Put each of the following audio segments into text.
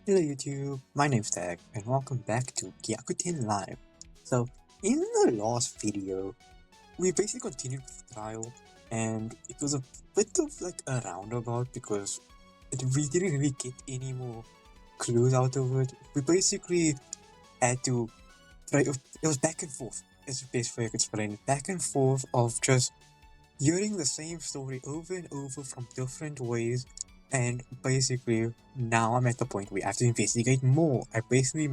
Hello YouTube, my name's Tag and welcome back to Gyakuten Live. So, in the last video, we basically continued with the trial and it was a bit of like a roundabout because we didn't really get any more clues out of it. We basically had to try, it was back and forth, is the best way I could explain it. Back and forth of just hearing the same story over and over from different ways, and basically now I'm at the point where I have to investigate more. I basically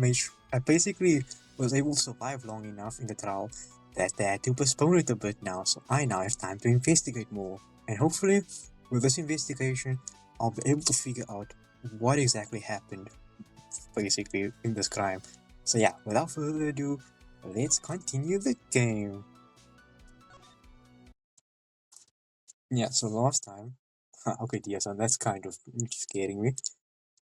was able to survive long enough in the trial that they had to postpone it a bit now, so I now have time to investigate more. And hopefully, with this investigation, I'll be able to figure out what exactly happened, basically, in this crime. So yeah, without further ado, let's continue the game. Yeah, so last time, okay, yeah, so that's kind of scaring me.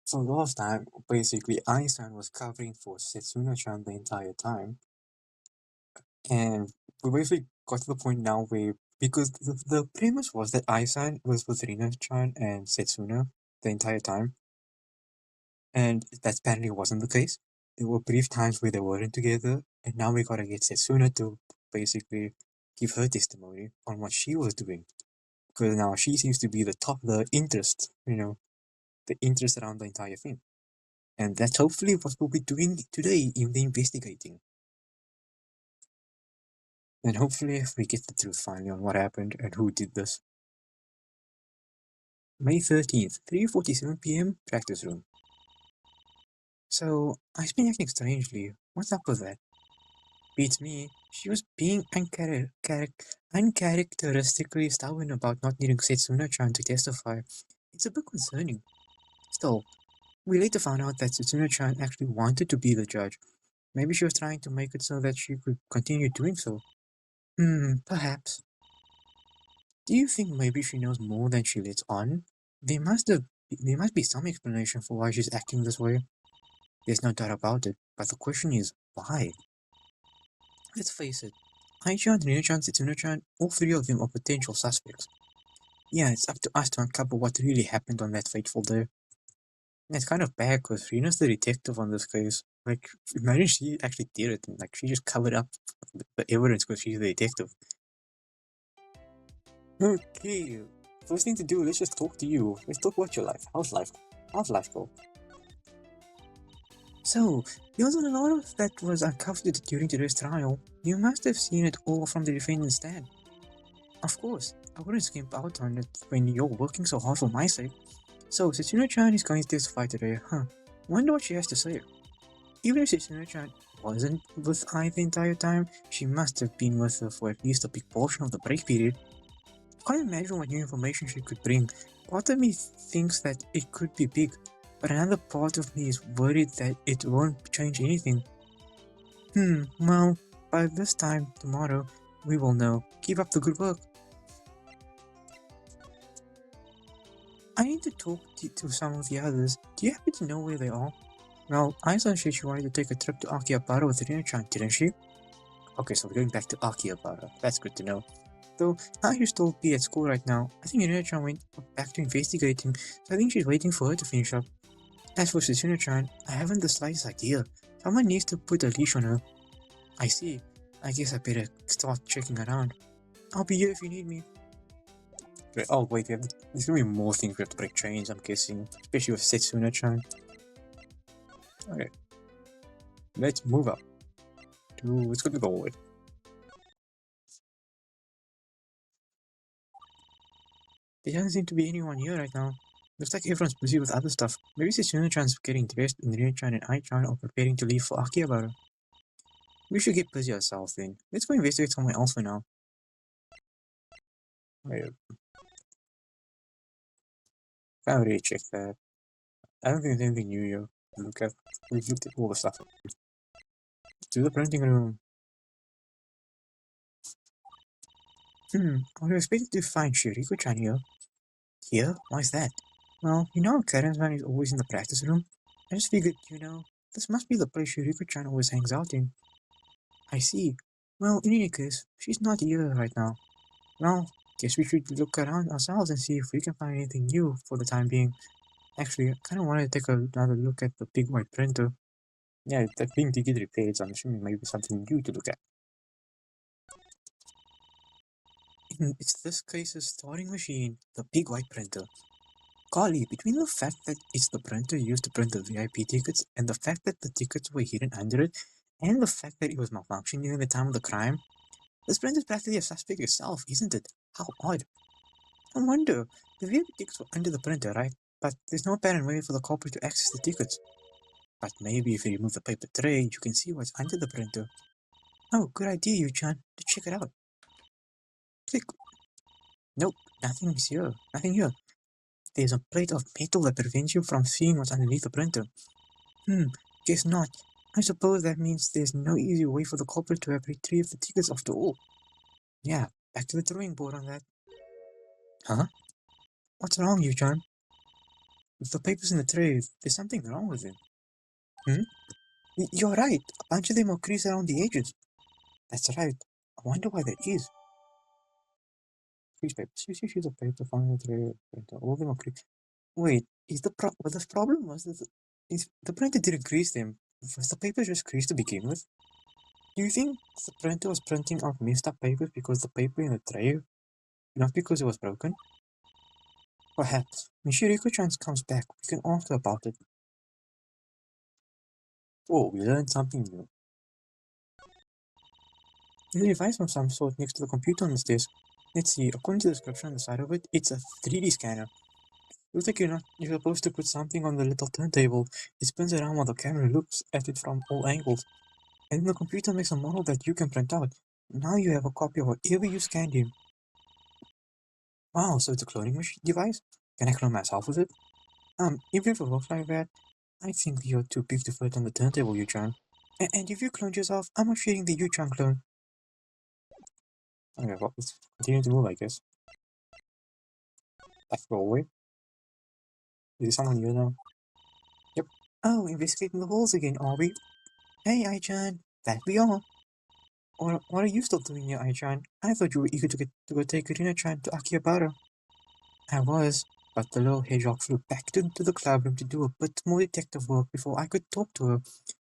So last time, basically, Einstein was covering for Setsuna-chan the entire time, and we basically got to the point now where, because the premise was that Einstein was with Rina-chan and Setsuna the entire time, and that apparently wasn't the case. There were brief times where they weren't together, and now we gotta get Setsuna to basically give her testimony on what she was doing. Because now she seems to be the interest, the interest around the entire thing. And that's hopefully what we'll be doing today in the investigating. And hopefully we get the truth finally on what happened and who did this. May 13th, 3:47 p.m. Practice room. So, I've been acting strangely. What's up with that? Beats me. She was being uncharacteristically stubborn about not needing Setsuna-chan to testify. It's a bit concerning. Still, we later found out that Setsuna-chan actually wanted to be the judge. Maybe she was trying to make it so that she could continue doing so. Perhaps. Do you think maybe she knows more than she lets on? There must be some explanation for why she's acting this way. There's no doubt about it, but the question is, why? Let's face it, Ai-chan, Rina-chan, Setsuna-chan, all three of them are potential suspects. Yeah, it's up to us to uncover what really happened on that fateful day. And it's kind of bad because Rina's the detective on this case. Like, imagine she actually did it and like she just covered up the evidence because she's the detective. Okay, first thing to do, let's just talk to you. Let's talk about your life. How's life? How's life go? So, there was a lot of that was uncovered during today's trial. You must have seen it all from the defendant's stand. Of course, I wouldn't skimp out on it when you're working so hard for my sake. So, Setsuna-chan is going to testify today, huh? Wonder what she has to say. Even if Setsuna-chan wasn't with Ai the entire time, she must have been with her for at least a big portion of the break period. I can't imagine what new information she could bring. Part of me thinks that it could be big, but another part of me is worried that it won't change anything. Well, by this time tomorrow, we will know. Keep up the good work. I need to talk to some of the others. Do you happen to know where they are? Well, Aiza said she wanted to take a trip to Akihabara with Rina-chan, didn't she? Okay, so we're going back to Akihabara. That's good to know. Though I should still be at school right now. I think Rina-chan went back to investigating, so I think she's waiting for her to finish up. As for Setsuna-chan, I haven't the slightest idea. Someone needs to put a leash on her. I see. I guess I better start checking around. I'll be here if you need me. Wait, oh wait, there's gonna be more things we have to break chains, I'm guessing. Especially with Setsuna-chan. Okay, let's move up. Let's go to the hallway. There doesn't seem to be anyone here right now. Looks like everyone's busy with other stuff. Maybe Setsuna-chan's getting dressed and Rina-chan and Ai-chan are preparing to leave for Akihabara. We should get busy ourselves then. Let's go investigate somewhere else for now. Wait, can't really check that. I don't think there's anything new here. Look at, we've looked at all the stuff. To the printing room. I was expecting to find Shiriko-chan here. Here? Why's that? Well, Karen-san is always in the practice room. I just figured, this must be the place Shiriko-chan always hangs out in. I see. Well, in any case, she's not here right now. Well, guess we should look around ourselves and see if we can find anything new for the time being. Actually, I kind of want to take another look at the big white printer. Yeah, that being digitally repaired, so I'm assuming maybe something new to look at. It's this case's starting machine, the big white printer. Golly, between the fact that it's the printer used to print the VIP tickets and the fact that the tickets were hidden under it, and the fact that it was malfunctioning during the time of the crime, this printer is practically a suspect itself, isn't it? How odd. I wonder, the VIP tickets were under the printer, right? But there's no apparent way for the culprit to access the tickets. But maybe if you remove the paper tray, you can see what's under the printer. Oh, good idea, you John. Let's check it out. Click. Nope, nothing's here. Nothing here. There's a plate of metal that prevents you from seeing what's underneath the printer. Guess not. I suppose that means there's no easy way for the culprit to have retrieved the tickets after all. Yeah, back to the drawing board on that. Huh? What's wrong, you John? With the papers in the tray, there's something wrong with them. Hmm? You're right. A bunch of them are creased around the edges. That's right. I wonder why that is. Crease papers. You see sheets of paper found in the tray. Printer. All of them are creased. Wait, is what the problem was that is the printer didn't crease them. Was the paper just creased to begin with? Do you think the printer was printing out messed up papers because the paper in the tray, not because it was broken? Perhaps. When Shiriko-chan comes back, we can ask her about it. Oh, we learned something new. There's a device of some sort next to the computer on this desk. Let's see, according to the description on the side of it, it's a 3D scanner. Looks like you're supposed to put something on the little turntable. It spins around while the camera looks at it from all angles. And then the computer makes a model that you can print out. Now you have a copy of whatever you scanned in. Wow, so it's a cloning machine device? Can I clone myself with it? Even if it works like that, I think you're too big to fit on the turntable, Yuchan. And if you cloned yourself, I'm not sharing the Yuchan clone. Okay, well, let's continue to move, I guess. Let's go away. Is there someone here now? Yep. Oh, investigating the holes again, are we? Hey, Aichan. That we are. Or what are you still doing here, Aichan? I thought you were eager to go take Karina-chan to Akihabara. I was, but the little hedgehog flew back into the club room to do a bit more detective work before I could talk to her,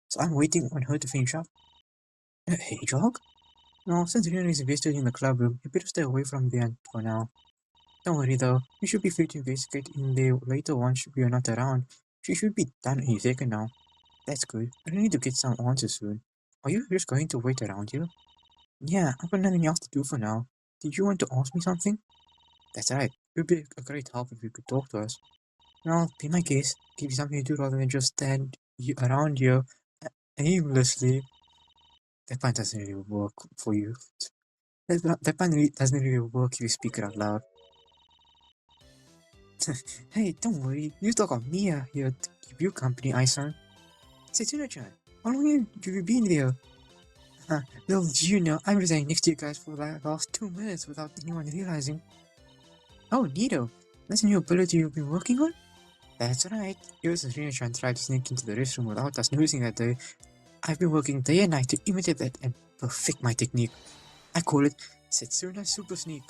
so I'm waiting on her to finish up. A hedgehog? No, since Rina is investigating in the club room, you better stay away from there for now. Don't worry though, you should be free to investigate in there later once we are not around. She should be done any second now. That's good. I need to get some answers soon. Are you just going to wait around here? Yeah, I've got nothing else to do for now. Did you want to ask me something? That's right. It would be a great help if you could talk to us. No, be my guest. Give you something to do rather than just stand around here aimlessly. That plan doesn't really work for you. That plan really doesn't really work if you speak it out loud. Hey, don't worry. You talk of Mia here to keep you company, Aisan. Setsuna-chan, how long have you been there? Little do you know, I've been standing next to you guys for the last 2 minutes without anyone realizing. Oh, Nito, that's a new ability you've been working on? That's right. Ever since Rina-chan tried to sneak into the restroom without us noticing that day, I've been working day and night to imitate that and perfect my technique. I call it Setsuna Super Sneak.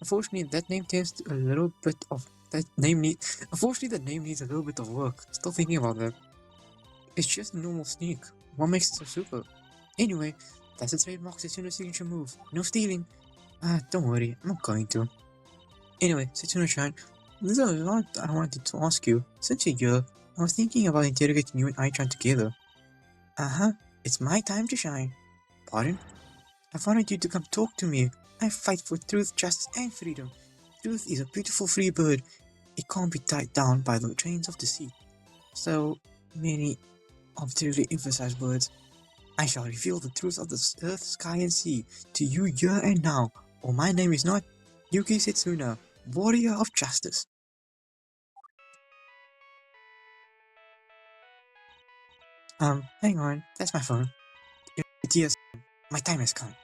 Unfortunately, that name tends to a little bit of Unfortunately, the name needs a little bit of work. Still thinking about that. It's just a normal sneak. What makes it so super? Anyway, that's a trademark Setsuna signature move. No stealing. Don't worry, I'm not going to. Anyway, Setsuna-chan, there's a lot I wanted to ask you. Since you're here, I was thinking about interrogating you and Ai-chan together. Uh-huh, it's my time to shine. Pardon? I wanted you to come talk to me. I fight for truth, justice, and freedom. Truth is a beautiful free bird. It can't be tied down by the chains of deceit. So many objectively emphasized words. I shall reveal the truth of the earth, sky, and sea to you here and now, or my name is not Yuki Setsuna, warrior of justice. Hang on, that's my phone. Dear son, my time has come.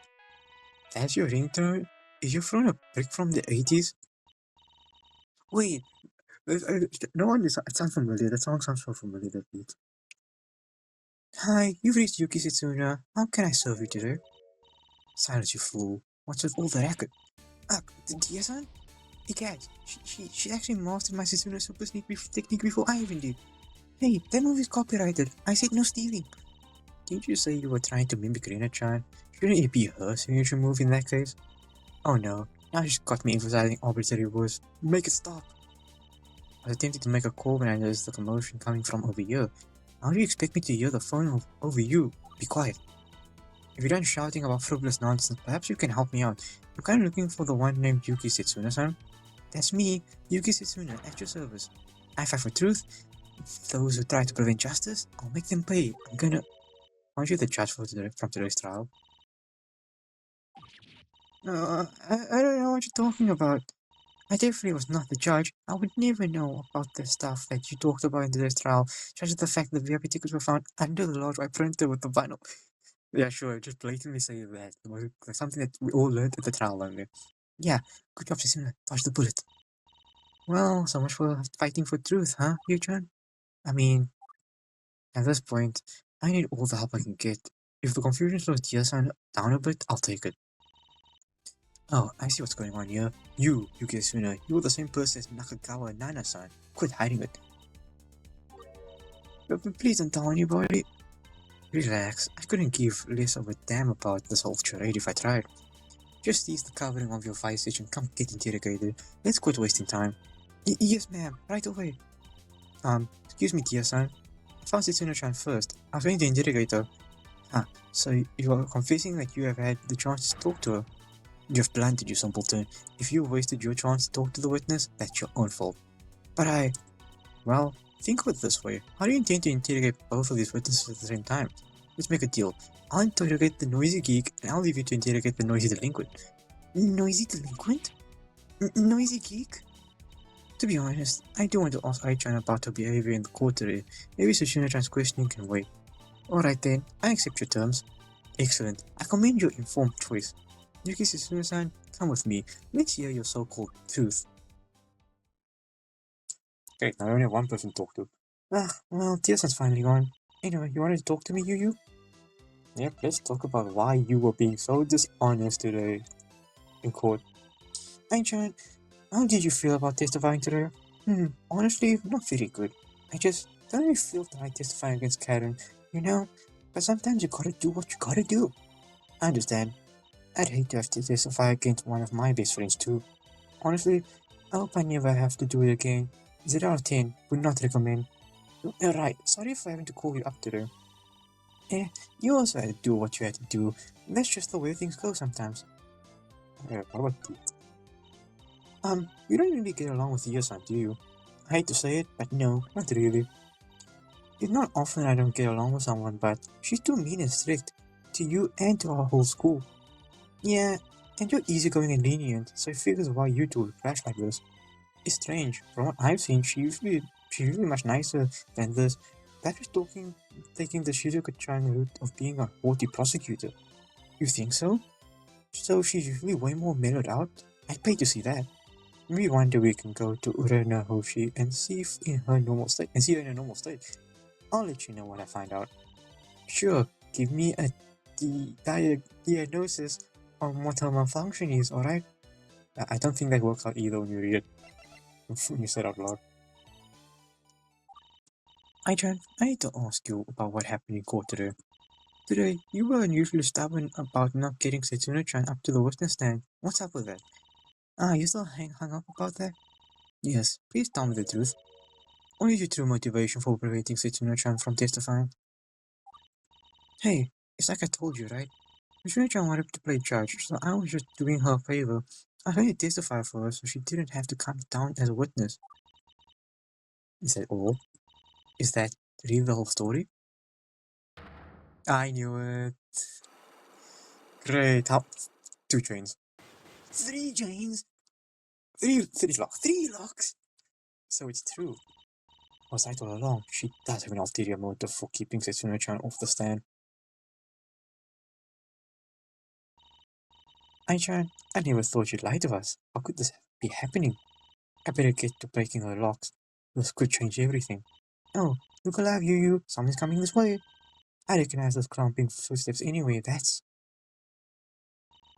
That's your ringtone? Is your phone a brick from the 80s? Wait, no one is. It sounds familiar. That song sounds so familiar. That beat. Hi, you've reached Yuki Setsuna. How can I serve you today? Silence, you fool. What's with all the racket? Ah, dear son? The cat. She actually mastered my Setsuna super sneak technique before I even did. Hey, that movie's copyrighted. I said no stealing. Didn't you say you were trying to mimic Rina-chan? Shouldn't it be her signature move in that case? Oh no, now she's got me emphasizing arbitrary words. Make it stop. I was attempting to make a call when I noticed the commotion coming from over here. How do you expect me to hear the phone over you? Be quiet. If you're done shouting about frivolous nonsense, perhaps you can help me out. I'm kind of looking for the one named Yuki Setsuna-san. That's me, Yuki Setsuna, at your service. I fight for truth. Those who try to prevent justice, I'll make them pay. Aren't you the judge from today's trial? I don't know what you're talking about. I definitely was not the judge. I would never know about the stuff that you talked about in today's trial, such as the fact that VIP tickets were found under the large white printer with the vinyl. Yeah, sure, just blatantly say that. Like something that we all learned at the trial only. Yeah, good job, Setsuna. Dodge the bullet. Well, so much for fighting for truth, huh, Yu-chan? I mean, at this point, I need all the help I can get. If the confusion slows Tia-san down a bit, I'll take it. Oh, I see what's going on here. You, Yuki Asuna, you're the same person as Nakagawa Nana-san. Quit hiding it. But please don't tell anybody. Relax, I couldn't give less of a damn about this whole charade if I tried. Just ease the covering of your fire station, come get interrogated. Let's quit wasting time. Yes, ma'am, right away. Excuse me, Tia-san. I found Setsuna-chan first. I was going to interrogate her. Ah, so you are confessing that you have had the chance to talk to her? You have blunted, you simpleton. If you wasted your chance to talk to the witness, that's your own fault. But well, think of it this way. How do you intend to interrogate both of these witnesses at the same time? Let's make a deal. I'll interrogate the noisy geek, and I'll leave you to interrogate the noisy delinquent. Noisy delinquent? Noisy geek? To be honest, I do want to ask Ai-chan about her behavior in the court today. Maybe Setsuna-chan's questioning can wait. Alright then, I accept your terms. Excellent. I commend your informed choice. Yuki Setsuna-san, come with me. Let's hear your so-called truth. Okay, now I only have one person to talk to. Well, Tia-san's finally gone. Anyway, you wanted to talk to me, Yu? Yep, let's talk about why you were being so dishonest today in court. Ai-chan, how did you feel about testifying today? Honestly, not very good. I just don't really feel that I testify against Karen, you know? But sometimes you gotta do what you gotta do. I understand. I'd hate to have to testify against one of my best friends too. Honestly, I hope I never have to do it again. 0 out of 10, would not recommend. Right, sorry for having to call you up today. You also had to do what you had to do. That's just the way things go sometimes. What about you? You don't really get along with Tia-san, do you? I hate to say it, but no, not really. It's not often I don't get along with someone, but she's too mean and strict. To you and to our whole school. Yeah, and you're easygoing and lenient, so it figures why you two would clash like this. It's strange. From what I've seen, she's usually much nicer than this. That was taking the Shizuka-chan route of being a haughty prosecutor. You think so? So she's usually way more mellowed out? I'd pay to see that. Maybe one day we can go to Urena Hoshi and see if in her normal state and see her in a normal state. I'll let you know when I find out. Sure, give me a diagnosis on what her malfunction is, alright? I don't think that works out either when you read it. When you say it out loud. Ai-chan, I need to ask you about what happened in court today. Today, you were unusually stubborn about not getting Setsuna-chan up to the witness stand. What's up with that? You still hung up about that? Yes, please tell me the truth. What is your true motivation for preventing Setsuna-chan from testifying? Hey, it's like I told you, right? Setsuna-chan wanted to play judge, so I was just doing her a favor. I was going to testify for her so she didn't have to come down as a witness. Is that all? Is that really the whole story? I knew it. Great. How? 2 chains. 3 chains? 3 locks. 3 locks? So it's true. Was right all along. She does have an ulterior motive for keeping Setsuna-chan off the stand. Ai-chan, I never thought you'd lie to us. How could this be happening? I better get to breaking her locks. This could change everything. Oh, look alive, Yu. Someone's coming this way. I recognize those clumping footsteps anyway.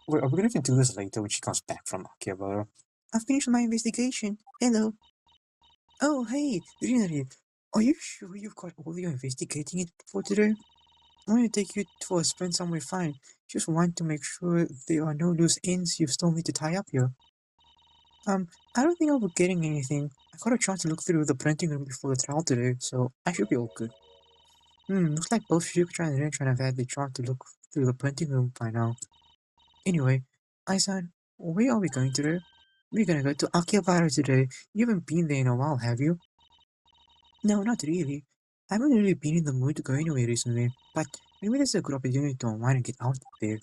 Wait, are we gonna even do this later when she comes back from Akihabara? I've finished my investigation. Hello. Oh, hey, Greenery. Are you sure you've got all your investigating it for today? I want to take you for a spin somewhere fine. Just want to make sure there are no loose ends you still need to tie up here. I don't think I'll be getting anything. I got a chance to look through the printing room before the trial today, so I should be all good. Looks like both Gyakuten and Rentron have had the chance to look through the printing room by now. Anyway, Aisan, where are we going today? We're gonna go to Akihabara today. You haven't been there in a while, have you? No, not really. I haven't really been in the mood to go anywhere recently, but maybe there's a good opportunity to unwind and get out there.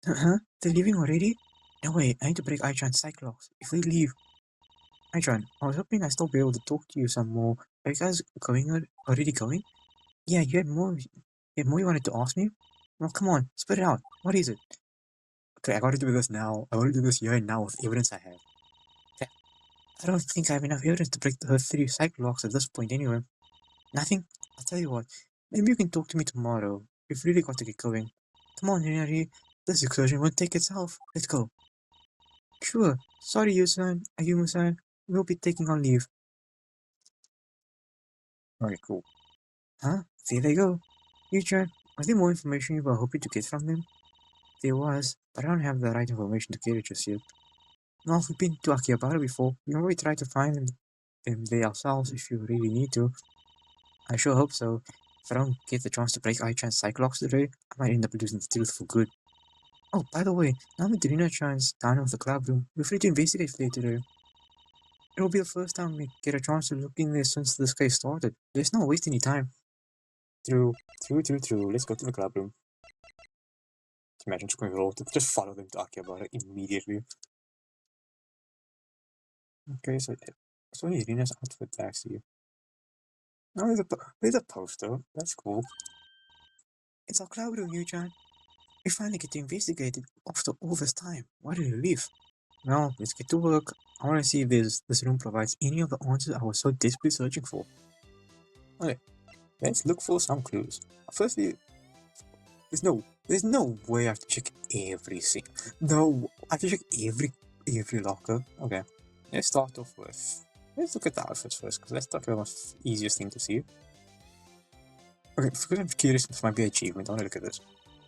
Huh? They're leaving already? No way, I need to break Aichan's cyclops. If we leave... Aichan, I was hoping I'd still be able to talk to you some more. Are you guys already going? Yeah, you had more you wanted to ask me? Well, come on, spit it out. What is it? Okay, I gotta do this now. I gotta do this here and now with evidence I have. Okay, I don't think I have enough evidence to break her three cyclops at this point anyway. Nothing? I'll tell you what. Maybe you can talk to me tomorrow. We've really got to get going. Come on, Yunari. This excursion won't take itself. Let's go. Sure. Sorry, Ayumu-san. We'll be taking on leave. Okay, cool. Huh? There they go. Yuchan, was there more information you were hoping to get from them? There was, but I don't have the right information to get it just yet. Well, we've been to Akihabara before. We can always try to find them there ourselves if you really need to. I sure hope so. If I don't get the chance to break Ai-chan's Cyclops today, I might end up losing the truth for good. Oh, by the way, now that Rina-chan's down of the club room, we're free to investigate later today. It'll be the first time we get a chance to look in there since this case started. There's no waste any time. True. Let's go to the club room. Imagine just going to roll to just follow them to Akihabara immediately. Okay, so Irina's outfit actually. Oh, there's a poster. That's cool. It's our club room, Yu-chan. We finally get to investigate it after all this time. Why did you leave? Well, let's get to work. I want to see if this room provides any of the answers I was so desperately searching for. Okay, let's look for some clues. Firstly, there's no way I have to check everything. No, I have to check every locker. Okay, let's start off with. Let's look at the outfits first, because that's not the easiest thing to see. Okay, because I'm curious, this might be an achievement. I want to look at this.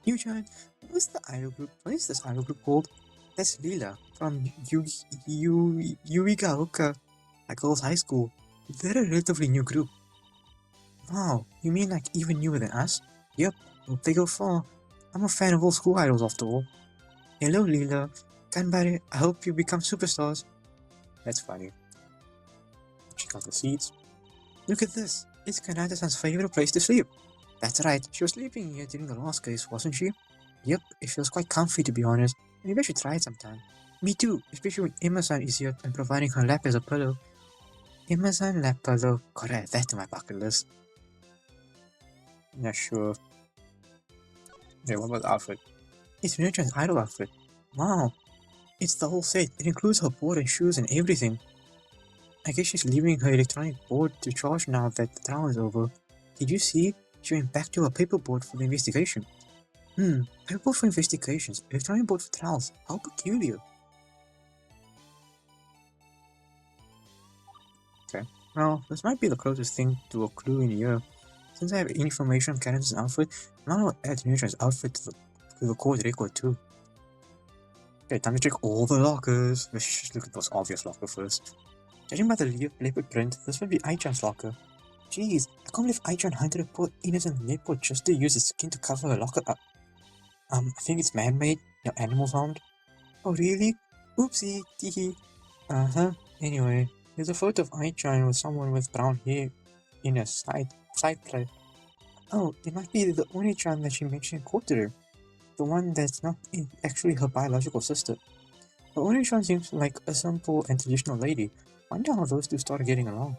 Yu-chan, what is this idol group called? That's Lila from Yuigaoka, a girls' high school. They're a relatively new group. Wow, you mean like even newer than us? Yep, hope they go far. I'm a fan of all school idols after all. Hello Lila, Kanbare, I hope you become superstars. That's funny. Check out the seats. Look at this, it's Kanata-san's favorite place to sleep. That's right, she was sleeping here during the last case, wasn't she? Yep, it feels quite comfy to be honest. Maybe I should try it sometime. Me too, especially when Emma-san is here and providing her lap as a pillow. Emma-san lap pillow, gotta add that to my bucket list. Yeah, sure. Okay, what about the outfit? It's Rina-chan's idol outfit. Wow, it's the whole set. It includes her board and shoes and everything. I guess she's leaving her electronic board to charge now that the trial is over. Did you see? She went back to her paperboard for the investigation. Paperboard for investigations, electronic board for trials. How peculiar. Okay, well, this might be the closest thing to a clue in here. Since I have information on Karen's outfit, I might want to add Nutra's outfit to the court record too. Okay, time to check all the lockers. Let's just look at those obvious locker first. Judging by the leopard print, this would be Aichan's locker. Jeez, I can't believe Aichan hunted a poor innocent leopard just to use its skin to cover her locker up. I think it's man-made, animal farmed. Oh really? Oopsie, teehee. Uh-huh. Anyway, there's a photo of Aichan with someone with brown hair in a side play. Oh, it might be the only Chan that she mentioned in court today. The one that's not actually her biological sister. The only Chan seems like a simple and traditional lady. Wonder how those two started getting along.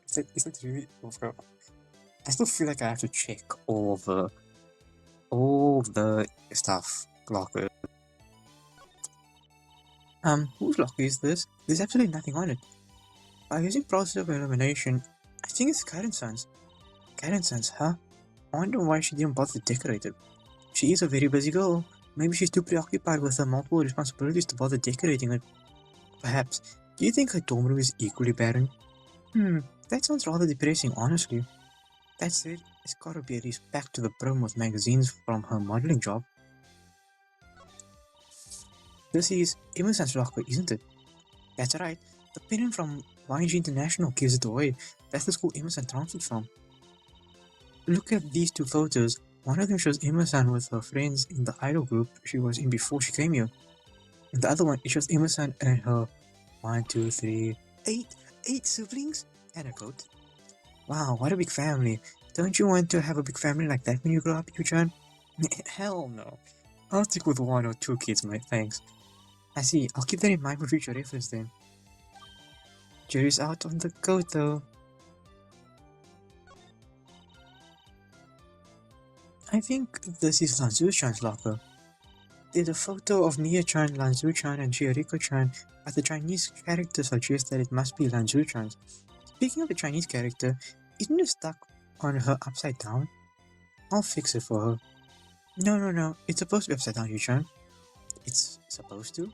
Is it really? I still feel like I have to check all the stuff locker. Whose locker is this? There's absolutely nothing on it. By using process of elimination, I think it's Karen-san's. Karen-san's, huh? I wonder why she didn't bother to decorate it. She is a very busy girl. Maybe she's too preoccupied with her multiple responsibilities to bother decorating it. Perhaps. Do you think her dorm room is equally barren? That sounds rather depressing, honestly. That said, it's gotta be at least packed to the brim with magazines from her modeling job. This is Emerson's locker, isn't it? That's right. The pennant from YG International gives it away. That's the school Emerson transferred from. Look at these two photos. One of them shows Emerson with her friends in the idol group she was in before she came here. And the other one, it shows Emerson and her one, two, three, eight siblings and a goat. Wow, what a big family. Don't you want to have a big family like that when you grow up, Yuchan? Hell no. I'll stick with one or two kids, mate, thanks. I see, I'll keep that in mind for future reference then. Jury's out on the goat though. I think this is Lanzu-chan's locker. There's a photo of Mia-chan, Lanzu-chan, and Chioriko-chan, but the Chinese character suggests that it must be Lanzu-chan's. Speaking of the Chinese character, isn't it stuck on her upside down? I'll fix it for her. No, it's supposed to be upside down, Yu-chan. It's supposed to?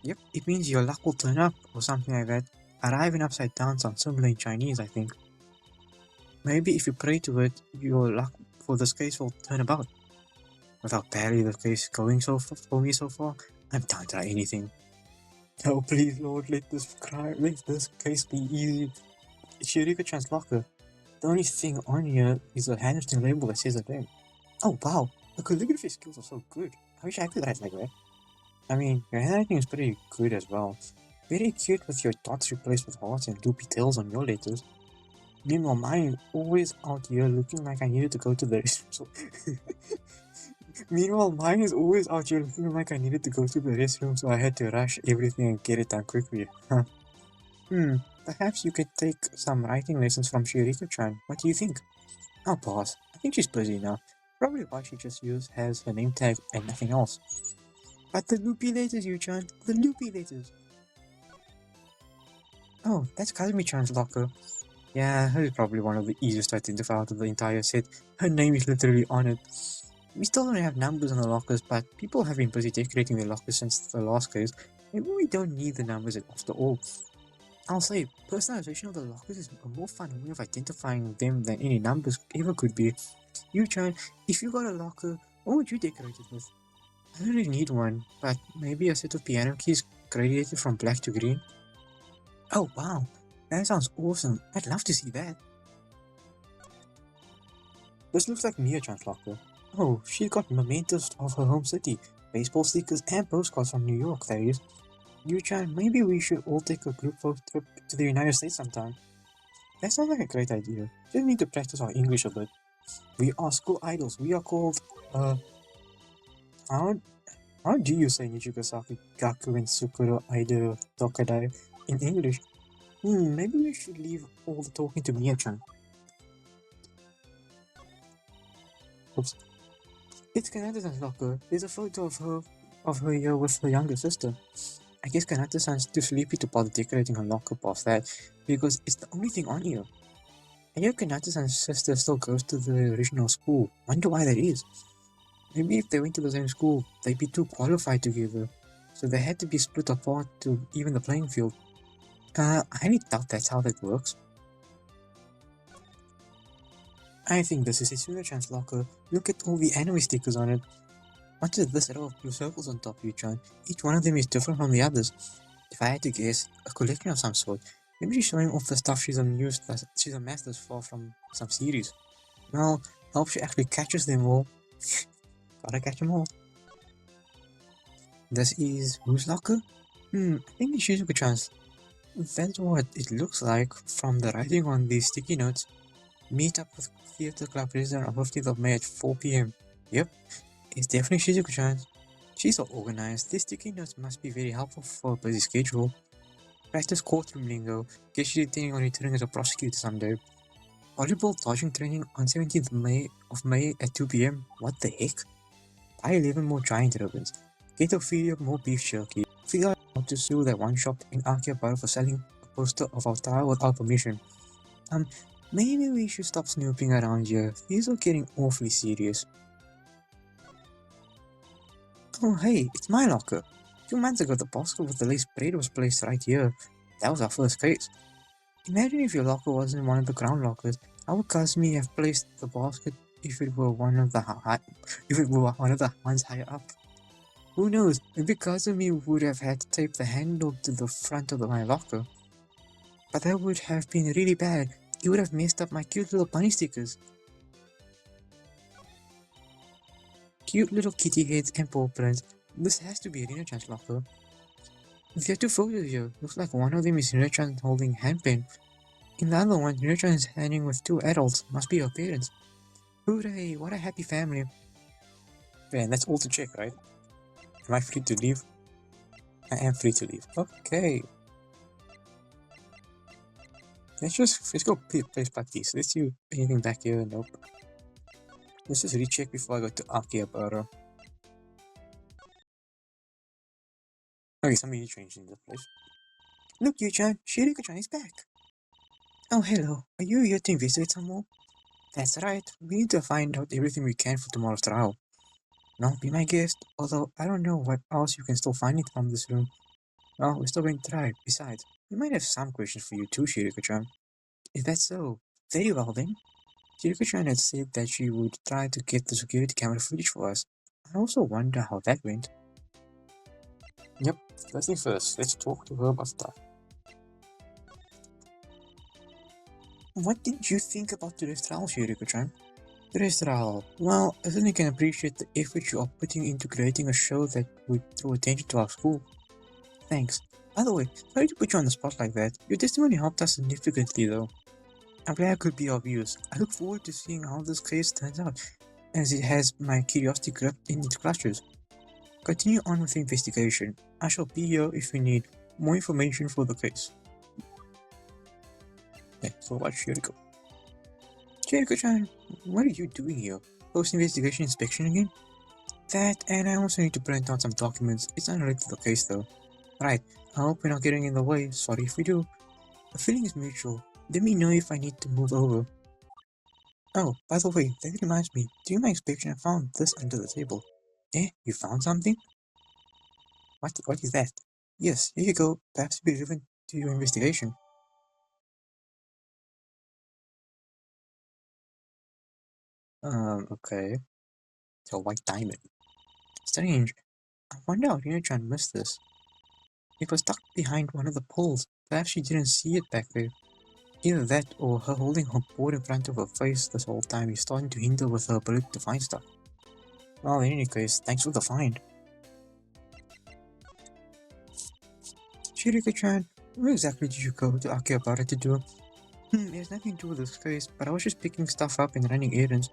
Yep, it means your luck will turn up, or something like that. Arriving upside down sounds similar in Chinese, I think. Maybe if you pray to it, your luck for this case will turn about. Without badly the case going for me so far, I'm down to try anything. Oh please Lord, let this case be easy. It's Shirika-chan's locker. The only thing on here is a handwritten label that says her name. Oh wow, the calligraphy skills are so good. I wish I could write like that. I mean, your handwriting is pretty good as well. Very cute with your dots replaced with hearts and loopy tails on your letters. Meanwhile, mine is always out here looking like I needed to go to the restroom. Meanwhile, mine is always out here looking like I needed to go to the restroom, so I had to rush everything and get it done quickly. Perhaps you could take some writing lessons from Shiriko-chan. What do you think? I'll pass. I think she's busy now. Probably why she just has her name tag and nothing else. But the loopy letters, Yu-chan. The loopy letters. Oh, that's Kazumi-chan's locker. Yeah, her is probably one of the easiest to identify out of the entire set. Her name is literally on it. We still don't have numbers on the lockers, but people have been busy decorating their lockers since the last case. Maybe we don't need the numbers after all. I'll say, personalization of the lockers is a more fun way of identifying them than any numbers ever could be. Yu-chan, if you got a locker, what would you decorate it with? I don't really need one, but maybe a set of piano keys gradated from black to green? Oh wow, that sounds awesome. I'd love to see that. This looks like Mia-chan's locker. Oh, she's got mementos of her home city, baseball stickers and postcards from New York, that is. Yu-chan, maybe we should all take a group photo trip to the United States sometime. That sounds like a great idea. Just need to practice our English a bit. We are school idols. We are called, how, how do you say Nichigasaki Gyakuten Tsukuro Idol Tokadai in English? Maybe we should leave all the talking to Mia-chan. Oops. It's Kanata-san's locker. There's a photo of her here with her younger sister. I guess Kanata-san's too sleepy to bother decorating her locker past that, because it's the only thing on here. I hear Kanata-san's sister still goes to the original school. Wonder why that is. Maybe if they went to the same school, they'd be too qualified together, so they had to be split apart to even the playing field. I highly doubt that's how that works. I think this is Isuna-chan's locker. Look at all the anime stickers on it. What is this row of blue circles on top, Yu-chan? Each one of them is different from the others. If I had to guess, a collection of some sort. Maybe she's showing off the stuff she's amassed thus far from some series. Well, I hope she actually catches them all. Gotta catch them all. This is whose locker? I think it's Shizuku-chan's. That's what it looks like from the writing on these sticky notes. Meet up with Theatre Club Prisoner on 15th of May at 4 p.m. Yep, it's definitely Shizuku-chan's. She's so organized. These sticky notes must be very helpful for a busy schedule. Practice courtroom lingo. Guess she's intending on returning as a prosecutor someday. Volleyball dodging training on 17th of May at 2 p.m. What the heck? Buy 11 more giant ribbons. Get Ophelia more beef jerky. Figure out how to sue that one shop in Akihabara for selling a poster of our trial without permission. Maybe we should stop snooping around here. These are getting awfully serious. Oh hey, it's my locker. 2 months ago the basket with the lace braid was placed right here. That was our first case. Imagine if your locker wasn't one of the ground lockers. How would Kazumi have placed the basket if it were one of the ones higher up? Who knows? Maybe Kazumi would have had to tape the handle to the front of my locker. But that would have been really bad. It would have messed up my cute little bunny stickers. Cute little kitty heads and paw prints. This has to be Rina-chan's locker. There are two photos here. Looks like one of them is Rina-chan holding handpen. In the other one, Rina-chan is hanging with two adults. Must be her parents. Hooray! What a happy family. Man, that's all to check, right? Am I free to leave? I am free to leave. Okay. Let's go place practice. Let's see anything back here. Nope. Let's just recheck before I go to Akihabara. Okay, somebody changed in the place. Look, Yu-chan, Shiriko-chan is back. Oh, hello. Are you here to investigate some more? That's right. We need to find out everything we can for tomorrow's trial. Now, be my guest, although I don't know what else you can still find it from this room. Well, we're still going to try. Besides, we might have some questions for you too, Shiriko-chan. If that's so, very well then. Shiriko-chan had said that she would try to get the security camera footage for us. I also wonder how that went. Yep, first thing first, let's talk to her about stuff. What did you think about today's trial, Shiriko-chan? Today's trial. Well, I certainly can appreciate the effort you are putting into creating a show that would draw attention to our school. Thanks. By the way, sorry to put you on the spot like that. Your testimony helped us significantly though. I'm glad I could be of use. I look forward to seeing how this case turns out, as it has my curiosity gripped in its clutches. Continue on with the investigation. I shall be here if you need more information for the case. Okay, so watch Shiriko. Shiriko-chan, what are you doing here? Post-investigation inspection again? That, and I also need to print out some documents. It's unrelated to the case though. Right, I hope we're not getting in the way. Sorry if we do. The feeling is mutual. Let me know if I need to move over. Oh, by the way, that reminds me. During my inspection, I found this under the table. Eh, you found something? What is that? Yes, here you go. Perhaps it'll be relevant to your investigation. Okay. It's a white diamond. Strange. I wonder how Rina-chan missed this. It was tucked behind one of the poles. Perhaps she didn't see it back there. Either that or her holding her board in front of her face this whole time is starting to hinder with her ability to find stuff. Well, in any case, thanks for the find. Shiriko-chan, where exactly did you go to Akihabara to do? It has nothing to do with this case, but I was just picking stuff up and running errands.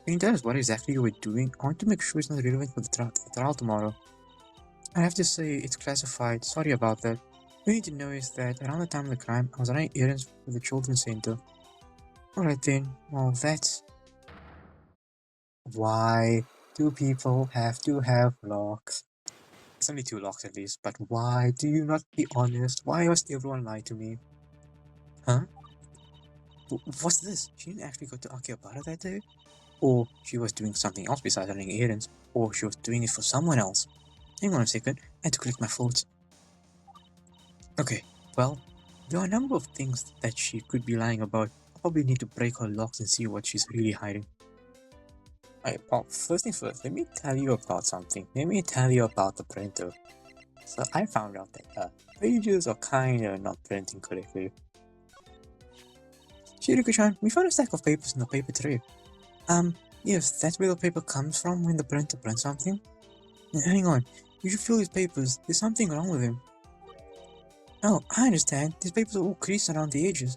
Can you tell us what exactly you were doing? I want to make sure it's not relevant for the trial tomorrow. I have to say, it's classified. Sorry about that. What you need to know is that around the time of the crime, I was running errands for the children's center. Alright then, well that's... Why do people have to have locks? It's only 2 locks at least, but why do you not be honest? Why must everyone lie to me? Huh? What's this? She didn't actually go to Akihabara that day? Or she was doing something else besides running errands? Or she was doing it for someone else? Hang on a second, I had to collect my thoughts. Okay, well, there are a number of things that she could be lying about. I probably need to break her locks and see what she's really hiding. Alright, well, first things first, let me tell you about something. Let me tell you about the printer. So I found out that pages are kinda not printing correctly. Shiriko-chan, we found a stack of papers in the paper tray. Yes, that's where the paper comes from when the printer prints something. Hang on, you should feel these papers. There's something wrong with them. Oh, I understand. These papers are all creased around the edges.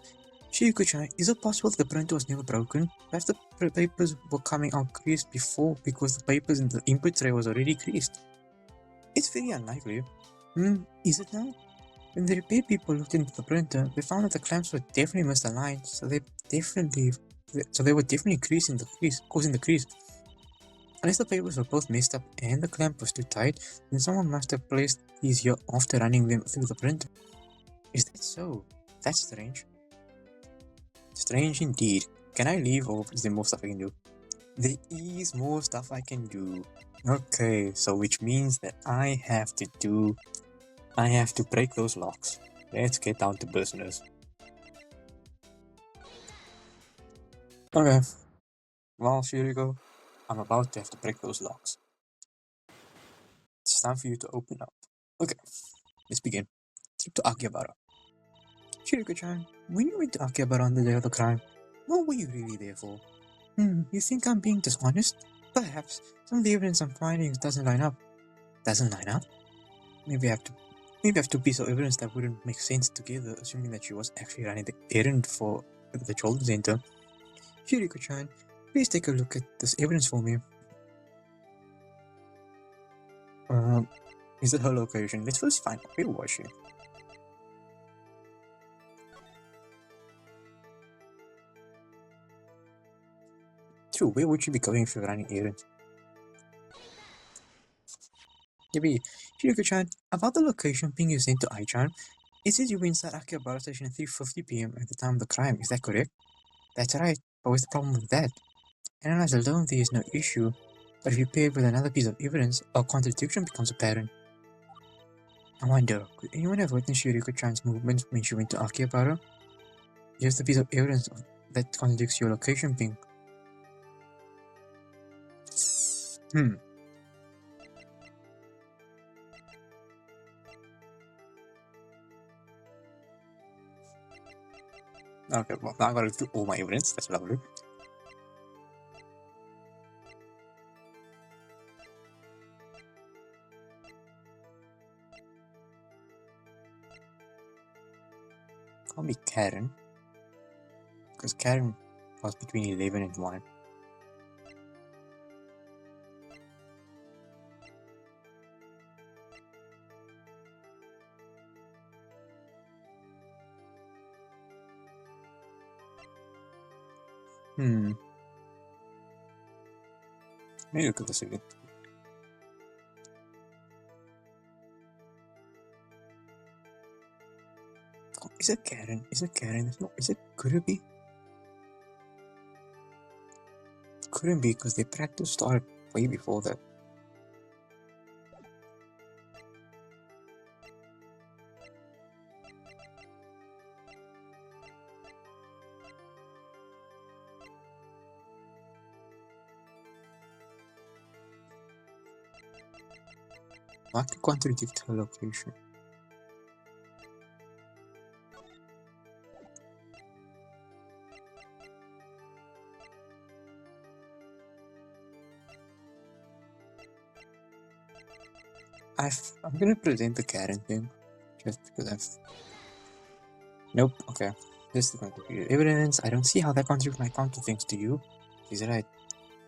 Shiriko-chan, is it possible that the printer was never broken? Perhaps the papers were coming out creased before because the papers in the input tray was already creased. It's very unlikely. Is it now? When the repair people looked into the printer, they found that the clamps were definitely misaligned, so they were definitely causing the crease. Unless the papers were both messed up and the clamp was too tight, then someone must have placed these here after running them through the printer. Is that so? That's strange. Strange indeed. Can I leave or is there more stuff I can do? there is more stuff I can do. Okay, so which means that I have to break those locks. Let's get down to business. Okay, well, Shiriko, I'm about to have to break those locks. It's time for you to open up. Okay, let's begin. Trip to Akihabara. Shiriko-chan, when you went to Akihabara on the day of the crime, what were you really there for? You think I'm being dishonest? Perhaps some of the evidence I'm finding doesn't line up. Doesn't line up? Maybe I have two pieces of evidence that wouldn't make sense together, assuming that she was actually running the errand for the children's center. Shiriko-chan, please take a look at this evidence for me. Um, is it her location? Let's first find out. Where was she? True, where would she be going if she were running errands? Maybe Shiriko-chan, about the location ping you sent to Ai-chan, it says you were inside Akihabara station at 3:50 p.m. at the time of the crime. Is that correct? That's right. But what's the problem with that? Analyze alone, there is no issue. But if you pair it with another piece of evidence, a contradiction becomes apparent. I wonder, could anyone have witnessed Shiriko-chan's movements when she went to Akihabara? Here's the piece of evidence that contradicts your location ping. Hmm. Okay, well, now I gotta do all my evidence. That's lovely. Can't be Karen. Because Karen was between 11 and 1. Let me look at this again. Oh, is it Karen? Is it Karen? No, is it? Could it be? Couldn't be because the practice started way before that. What could contradict her location? I'm gonna present the Karen thing just because Nope. Okay. This is going to be evidence. I don't see how that contradicts my counter things to you. She's right.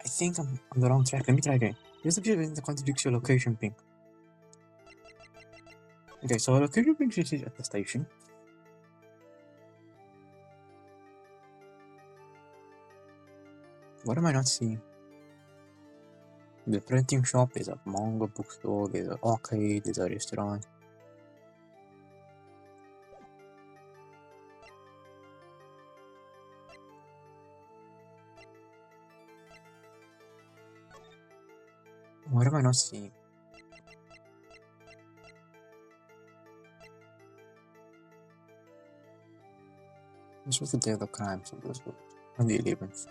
I think I'm on the wrong track. Let me try again. Here's the piece of evidence that contradicts your location ping. Okay, so our location ping is at the station. What am I not seeing? The printing shop, there's a manga bookstore, there's an arcade, there's a restaurant. What am I not seeing? This was the day of the crime, so this was on the 11th.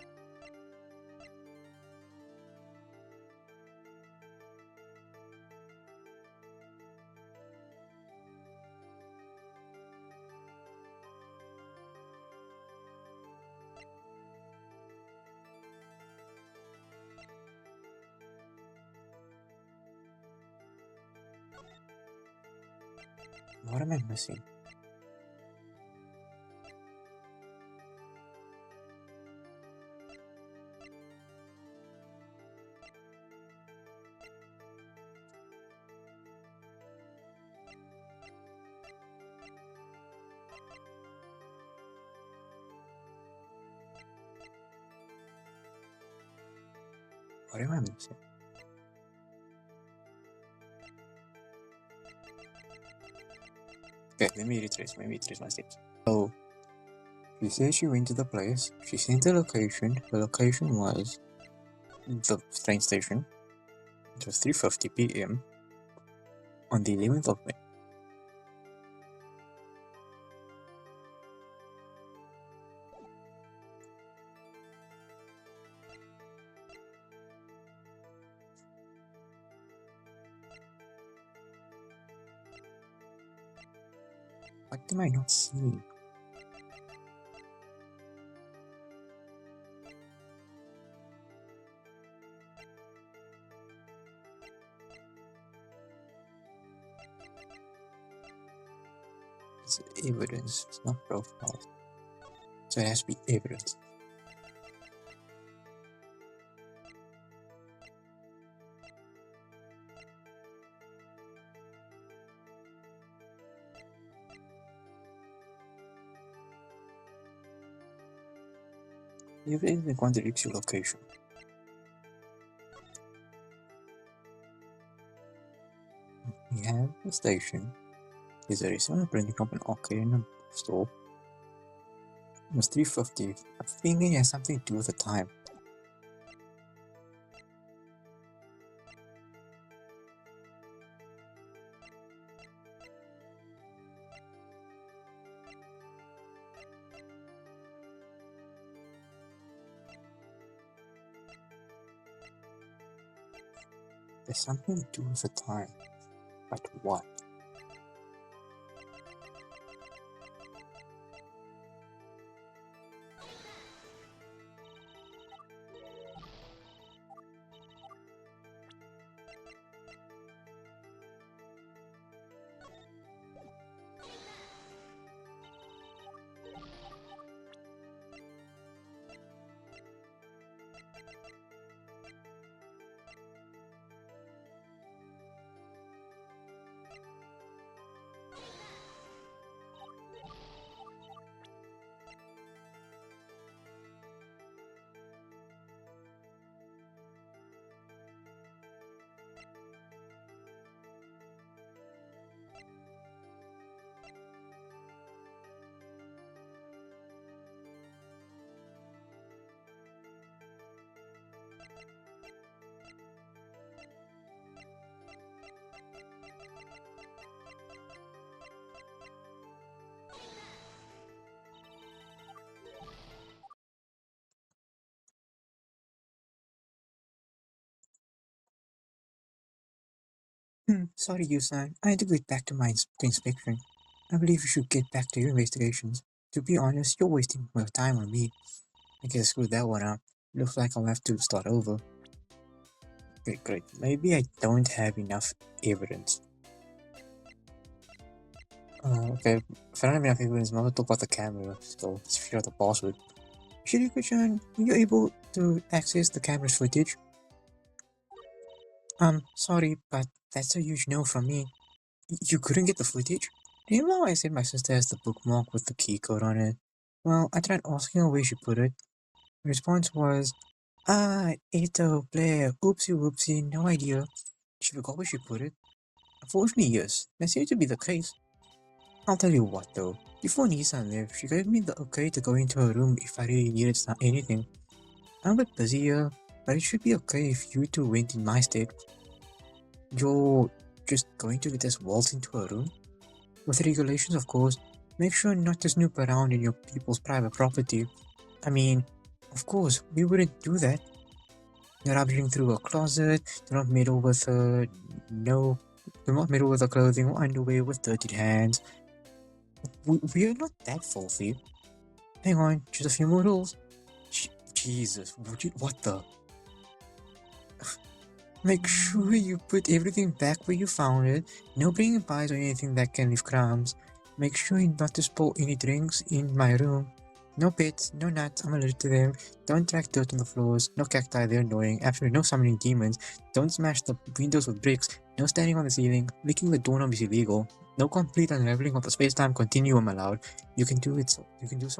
What am I missing? What am I missing? Okay, let me retrace my steps. So, she said she went to the place, she sent the location was the train station. It was 3:50 p.m. on the 11th of May. What am I not seeing? It's evidence, it's not profile. So it has to be evidence. Evidence contradicts your location. We have a station. There's a restaurant, a printing shop, an arcade, and a store. It was 3:50. I think it has something to do with the time. There's something to do with the time. But what? Sorry, Yusan. I had to get back to my inspection. I believe you should get back to your investigations. To be honest, you're wasting more time on me. I guess screw that one up. Looks like I'll have to start over. Okay, great. Maybe I don't have enough evidence. Okay. If I don't have enough evidence, I'm gonna talk about the camera. So let's figure out the password. Shiriko-chan, were you able to access the camera's footage? Sorry, but that's a huge no from me. You couldn't get the footage? Do you know I said my sister has the bookmark with the key code on it? Well, I tried asking her where she put it. The response was, Eto, Blair, oopsie whoopsie, no idea. She forgot where she put it. Unfortunately, yes, that seems to be the case. I'll tell you what though, before Nissan left, she gave me the okay to go into her room if I really needed anything. I'm a bit busy here, but it should be okay if you two went in my stead. You're just going to let us waltz into her room? With regulations, of course. Make sure not to snoop around in your people's private property. I mean, of course, we wouldn't do that. You're rummaging through her closet, do not meddle with her, no, do not meddle with her clothing or underwear with dirty hands. We're not that filthy. Hang on, just a few more rules. Jesus, what the? Make sure you put everything back where you found it. No bringing pies or anything that can leave crumbs. Make sure not to spill any drinks in my room. No pets, no nuts, I'm allergic to them. Don't track dirt on the floors. No cacti, they're annoying. Absolutely no summoning demons. Don't smash the windows with bricks. No standing on the ceiling. Licking the doorknob is illegal. No complete unraveling of the space-time continuum allowed. You can do so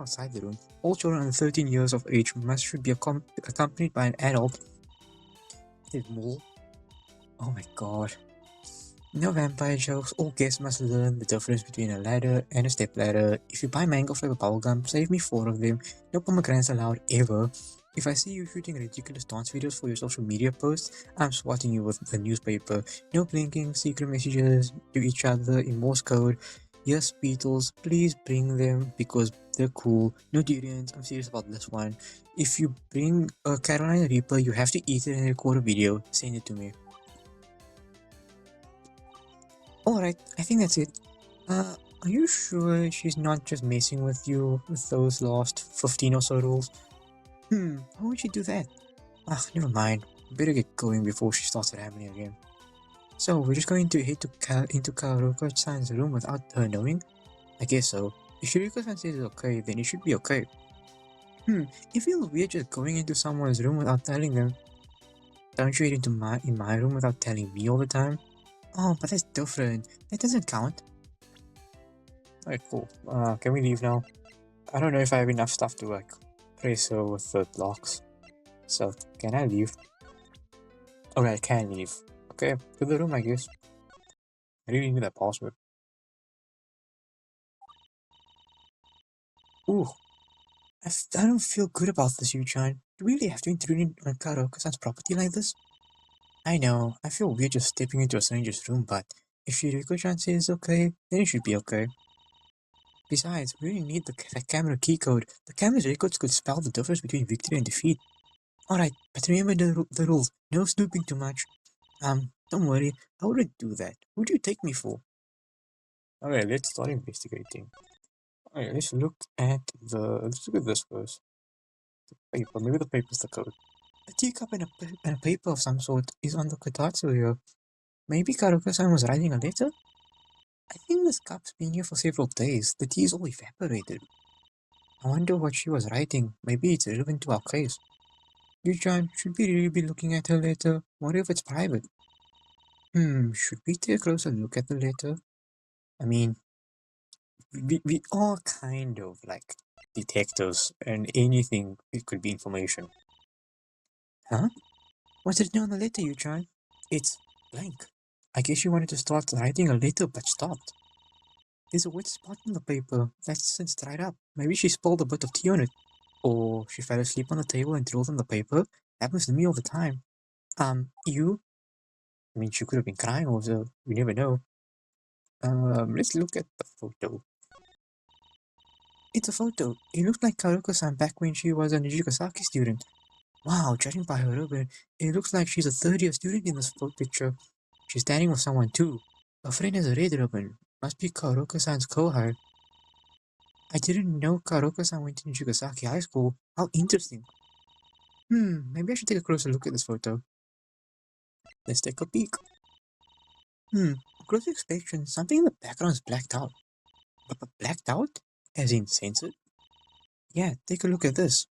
outside the room. All children under 13 years of age should be accompanied by an adult. There's more. Oh my god. No vampire jokes. All guests must learn the difference between a ladder and a step ladder. If you buy mango flavor bubblegum, save me 4 of them. No pomegranates allowed ever. If I see you shooting ridiculous dance videos for your social media posts, I'm swatting you with the newspaper. No blinking, secret messages to each other in Morse code. Yes, Beatles, please bring them because they're cool. No durians, I'm serious about this one. If you bring a Carolina Reaper, you have to eat it and record a video. Send it to me. Alright, I think that's it. Are you sure she's not just messing with you with those last 15 or so rules? How would she do that? Ah, never mind. Better get going before she starts rambling again. So, we're just going to head into Karuka-san's room without her knowing? I guess so. If Shiriko-san says it's okay, then it should be okay. It feels weird just going into someone's room without telling them. Don't you get in my room without telling me all the time? Oh, but that's different. That doesn't count. Alright, cool. Can we leave now? I don't know if I have enough stuff to like place her with the blocks. So, can I leave? Okay, I can leave. Okay, to the room I guess. I really need that password. Ooh, I don't feel good about this, Yu-chan. Do we really have to intrude on Karaoke-san's property like this? I know, I feel weird just stepping into a stranger's room, but if Shiriko-chan says it's okay, then it should be okay. Besides, we really need the camera key code. The camera's records could spell the difference between victory and defeat. Alright, but remember the rules. No snooping too much. Don't worry, I wouldn't do that. Who do you take me for? Okay, let's start investigating. Okay, let's look at this first. Paper, maybe the paper's the code. A teacup and a paper of some sort is on the kotatsu here. Maybe Karuka-san was writing a letter? I think this cup's been here for several days. The tea's all evaporated. I wonder what she was writing. Maybe it's relevant to our case. Yu-chan, should we really be looking at her letter? What if it's private? Should we take a closer look at the letter? I mean, we are kind of like detectives, and anything it could be information. Huh? What's written on the letter, Yu-chan? It's blank. I guess you wanted to start writing a letter but stopped. There's a wet spot on the paper that's since dried up. Maybe she spilled a bit of tea on it. Or she fell asleep on the table and drooled on the paper. Happens to me all the time. You? I mean, she could have been crying also. We never know. Let's look at the photo. It's a photo. It looks like Karuko-san back when she was a Nijigasaki student. Wow, judging by her ribbon, it looks like she's a third-year student in this picture. She's standing with someone too. A friend has a red ribbon. Must be Karuko-san's co-hire. I didn't know Karuko-san went to Nijigasaki High School. How interesting. Maybe I should take a closer look at this photo. Let's take a peek. Close inspection, something in the background is blacked out. But blacked out? As in censored? Yeah, take a look at this.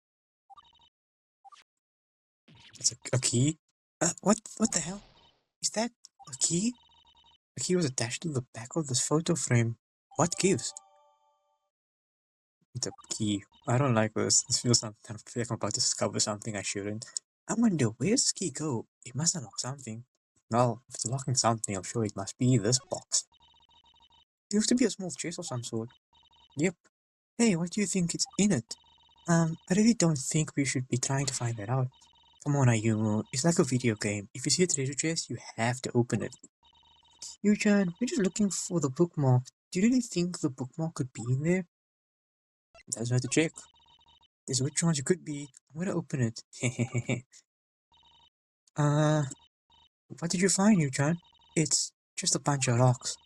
It's a key. What the hell? Is that a key? A key was attached to the back of this photo frame. What gives? It's a key. I don't like this. This feels like I feel like I'm about to discover something I shouldn't. I wonder, where's this key go? It must unlock something. Well, if it's unlocking something, I'm sure it must be this box. It looks to be a small chest of some sort. Yep. Hey, what do you think it's in it? I really don't think we should be trying to find that out. Come on, Ayumu. It's like a video game. If you see a treasure chest, you have to open it. Yu-chan, we're just looking for the bookmark. Do you really think the bookmark could be in there? That's have to check. There's which ones it could be. I'm gonna open it. uh, what did you find, Yu-chan? It's just a bunch of rocks.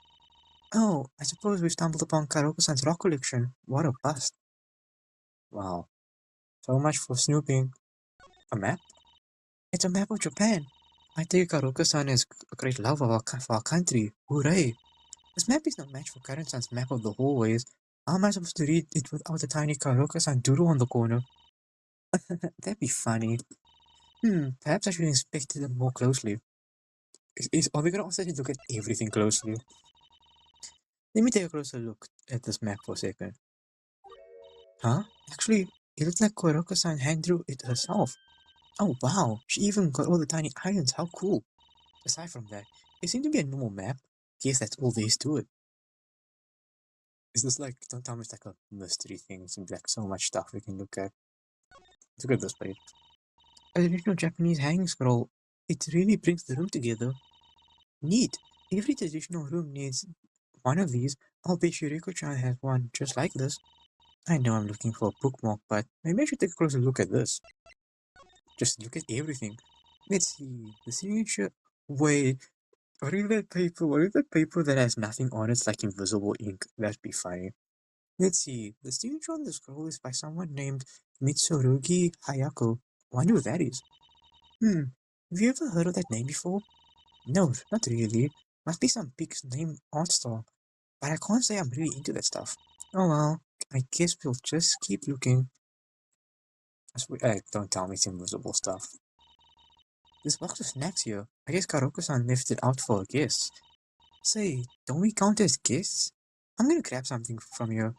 Oh, I suppose we stumbled upon Karoku-san's rock collection. What a bust. Wow. So much for snooping. A map? It's a map of Japan. I take Karoka-san as a great love of for our country. Hooray! This map is no match for Karen-san's map of the hallways. How am I supposed to read it without a tiny Karoka-san doodle on the corner? That'd be funny. Perhaps I should inspect it more closely. Are we gonna also look at everything closely? Let me take a closer look at this map for a second. Huh? Actually, it looks like Karoka-san hand drew it herself. Oh wow, she even got all the tiny islands. How cool! Aside from that, it seemed to be a normal map. Guess that's all there is to it. Is this like, don't tell me it's like a mystery thing. It seems like so much stuff we can look at. Look at this place. A traditional Japanese hanging scroll. It really brings the room together. Neat. Every traditional room needs one of these. I'll bet Shiriko-chan has one just like this. I know I'm looking for a bookmark, but maybe I should take a closer look at this. Just look at everything. Let's see. The signature. Wait. What is that paper? What is that paper that has nothing on it? It's like invisible ink. That'd be funny. Let's see. The signature on the scroll is by someone named Mitsurugi Hayako. Wonder who that is. Have you ever heard of that name before? No, not really. Must be some big name art store. But I can't say I'm really into that stuff. Oh well, I guess we'll just keep looking. Don't tell me it's invisible stuff. This box of snacks here. I guess Karoko-san left it out for a guest. Say, don't we count as guests? I'm gonna grab something from you.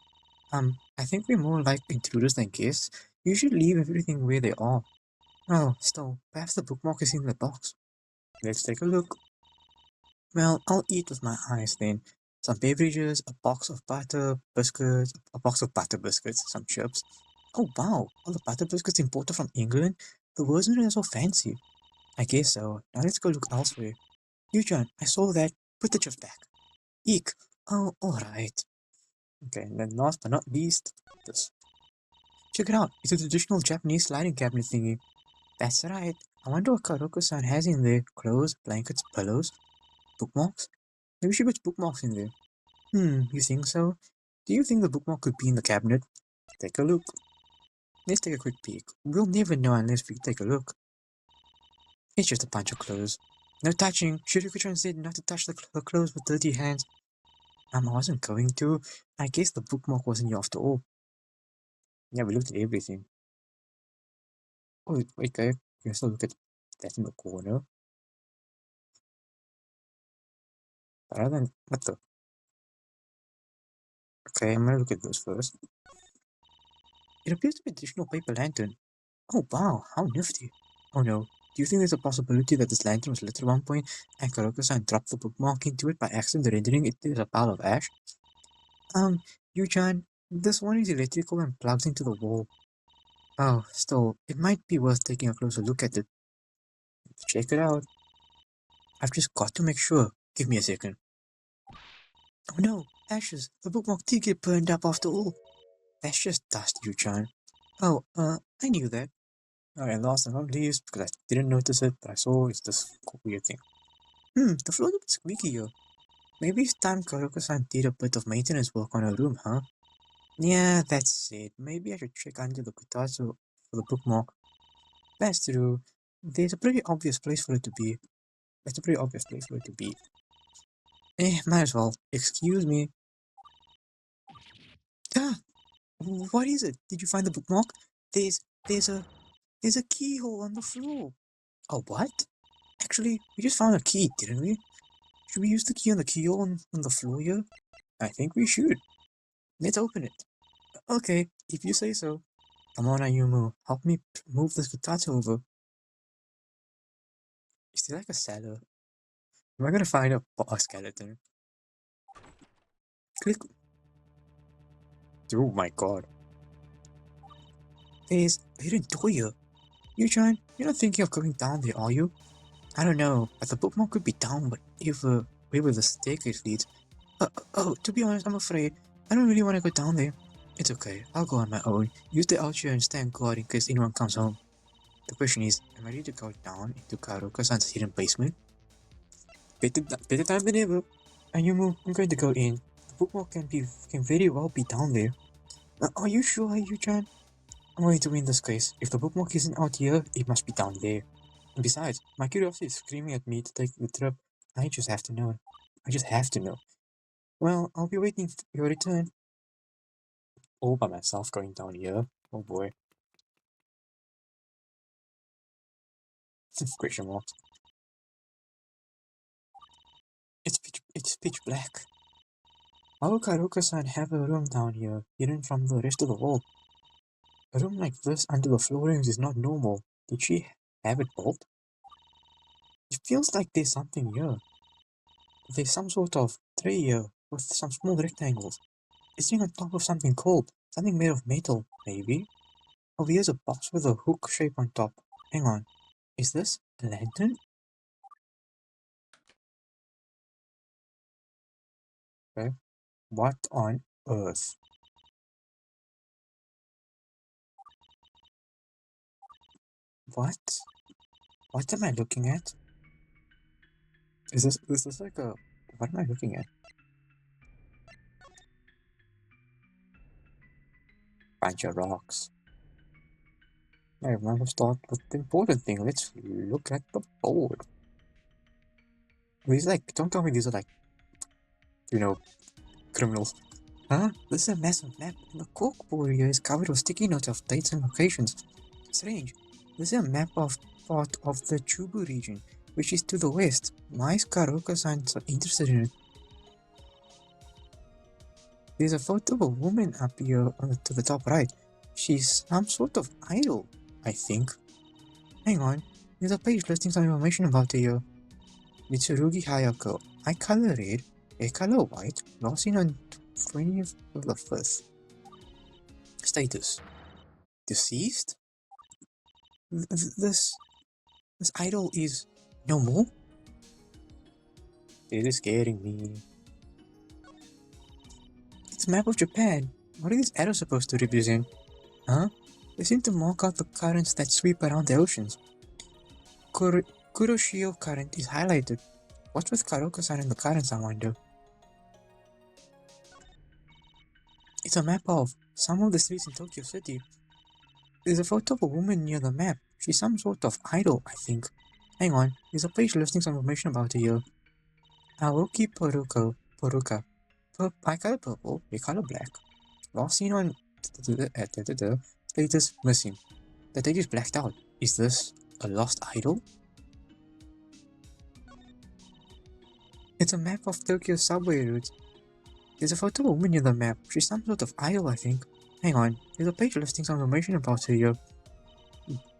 I think we're more like intruders than guests. You should leave everything where they are. Oh, still, perhaps the bookmark is in the box. Let's take a look. Well, I'll eat with my eyes then. Some beverages, a box of butter, biscuits, a box of butter biscuits, some chips. Oh wow, all the butter biscuits imported from England? The version is so fancy. I guess so. Now let's go look elsewhere. Yu-chan, I saw that. Put the chips back. Eek. Oh, alright. Okay, and then last but not least, this. Check it out. It's a traditional Japanese sliding cabinet thingy. That's right. I wonder what Karoko-san has in there. Clothes, blankets, pillows, bookmarks? Maybe she puts bookmarks in there. You think so? Do you think the bookmark could be in the cabinet? Take a look. Let's take a quick peek. We'll never know unless we take a look. It's just a bunch of clothes. No touching. Shiriko-chan said not to touch the clothes with dirty hands. I wasn't going to. I guess the bookmark wasn't here after all. Yeah, we looked at everything. Oh, wait, okay. You can still look at that in the corner. Rather than, what the? Okay, I'm gonna look at those first. It appears to be additional paper lantern. Oh wow, how nifty. Oh no, do you think there's a possibility that this lantern was lit at one point and Karoko-san dropped the bookmark into it by accident, rendering it as a pile of ash? Yu-chan, this one is electrical and plugs into the wall. Oh, still, it might be worth taking a closer look at it. Check it out. I've just got to make sure. Give me a second. Oh no, ashes. The bookmark did get burned up after all. That's just dust, Yu-chan. Oh, I knew that. Alright, last but not least, because I didn't notice it, but I saw it's this weird thing. The floor's a bit squeaky here. Maybe it's time Karoko-san did a bit of maintenance work on her room, huh? Yeah, that's it. Maybe I should check under the kutatsu for the bookmark. That's true. There's a pretty obvious place for it to be. That's a pretty obvious place for it to be. Might as well. Excuse me. Ah! What is it? Did you find the bookmark? There's there's a there's a keyhole on the floor. Oh what? Actually, we just found a key, didn't we? Should we use the key on the keyhole on the floor here? I think we should. Let's open it. Okay, if you say so. Come on, Ayumu. Help me move this potato over. Is there like a cellar? Am I gonna find a skeleton? Click. Oh my god. There's a hidden door here. Yu-chan, you're not thinking of going down there, are you? I don't know, but the bookmark could be down wherever the staircase leads. To be honest, I'm afraid. I don't really want to go down there. It's okay, I'll go on my own. Use the archer and stand guard in case anyone comes home. The question is, am I ready to go down into Karuka-san's hidden basement? Better time than ever. Ayumu, I'm going to go in. The bookmark can very well be down there. Are you sure, Yu-chan? I'm going to win this case. If the bookmark isn't out here, it must be down there. And besides, my curiosity is screaming at me to take the trip. I just have to know. I just have to know. Well, I'll be waiting for your return. All by myself going down here. Oh boy. Question marks. It's pitch black. Why would Karuka-san have a room down here, hidden from the rest of the world? A room like this under the floorings is not normal. Did she have it built? It feels like there's something here. There's some sort of tray here with some small rectangles. It's sitting on top of something cold. Something made of metal, maybe? Oh, here's a box with a hook shape on top. Hang on. Is this a lantern? Okay. What on earth? What? What am I looking at? Is this like a... What am I looking at? Bunch of rocks. I might have start with the important thing. Let's look at the board. These like... Don't tell me these are like... You know, criminals. Huh? This is a massive map, and the corkboard here is covered with sticky notes of dates and locations. Strange. This is a map of part of the Chubu region, which is to the west. Why is Karoka-san so interested in it? There's a photo of a woman up here to the top right. She's some sort of idol, I think. Hang on, there's a page listing some information about her here. Mitsurugi Hayako, eye color red, hair color white, last seen on 20th of the 5th. Status: deceased? This idol is no more? It is scaring me. It's a map of Japan. What are these arrows supposed to represent? Huh? They seem to mark out the currents that sweep around the oceans. Kuroshio current is highlighted. What's with Karoka-san and the currents, I wonder? It's a map of some of the streets in Tokyo City. There's a photo of a woman near the map. She's some sort of idol, I think. Hang on, there's a page listing some information about her here. Aoki Poruka. Eye color purple, hair color black. Last seen on... Status missing. The date is blacked out. Is this a lost idol? It's a map of Tokyo's subway routes. There's a photo of a woman near the map. She's some sort of idol, I think. Hang on, there's a page listing some information about her here.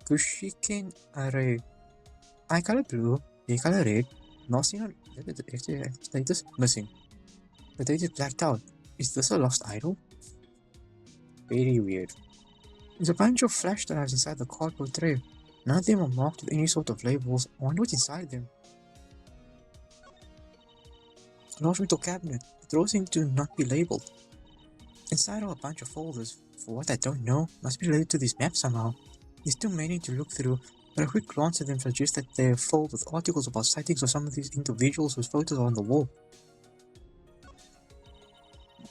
Gushiken Array. Eye color blue, hair color red. Last seen on... Status missing. The date is blacked out. Is this a lost idol? Very weird. There's a bunch of flash drives inside the cardboard tray. None of them are marked with any sort of labels. I wonder what's inside them. A large metal cabinet. The drawers seem to not be labeled. Inside are a bunch of folders. For what I don't know, must be related to this map somehow. There's too many to look through, but a quick glance at them suggests that they're filled with articles about sightings of some of these individuals whose photos are on the wall.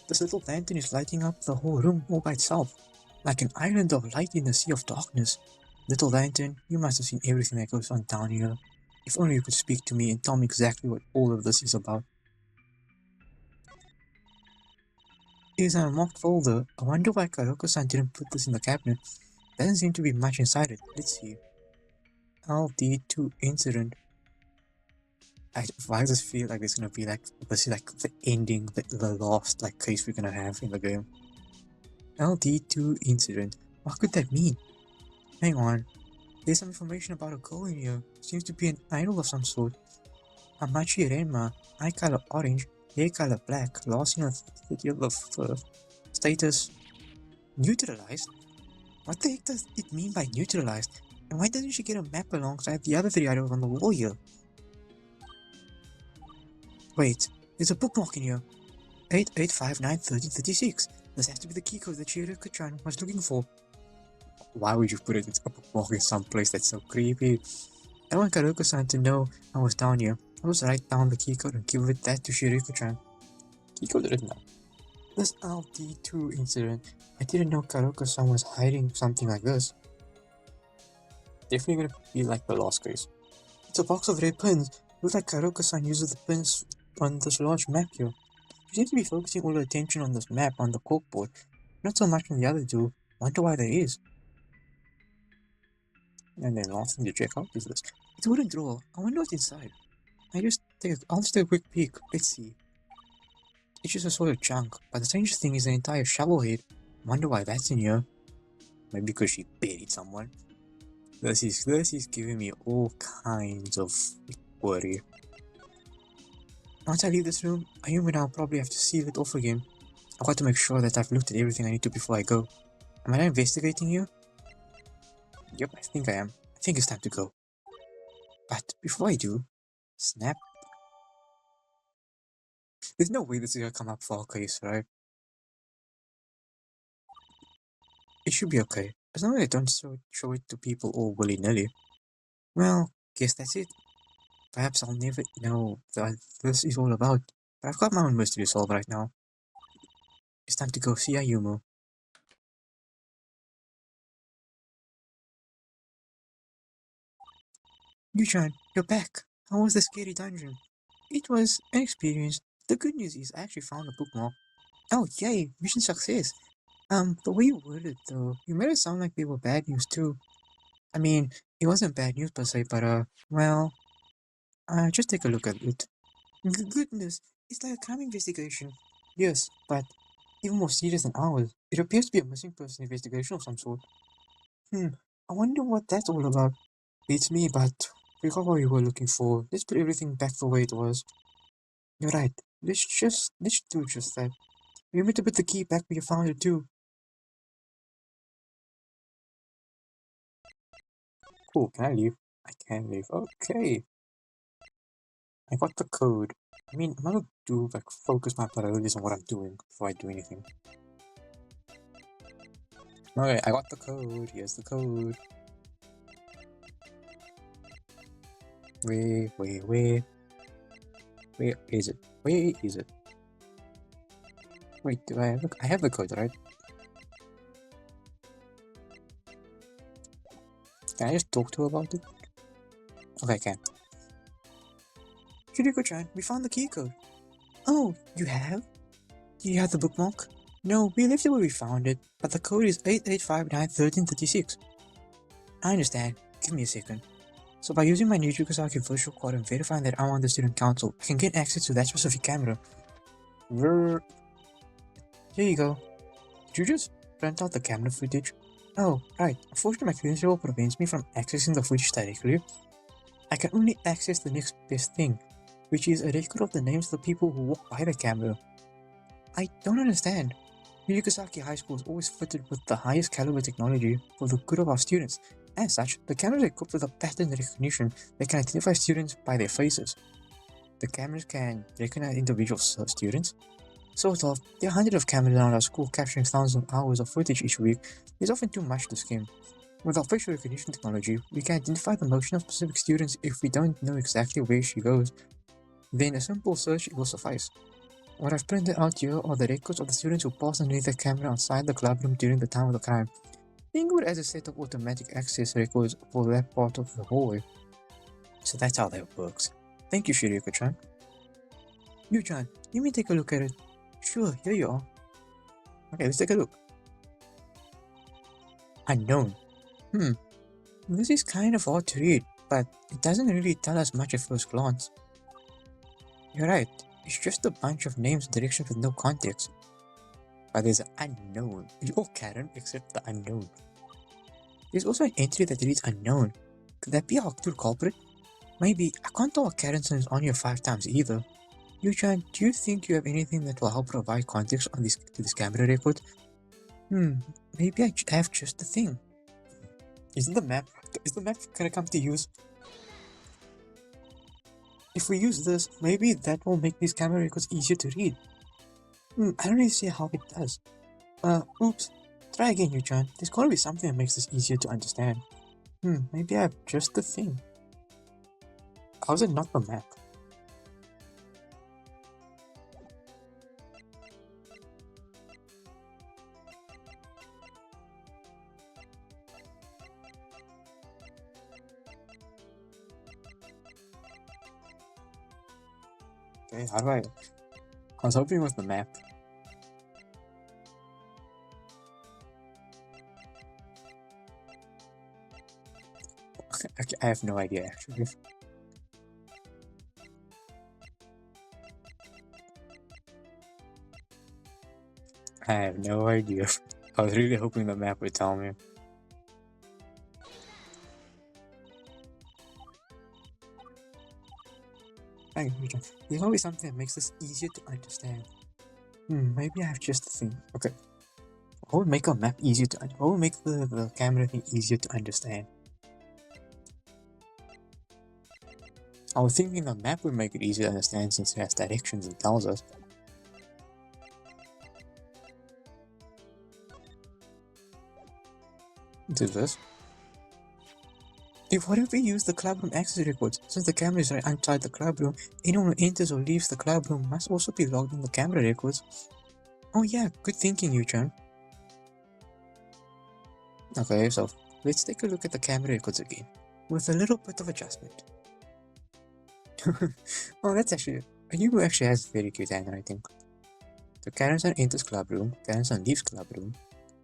This little lantern is lighting up the whole room all by itself, like an island of light in a sea of darkness. Little lantern, you must have seen everything that goes on down here. If only you could speak to me and tell me exactly what all of this is about. Here's an unmarked folder. I wonder why Karoka-san didn't put this in the cabinet. Doesn't seem to be much inside it. Let's see. LD2 incident. Why does this feel like it's gonna be like this is like the ending, the last like case we're gonna have in the game? LD2 incident. What could that mean? Hang on. There's some information about a girl in here. Seems to be an idol of some sort. Hamachi Renma, eye color orange, hair color black, last seen on 30th of the 1st. Status neutralized? What the heck does it mean by neutralized? And why doesn't she get a map alongside the other 3 idols on the wall here? Wait, there's a bookmark in here. 88591336. This has to be the key code that Shirika-chan was looking for. Why would you put it in a bookmark in some place that's so creepy? I don't want Karuka-san to know I was down here. I'll just write down the key code and give it that to Shirika-chan. Key code written down. This LD2 incident, I didn't know Karuka-san was hiding something like this. Definitely gonna be like the last case. It's a box of red pins. Looks like Karuka-san uses the pins on this large map here. She seems to be focusing all her attention on this map on the corkboard, not so much on the other two. Wonder why that is. And then last thing to check out is this. It's a wooden drawer. I wonder what's inside. I'll just take a quick peek. Let's see. It's just a sort of junk, but the strangest thing is the entire shovel head. Wonder why that's in here. Maybe because she buried someone. This is giving me all kinds of worry. Once I leave this room, I assume I'll probably have to seal it off again. I've got to make sure that I've looked at everything I need to before I go. Am I not investigating here? Yep, I think I am. I think it's time to go. But before I do, snap. There's no way this is gonna come up for our case, right? It should be okay. As long as I don't show it to people all willy-nilly. Well, guess that's it. Perhaps I'll never know what this is all about. But I've got my own mystery to solve right now. It's time to go see Ayumu. Yuchan, you're back. How was the scary dungeon? It was an experience. The good news is I actually found the bookmark. Oh, yay! Mission success! The way you worded it though, you made it sound like they were bad news too. I mean, it wasn't bad news per se, but well, just take a look at it. Goodness, it's like a crime investigation. Yes, but even more serious than ours. It appears to be a missing person investigation of some sort. Hmm, I wonder what that's all about. Beats me, but we got what we were looking for. Let's put everything back the way it was. You're right. Let's do just that. Remember to put the key back where you found it too. Cool, can I leave? I can leave. Okay. I got the code. I mean, I'm gonna do like focus my priorities on what I'm doing before I do anything. Okay, I got the code. Here's the code. Where is it? Where is it? Wait, do I have I have the code, right? Can I just talk to her about it? Okay, I can. Shiriko-chan, we found the key code. Oh, you have? Do you have the bookmark? No, we left it where we found it, but the code is 88591336. I understand. Give me a second. So by using my Nijikosaki virtual card and verifying that I'm on the student council, I can get access to that specific camera. Here you go. Did you just print out the camera footage? Oh, right. Unfortunately, my credential prevents me from accessing the footage directly. I can only access the next best thing, which is a record of the names of the people who walk by the camera. I don't understand. Yukasaki High School is always fitted with the highest caliber technology for the good of our students. As such, the cameras are equipped with a pattern recognition that can identify students by their faces. The cameras can recognize individual students. Sort of, there are hundreds of cameras around our school capturing thousands of hours of footage each week. There's often too much to skim. With our facial recognition technology, we can identify the motion of specific students if we don't know exactly where she goes. Then a simple search will suffice. What I've printed out here are the records of the students who passed underneath the camera outside the clubroom during the time of the crime. Think of it as a set of automatic access records for that part of the hallway. So that's how that works. Thank you, Shiriko-chan. Yu-chan, let me take a look at it. Sure, here you are. Okay, let's take a look. Unknown. This is kind of hard to read, but it doesn't really tell us much at first glance. You're right, it's just a bunch of names and directions with no context. But there's an unknown. It's all Karen except the unknown. There's also an entry that reads unknown. Could that be our actual culprit? Maybe. I can't tell what Karenson is on here 5 times either. Yu-chan, do you think you have anything that will help provide context on this camera record? Maybe I have just the thing. Is the map gonna come to use? If we use this, maybe that will make these camera records easier to read. I don't really see how it does. Oops. Try again, Yu-chan. There's gotta be something that makes this easier to understand. Maybe I have just the thing. How's it not the map? Okay, how do I was hoping it was the map. Okay, I have no idea actually. I have no idea. I was really hoping the map would tell me. Thank you, John. There's always something that makes this easier to understand. Maybe I have just the thing. Okay. What would make a map easier to what would make the camera thing easier to understand? I was thinking a map would make it easier to understand since it has directions and tells us. Do this. If whatever use the club room access records, since the camera is right outside the club room, anyone who enters or leaves the club room must also be logged in the camera records. Oh yeah, good thinking, Yu-chan. Okay, so let's take a look at the camera records again, with a little bit of adjustment. Oh, that's actually... Yu actually has very cute handwriting. So Karen-san enters club room, Karen-san leaves club room,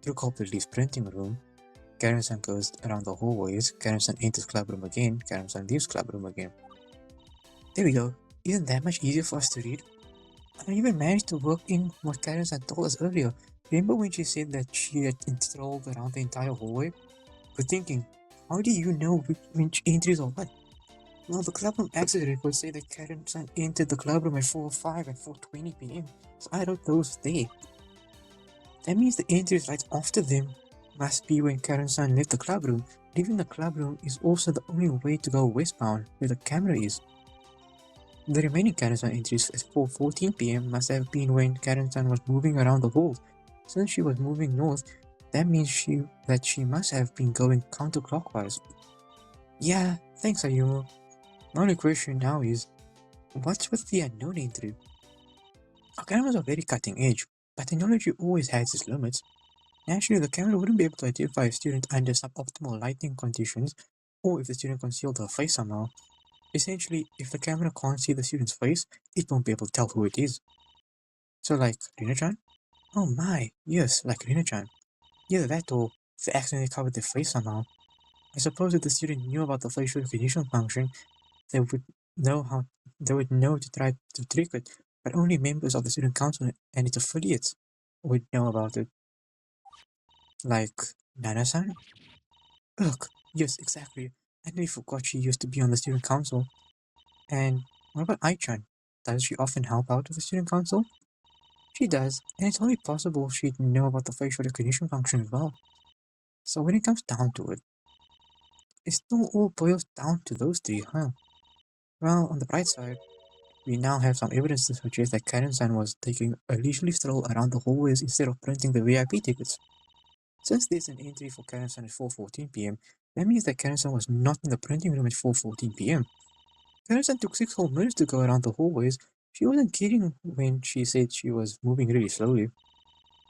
True leaves printing room, Karen-san goes around the hallways, Karen-san enters club room again, Karen-san leaves club room again. There we go. Isn't that much easier for us to read? I even managed to work in what Karen-san told us earlier. Remember when she said that she had strolled around the entire hallway? Good thinking. How do you know which entries are what? Well, the clubroom access records say that Karen-san entered the clubroom at 4:05 and 4:20 p.m. So I wrote those there. That means the entries right after them must be when Karen-san left the clubroom. Leaving the clubroom is also the only way to go westbound, where the camera is. The remaining Karen-san entries at 4:14 p.m. must have been when Karen-san was moving around the halls. Since she was moving north, that means she must have been going counterclockwise. Yeah, thanks Ayumu. My only question now is, what's with the unknown entry? Our cameras are very cutting edge, but technology always has its limits. Naturally, the camera wouldn't be able to identify a student under suboptimal lighting conditions, or if the student concealed her face somehow. Essentially, if the camera can't see the student's face, it won't be able to tell who it is. So like Rina-chan? Oh my, yes, like Rina-chan. Either that or they accidentally covered their face somehow. I suppose if the student knew about the facial recognition function, they would know how they would know to try to trick it, but only members of the student council and its affiliates would know about it. Like Nana-san? Ugh, yes, exactly. I nearly forgot she used to be on the student council. And what about Ai-chan? Does she often help out with the student council? She does, and it's only possible she'd know about the facial recognition function as well. So when it comes down to it, it still all boils down to those three, huh? Well, on the bright side, we now have some evidence to suggest that Karen-san was taking a leisurely stroll around the hallways instead of printing the VIP tickets. Since there's an entry for Karen-san at 4:14 p.m., that means that Karen-san was not in the printing room at 4:14 p.m. Karen-san took 6 whole minutes to go around the hallways. She wasn't kidding when she said she was moving really slowly.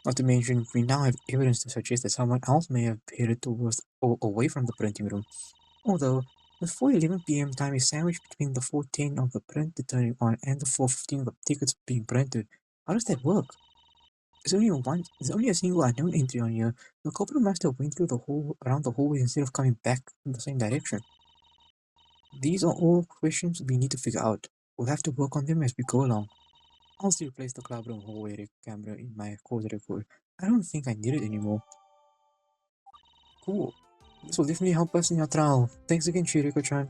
Not to mention, we now have evidence to suggest that someone else may have headed towards or away from the printing room. Although, the 4:11 p.m. time is sandwiched between the 4:10 of the printer turning on and the 4:15 of the tickets being printed. How does that work? There's only a single unknown entry on here. The culprit must have went through the hall around the hallway instead of coming back in the same direction. These are all questions we need to figure out. We'll have to work on them as we go along. I'll still replace the clubroom hallway camera in my course record. I don't think I need it anymore. Cool. This will definitely help us in our trial. Thanks again, Shiriko-chan.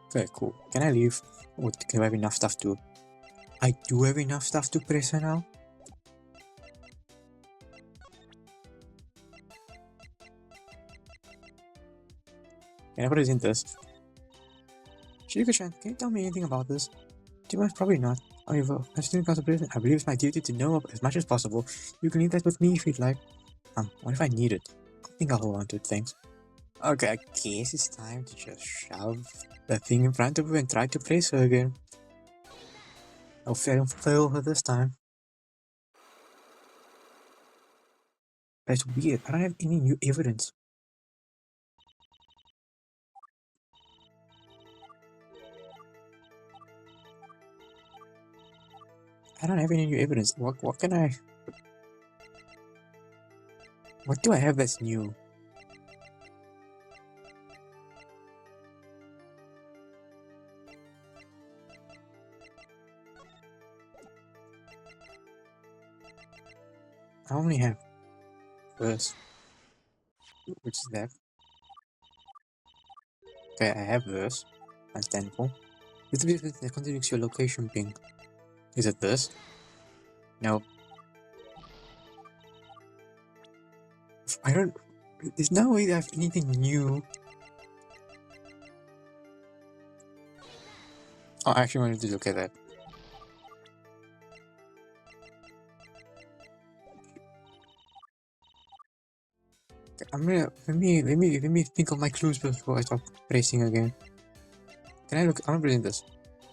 Okay, cool. Can I leave? Or do I have enough stuff to... I do have enough stuff to press her now? Can I present this? Shiriko-chan, can you tell me anything about this? Too much? Probably not. However, as student council president, I believe it's my duty to know as much as possible. You can leave that with me if you'd like. What if I need it? I think I'll hold on to it, thanks. Okay, I guess it's time to just shove the thing in front of her and try to place her again. Hopefully I don't fail her this time. That's weird, I don't have any new evidence. I don't have any new evidence. What can I... What do I have that's new? I only have this. Which is that? Okay, I have this. Understandable. This is that contradicts your location ping. Is it this? No. I don't. There's no way they have anything new. Oh, I actually wanted to look at that. I'm gonna let me think of my clues before I start racing again. Can I look? I'm gonna present this.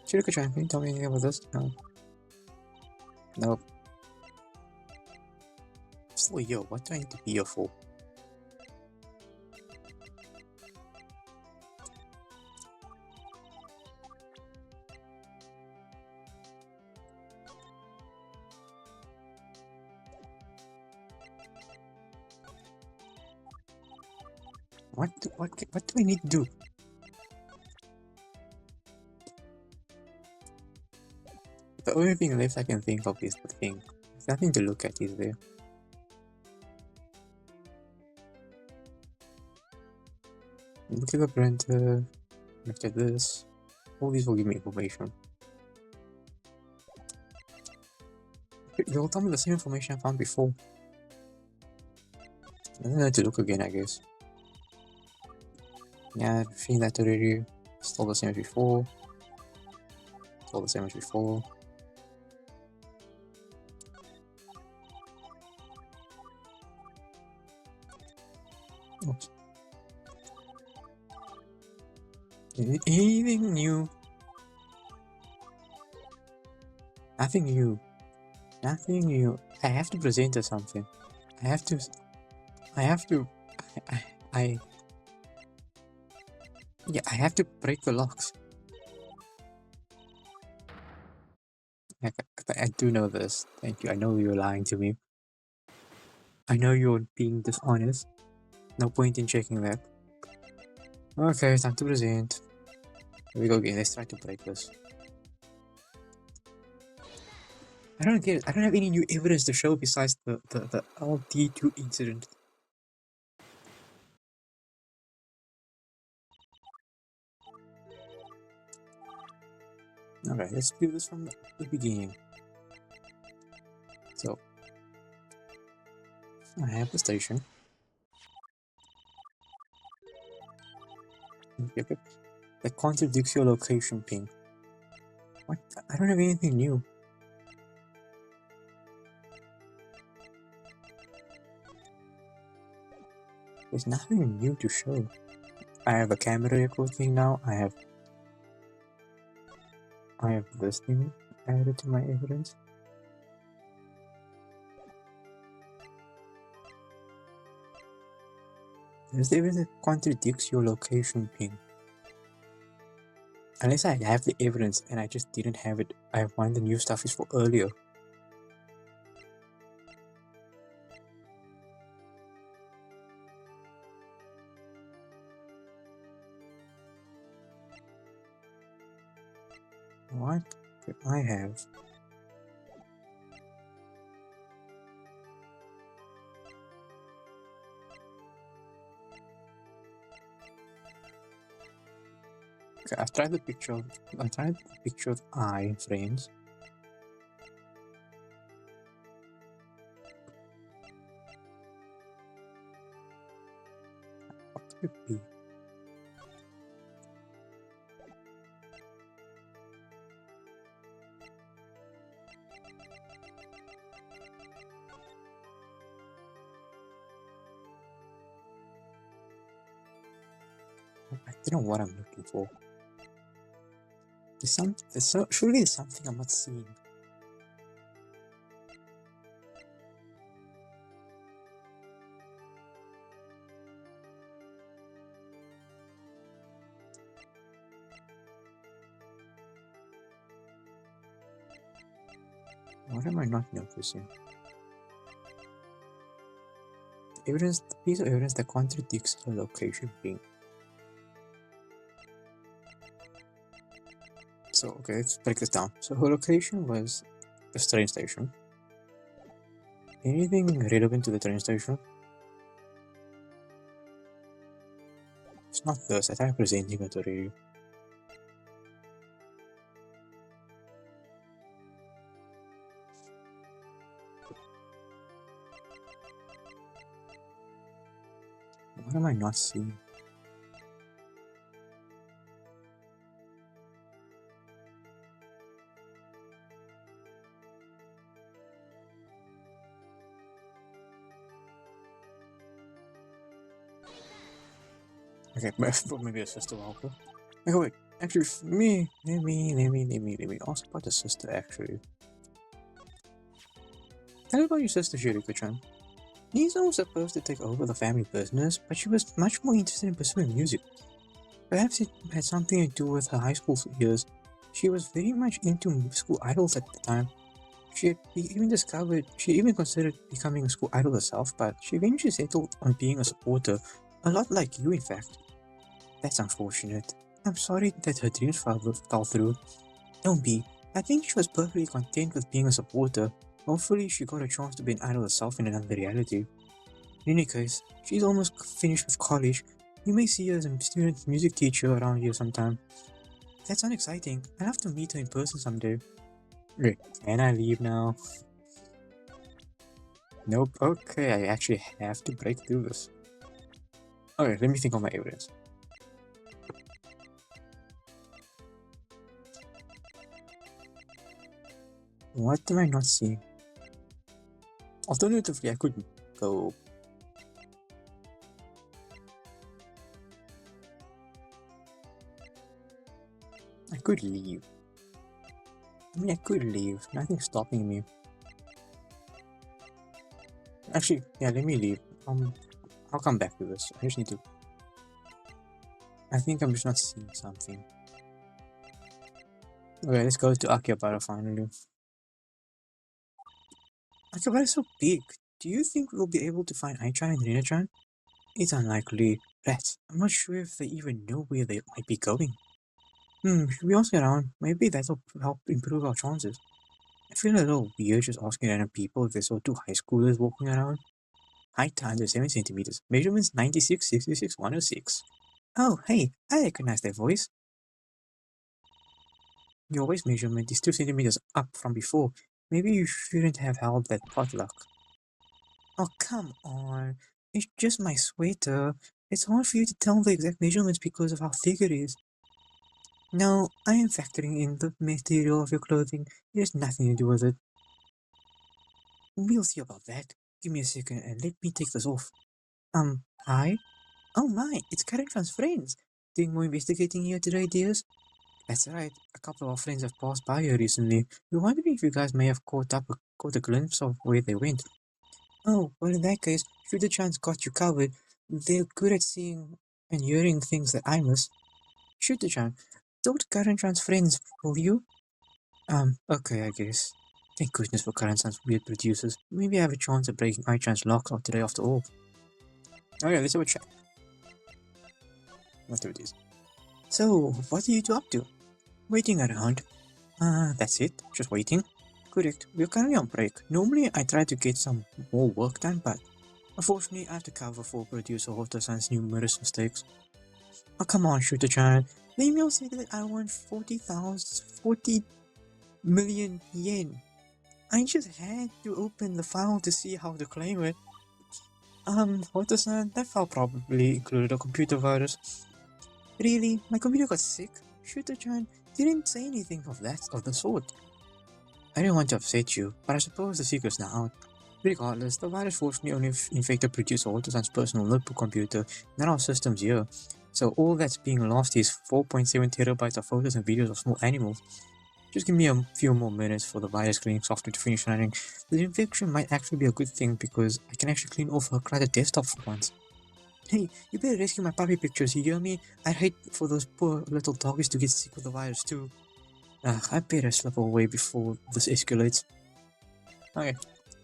Shirika-chan, can you tell me anything about this? No. Nope. So yo, what do I need to be here for? What do I need to do? The only thing left I can think of is the thing. There's nothing to look at, is there? Look at the printer. Look at this. All these will give me information. They'll tell me the same information I found before. I don't need to look again, I guess. Yeah, I've seen that already. Still the same as before. Still the same as before. Oops. Anything new? Nothing new. Nothing new. I have to present or something. I have to. I have to. I yeah, I have to break the locks. I do know this. Thank you. I know you're lying to me. I know you're being dishonest. No point in checking that. Okay, time to present. Here we go again. Let's try to break this. I don't get it. I don't have any new evidence to show besides the LT2 incident. Alright, let's do this from the beginning. So, I have the station. Yep. That contradicts your location ping. What? I don't have anything new. There's nothing new to show. I have a camera record thing now. I have this thing added to my evidence. There's the evidence that contradicts your location ping. Unless I have the evidence and I just didn't have it. I have one of the new stuff is for earlier. What do I have? Okay, I tried the picture of eye frames. What could it be? I don't know what I'm looking for. Surely there's something I'm not seeing. What am I not noticing? The piece of evidence that contradicts the location ping. So, okay, let's break this down. So her location was the train station. Anything relevant to the train station? It's not this. I tried presenting it already. am I not seeing? Okay, but maybe a sister will help her. Okay, wait. Actually, for me, let me ask about the sister. Actually, tell me about your sister, Shiriko-chan. Lisa was supposed to take over the family business, but she was much more interested in pursuing music. Perhaps it had something to do with her high school years. She was very much into school idols at the time. She even considered becoming a school idol herself, but she eventually settled on being a supporter, a lot like you, in fact. That's unfortunate. I'm sorry that her dreams fell through. Don't be. I think she was perfectly content with being a supporter. Hopefully, she got a chance to be an idol herself in another reality. In any case, she's almost finished with college. You may see her as a student music teacher around here sometime. That sounds exciting. I'd love to meet her in person someday. Wait, can I leave now? Nope. Okay, I actually have to break through this. Okay, let me think of my evidence. What am I not seeing? Alternatively, I could go. I could leave. I mean, I could leave. Nothing's stopping me. Actually, yeah, let me leave. I'll come back to this. I just need to. I think I'm just not seeing something. Okay, let's go to Akihabara finally. Akihabara is so big. Do you think we'll be able to find Aichan and Rina-chan? It's unlikely. Rats, I'm not sure if they even know where they might be going. Should we ask around? Maybe that'll help improve our chances. I feel a little weird just asking random people if they saw two high schoolers walking around. Height 107 centimeters. Measurements 96, 66, 106. Oh, hey, I recognize that voice. Your waist measurement is 2 centimeters up from before. Maybe you shouldn't have held that potluck. Oh, come on. It's just my sweater. It's hard for you to tell the exact measurements because of how thick it is. No, I am factoring in the material of your clothing. It has nothing to do with it. We'll see about that. Give me a second and let me take this off. Hi? Oh my, it's Karen-chan's friends. Doing more investigating here today, dears? That's right. A couple of our friends have passed by here recently. We're wondering if you guys may have caught a glimpse of where they went. Oh, well in that case, Shooter-chan's got you covered. They're good at seeing and hearing things that I miss. Shooter-chan, don't Karen-chan's friends fool you? Okay, I guess. Thank goodness for Karen-san's weird producers. Maybe I have a chance at breaking I-chan's locks out today after all. Oh yeah, let's have a chat. Let's do this. So, what are you two up to? Waiting around. That's it? Just waiting? Correct. We're currently on break. Normally, I try to get some more work done, but unfortunately, I have to cover for producer Hoto-san's numerous mistakes. Oh, come on, Shooter-chan. The email said that I want 40 million yen. I just had to open the file to see how to claim it. Hoto-san, that file probably included a computer virus. Really? My computer got sick? Shooter-chan didn't say anything of the sort. I didn't want to upset you, but I suppose the secret's now out. Regardless, the virus fortunately only infected producer Hoto-san's personal notebook computer, not our systems here. So all that's being lost is 4.7 terabytes of photos and videos of small animals. Just give me a few more minutes for the virus cleaning software to finish running. The infection might actually be a good thing because I can actually clean off her cluttered desktop for once. Hey, you better rescue my puppy pictures, you hear me? I'd hate for those poor little doggies to get sick with the virus too. I better slip away before this escalates. Okay,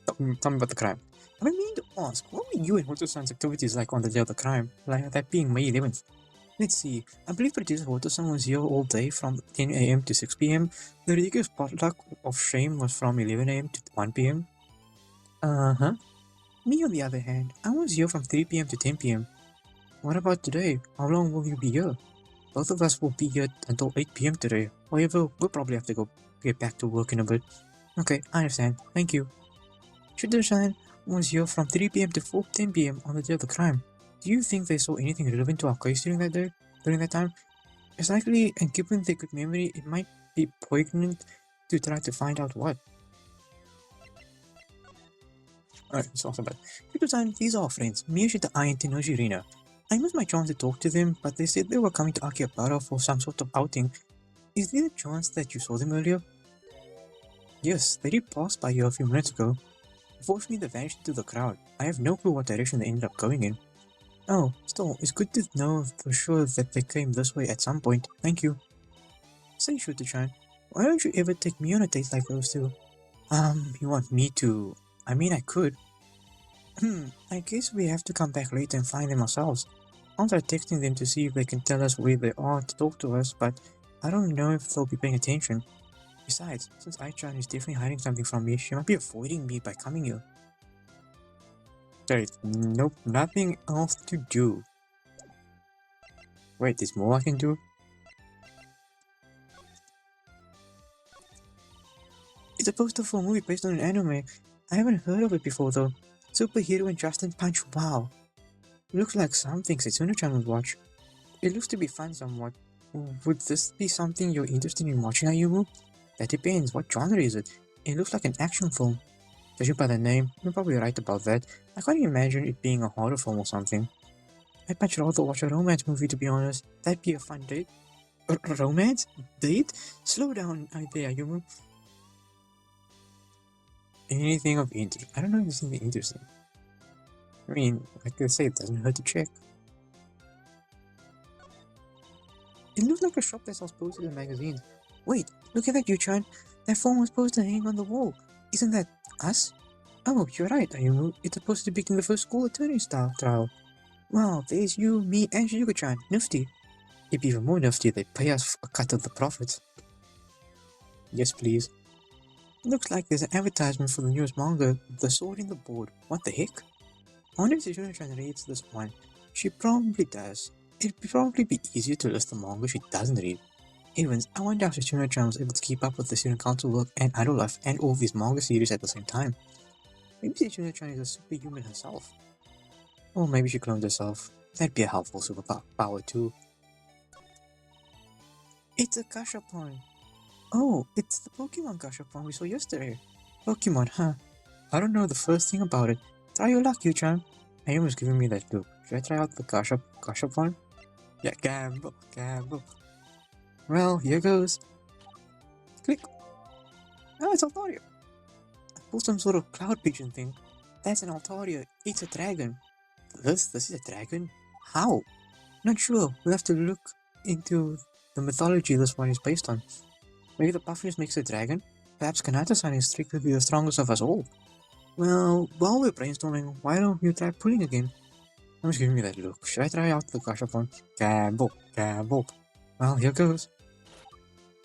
tell me about the crime. I've been meaning to ask, what were you and Hoto-san's activities like on the day of the crime? Like that being May 11th. Let's see, I believe producer Hoto-san was here all day from 10 AM to 6 PM. The ridiculous potluck of shame was from 11 AM to 1 PM. Uh-huh. Me on the other hand, I was here from 3 PM to 10 PM. What about today? How long will you be here? Both of us will be here until 8 PM today. However, we'll probably have to get back to work in a bit. Okay, I understand. Thank you. Shooter-san was here from 3 PM to 4:10 PM on the day of the crime. Do you think they saw anything relevant to our case during that time? It's likely, and given their good memory, it might be poignant to try to find out what. Alright, it's also bad. Gyakuten, these are our friends, Miyashita Ai and Tenoji Rina. I missed my chance to talk to them, but they said they were coming to Akihabara for some sort of outing. Is there a chance that you saw them earlier? Yes, they did pass by here a few minutes ago. Unfortunately, they vanished into the crowd. I have no clue what direction they ended up going in. Oh, still, it's good to know for sure that they came this way at some point. Thank you. Say, Shooter-chan, why don't you ever take me on a date like those two? You want me to... I mean, I could. I guess we have to come back later and find them ourselves. I'll try texting them to see if they can tell us where they are to talk to us, but I don't know if they'll be paying attention. Besides, since Ai-chan is definitely hiding something from me, she might be avoiding me by coming here. There is nope, nothing else to do. Wait, there's more I can do? It's a poster for a movie based on an anime. I haven't heard of it before though. Superhero and Justin Punch, wow. Looks like something Setsuna-chan would watch. It looks to be fun somewhat. Would this be something you're interested in watching, Ayumu? That depends, what genre is it? It looks like an action film. Judging by the name, you're probably right about that. I can't imagine it being a horror film or something. I'd much rather watch a romance movie to be honest. That'd be a fun date. Romance? Date? Slow down there, Ayumu. Anything of interest? I don't know if there's anything interesting. I mean, like I say, it doesn't hurt to check. It looks like a shop that sells posters and magazines. Wait, look at that, Yu-chan. That phone was poster hanging on the wall. Isn't that us? Oh, you're right, Ayumu. It's supposed to be depicting the first school attorney style trial. Wow, there's you, me, and Yuka-chan. Nifty. It'd be even more nifty if they pay us a cut of the profits. Yes, please. Looks like there's an advertisement for the newest manga, The Sword in the Board. What the heck? I wonder if Setsuna-chan reads this one. She probably does. It'd probably be easier to list the manga she doesn't read. Anyways, I wonder how Setsuna-chan was able to keep up with the student council work and idol life and all these manga series at the same time. Maybe Setsuna-chan is a superhuman herself. Or maybe she cloned herself. That'd be a helpful superpower too. It's a Gashapon! Oh, it's the Pokemon Gashapon we saw yesterday. Pokemon, huh? I don't know the first thing about it. Try your luck, Yu-chan. Ayumu was giving me that look. Should I try out the Gashapon? Yeah, gamble, gamble. Well, here goes. Click. Oh, it's Altaria. I pulled some sort of cloud pigeon thing. That's an Altaria. It's a dragon. This is a dragon? How? Not sure. We'll have to look into the mythology this one is based on. Maybe the puffiness makes a dragon? Perhaps Kanata-san is strictly the strongest of us all. Well, while we're brainstorming, why don't you try pulling again? I'm just giving me that look. Should I try out the Gashapon? Gamble, gamble. Well, here goes.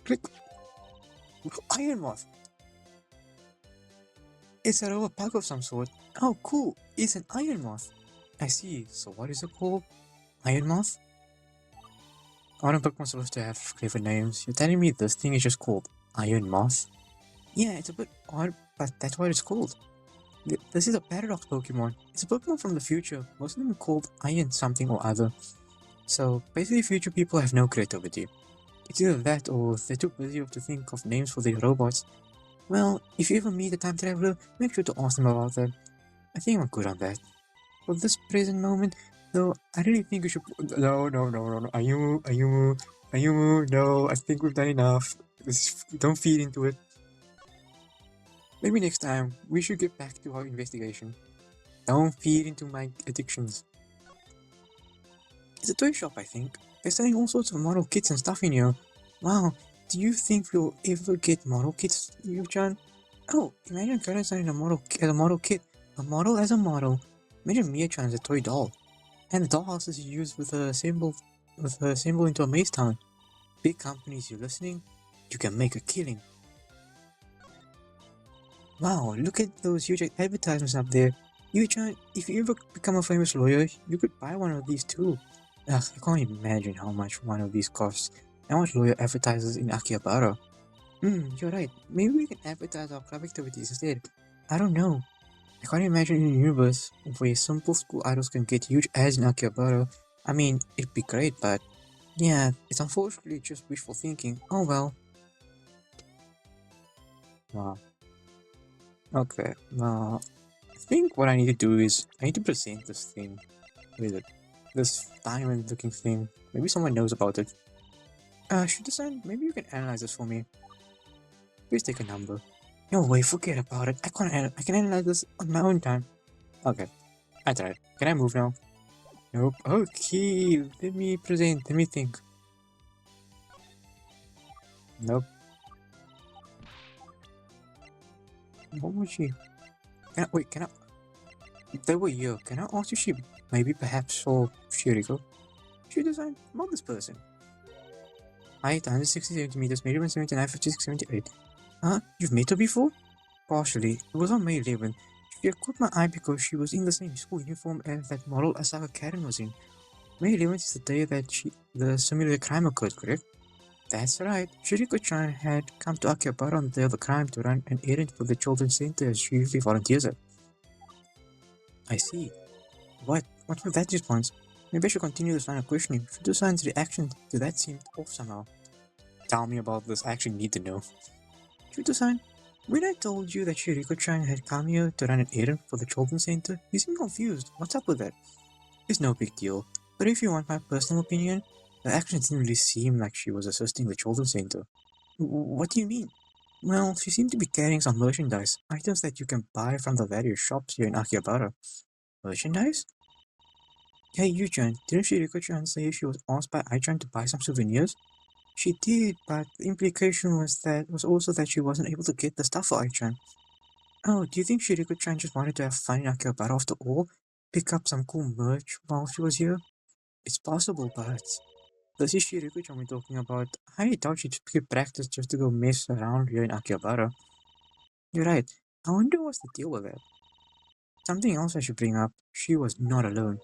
Click. Iron Moth. It's a robot bug of some sort. Oh, cool. It's an Iron Moth. I see. So what is it called? Iron Moth? Aren't Pokemon supposed to have clever names? You're telling me this thing is just called Iron Moth? Yeah, it's a bit odd, but that's what it's called. This is a paradox Pokemon. It's a Pokemon from the future. Most of them are called Iron something or other. So basically future people have no creativity. It's either that or they're too busy to think of names for their robots. Well, if you ever meet a time traveler, make sure to ask them about that. I think I'm good on that. For this present moment, though, I really think we should... No. Ayumu, no, I think we've done enough. Don't feed into it. Maybe next time, we should get back to our investigation. Don't feed into my addictions. It's a toy shop, I think. They're selling all sorts of model kits and stuff in here. Wow, do you think we'll ever get model kits, Yu-chan? Oh, imagine Karen-san in a model kit. A model as a model. Imagine Mia-chan as a toy doll. And the dollhouse is used with her symbol into a maze town. Big companies, you listening? You can make a killing. Wow, look at those huge advertisements up there. Yu-chan, if you ever become a famous lawyer, you could buy one of these too. Ugh, I can't imagine how much one of these costs. How much lawyer advertises in Akihabara? You're right. Maybe we can advertise our club activities instead. I don't know. I can't imagine in a universe where simple school idols can get huge ads in Akihabara. I mean, it'd be great, but yeah, it's unfortunately just wishful thinking. Oh well. Wow. Okay. I think what I need to do is I need to present this thing. What is it? This diamond looking thing. Maybe someone knows about it. Shida-san, maybe you can analyze this for me. Please take a number. No way, forget about it. I can analyze this on my own time. Okay, I tried. Can I move now? Nope. Okay, let me present. Let me think. Nope. What was she? Wait, can I? They were here. Can I ask if she maybe perhaps saw Shiriko? She designed not this person. Height 160 centimeters, measurement 79, 56, 78. Huh? You've met her before? Partially. It was on May 11th. She had caught my eye because she was in the same school uniform as that model Asaka Karen was in. May 11th is the day that the simulated crime occurred, correct? That's right. Shiriko-chan had come to Akihabara on the day of the crime to run an errand for the children's center as she usually volunteers at. I see. What was that response? Maybe I should continue this line of questioning. Shudo-san's reaction to that seemed off somehow. Tell me about this, I actually need to know. Shudo-san, when I told you that Shiriko-chan had come here to run an errand for the children's center, you seemed confused. What's up with that? It's no big deal, but if you want my personal opinion, the actions didn't really seem like she was assisting the children's center. What do you mean? Well, she seemed to be carrying some merchandise, items that you can buy from the various shops here in Akihabara. Merchandise? Hey, Yu-chan, didn't Shiriko-chan say she was asked by Ai-chan to buy some souvenirs? She did, but the implication was also that she wasn't able to get the stuff for Ai-chan. Oh, do you think Shiriko-chan just wanted to have fun in Akihabara after all? Pick up some cool merch while she was here? It's possible, but this is Shiriko-chan we're talking about. I doubt she'd skip practice just to go mess around here in Akihabara. You're right. I wonder what's the deal with that. Something else I should bring up. She was not alone.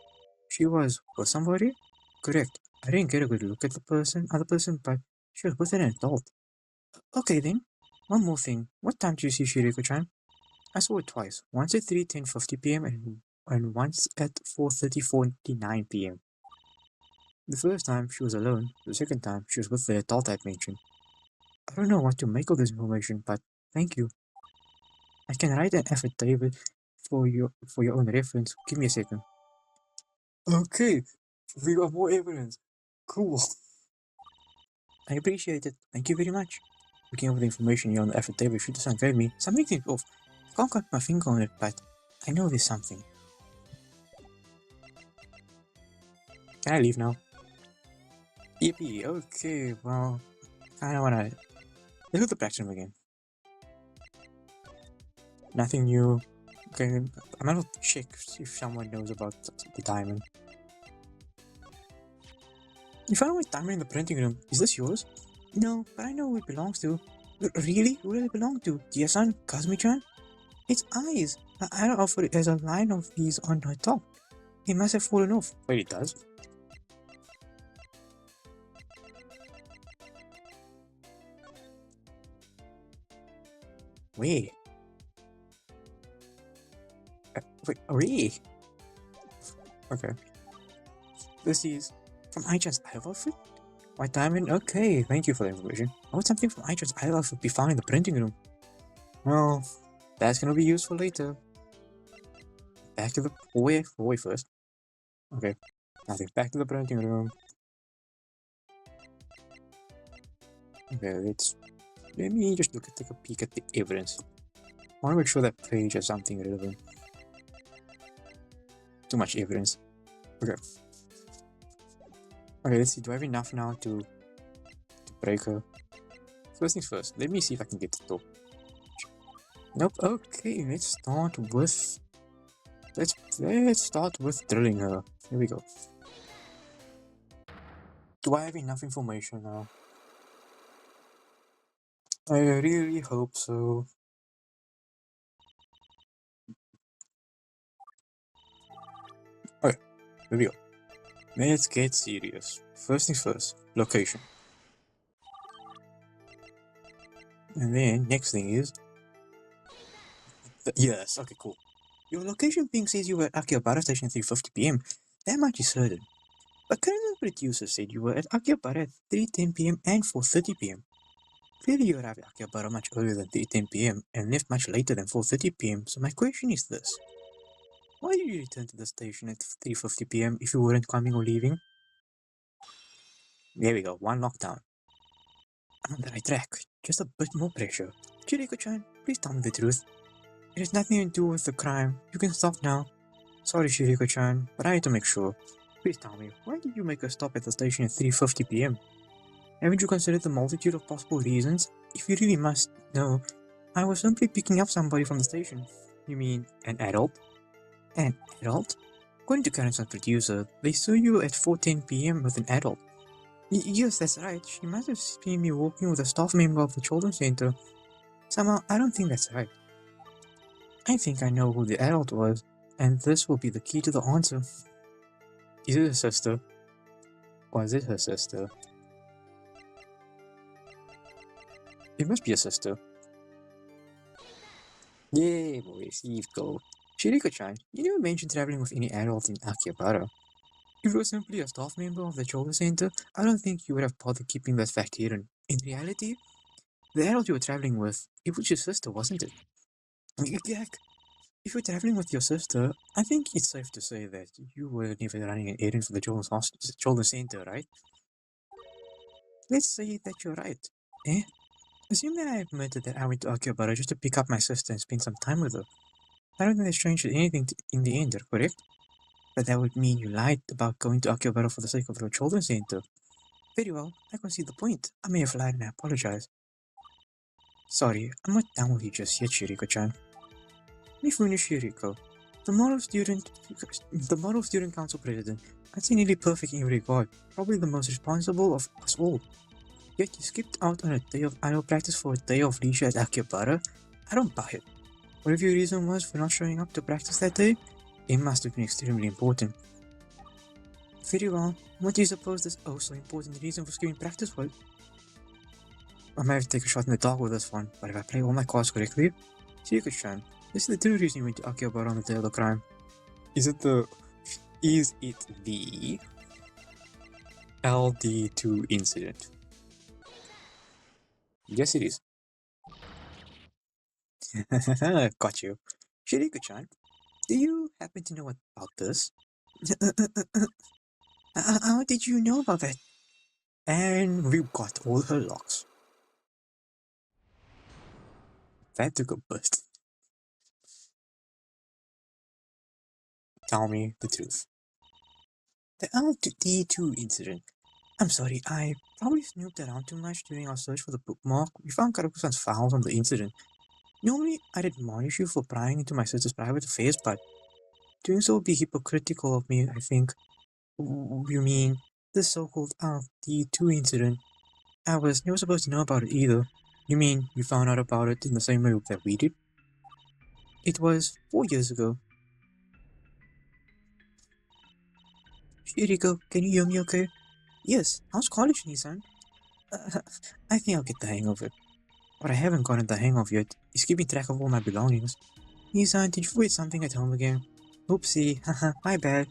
She was with somebody? Correct. I didn't get a good look at the other person, but she was with an adult. Okay then. One more thing. What time did you see Shiriko-chan? I saw it twice. Once at 3:10:50 p.m. and once at 4:30:49 p.m. The first time she was alone. The second time she was with the adult I'd mentioned. I don't know what to make of this information, but thank you. I can write an affidavit for your own reference. Give me a second. Okay, we got more evidence. Cool. I appreciate it. Thank you very much. Looking over the information here on the affidavit should sound gave me. Something seems off. I can't put my finger on it, but I know there's something. Can I leave now? Yippee, okay, well, kinda wanna look at the background again. Nothing new. Okay, I'm gonna check if someone knows about the diamond. You found a diamond in the printing room. Is this yours? No, but I know who it belongs to. Really? Who does it belong to? Dear-san? Kazumi-chan? It's eyes. I don't offer it as a line of these on her top. It must have fallen off. Wait, it does? Wait. Wait. Okay. This is from Ai-chan's idol outfit? White diamond? Okay, thank you for the information. How would something from Ai-chan's idol outfit be found in the printing room? Well, that's gonna be useful later. Back to the hallway first. Okay, nothing. Back to the printing room. Okay, let me just take a peek at the evidence. I want to make sure that page has something relevant. Too much evidence. Okay. Okay, let's see. Do I have enough now to break her? First things first. Let me see if I can get the door. Nope. Okay, let's start with drilling her. Here we go. Do I have enough information now? I really hope so. Okay, here we go. Let's get serious. First things first, location. And then next thing is yes, okay, cool. Your location ping says you were at Akihabara station at 3:50 p.m. That much is certain. But current producer said you were at Akihabara at 3:10 p.m. and 4:30 p.m. Clearly you arrived at Akihabara much earlier than 3:10 p.m. and left much later than 4:30 p.m. So my question is this. Why did you return to the station at 3:50 p.m. if you weren't coming or leaving? There we go, one lockdown. I'm on the right track, just a bit more pressure. Chiriko-chan, please tell me the truth. It has nothing to do with the crime. You can stop now. Sorry, Shiriko-chan, but I need to make sure. Please tell me, why did you make a stop at the station at 3:50 p.m.? Haven't you considered the multitude of possible reasons? If you really must know, I was simply picking up somebody from the station. You mean an adult? An adult? According to Karen's producer, they saw you at 4:10 p.m. with an adult. Yes, that's right. She must have seen me walking with a staff member of the children's center. Somehow, I don't think that's right. I think I know who the adult was, and this will be the key to the answer. Is it her sister? Was it her sister? It must be a sister. Yay, boys, Eve go. Shiriko-chan, you never mentioned traveling with any adult in Akihabara. If you were simply a staff member of the children's center, I don't think you would have bothered keeping that fact hidden. In reality, the adult you were traveling with, it was your sister, wasn't it? Gak, if you're traveling with your sister, I think it's safe to say that you were never running an errand for the children's center, right? Let's say that you're right. Eh? Assume that I admitted that I went to Akihabara just to pick up my sister and spend some time with her. I don't think that's changed anything in the end, correct? But that would mean you lied about going to Akihabara for the sake of your children's center. Very well, I can see the point. I may have lied and I apologize. Sorry, I'm not done with you just yet, Shiriko-chan. Let me finish, Shiriko. The model student council president, I'd say nearly perfect in every regard, probably the most responsible of us all. Yet you skipped out on a day of idle practice for a day of leisure at Akihabara? I don't buy it. Whatever your reason was for not showing up to practice that day, it must have been extremely important. Very well, what do you suppose this oh so important reason for skipping practice was? I might have to take a shot in the dark with this one, but if I play all my cards correctly, Shiriko-chan, this is the true reason you went to Akihabara on the day of the crime. Is it the LD2 incident? Yes, it is. Got you. Shiriko-chan, do you happen to know about this? How did you know about that? And we got all her locks. That took a bust. Tell me the truth. The LD2 incident. I'm sorry, I probably snooped around too much during our search for the bookmark. We found Karakusan's files on the incident. Normally, I'd admonish you for prying into my sister's private affairs, but doing so would be hypocritical of me, I think. You mean this so-called LD2 incident? I was never supposed to know about it either. You mean you found out about it in the same way that we did? It was 4 years ago. Shiriko, can you hear me okay? Yes, how's college, Nissan? I think I'll get the hang of it. What I haven't gotten the hang of yet is keeping track of all my belongings. Nissan, did you forget something at home again? Oopsie, haha, my bad.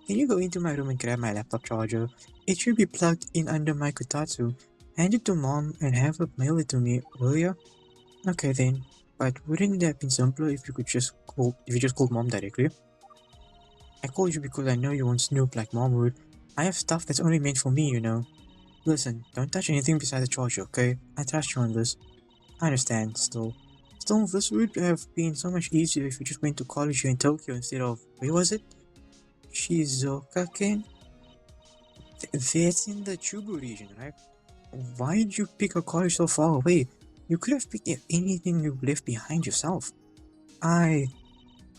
Can you go into my room and grab my laptop charger? It should be plugged in under my kotatsu. Hand it to mom and have her mail it to me, will ya? Okay then. But wouldn't it have been simpler if you just called mom directly? I called you because I know you won't snoop like mom would. I have stuff that's only meant for me, you know. Listen, don't touch anything besides the charger, okay? I trust you on this. I understand, still. Still, this would have been so much easier if you just went to college here in Tokyo instead of, where was it? Shizuoka-ken? That's in the Chubu region, right? Why did you pick a college so far away? You could have picked anything you left behind yourself. I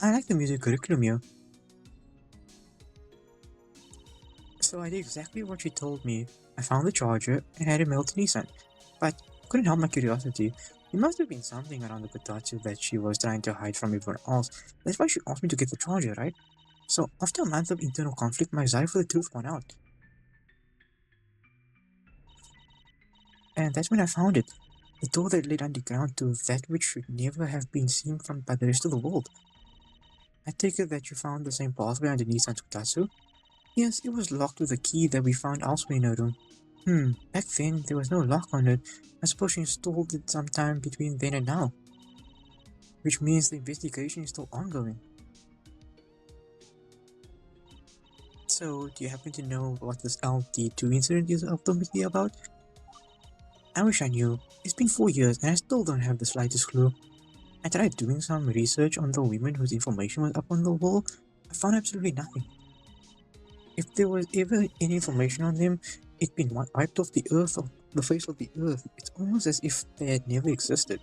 like the music curriculum here. So I did exactly what she told me. I found the charger and had it mailed to Nissan. But couldn't help my curiosity. It must have been something around the kotatsu that she was trying to hide from everyone else. That's why she asked me to get the charger, right? So after a month of internal conflict, my desire for the truth won out. And that's when I found it. The door that led underground to that which should never have been seen from by the rest of the world. I take it that you found the same pathway underneath Santotatsu? Yes, it was locked with a key that we found elsewhere in our room. Back then there was no lock on it. I suppose she installed it sometime between then and now, which means the investigation is still ongoing. So, do you happen to know what this LD2 incident is ultimately about? I wish I knew. It's been 4 years and I still don't have the slightest clue. I tried doing some research on the women whose information was up on the wall. I found absolutely nothing. If there was ever any information on them, it'd been wiped off the face of the earth. It's almost as if they had never existed.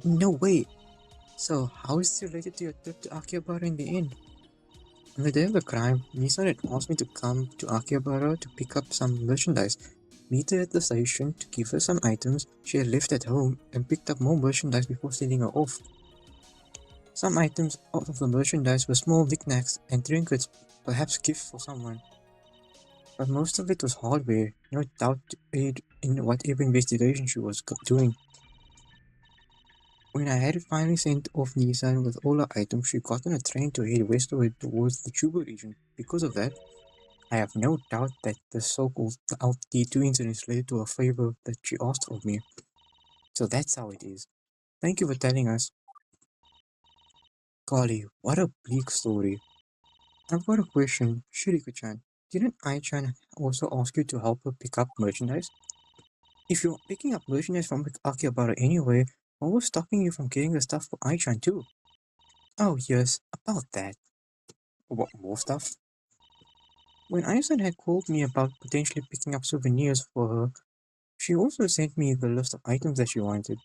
No way. So, how is this related to your trip to Akihabara in the end? On the day of the crime, Nissan had asked me to come to Akihabara to pick up some merchandise, meet her at the station to give her some items she had left at home, and picked up more merchandise before sending her off. Some items out of the merchandise were small knickknacks and trinkets, perhaps gifts for someone. But most of it was hardware, no doubt to aid in whatever investigation she was doing. When I had finally sent off Nissan with all her items, she got on a train to head westward towards the Chubu region. Because of that, I have no doubt that the so-called LT2 incident is related to a favor that she asked of me. So that's how it is. Thank you for telling us. Golly, what a bleak story. I've got a question, Shiriko-chan. Didn't Ai-chan also ask you to help her pick up merchandise? If you're picking up merchandise from Akihabara anyway, what was stopping you from getting the stuff for Ai-chan too? Oh yes, about that. What, more stuff? When Ai-san had called me about potentially picking up souvenirs for her, she also sent me the list of items that she wanted.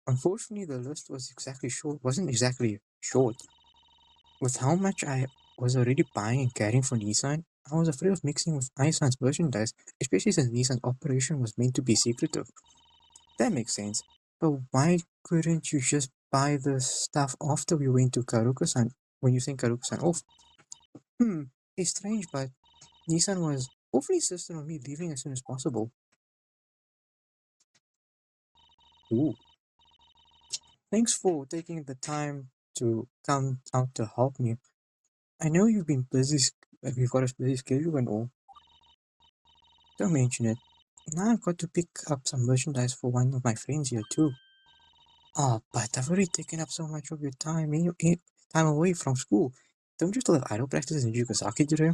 Unfortunately, the list wasn't exactly short. With how much I was already buying and carrying for Nissan, I was afraid of mixing with Nissan's merchandise, especially since Nissan's operation was meant to be secretive. That makes sense. But why couldn't you just buy the stuff after we went to Karuka-san when you sent Karuka-san off? Hmm, it's strange, but Nissan was awfully insistent on me leaving as soon as possible. Ooh. Thanks for taking the time to come out to help me. I know you've been busy, you've got a busy schedule and all. Don't mention it. Now I've got to pick up some merchandise for one of my friends here too. Oh, but I've already taken up so much of your time, time away from school. Don't you still have idle practice in Yukasaki today?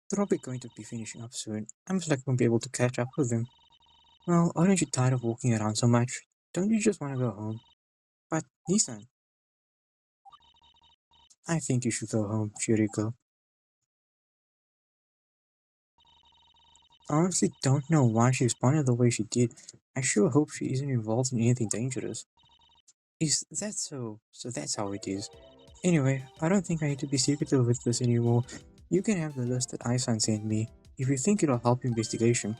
They're probably going to be finishing up soon. I'm just like won't be able to catch up with them. Well, aren't you tired of walking around so much? Don't you just want to go home? But, Nissan, I think you should go home, Shiriko. I honestly don't know why she responded the way she did. I sure hope she isn't involved in anything dangerous. Is that so? So that's how it is. Anyway, I don't think I need to be secretive with this anymore. You can have the list that Aisan sent me, if you think it'll help investigation.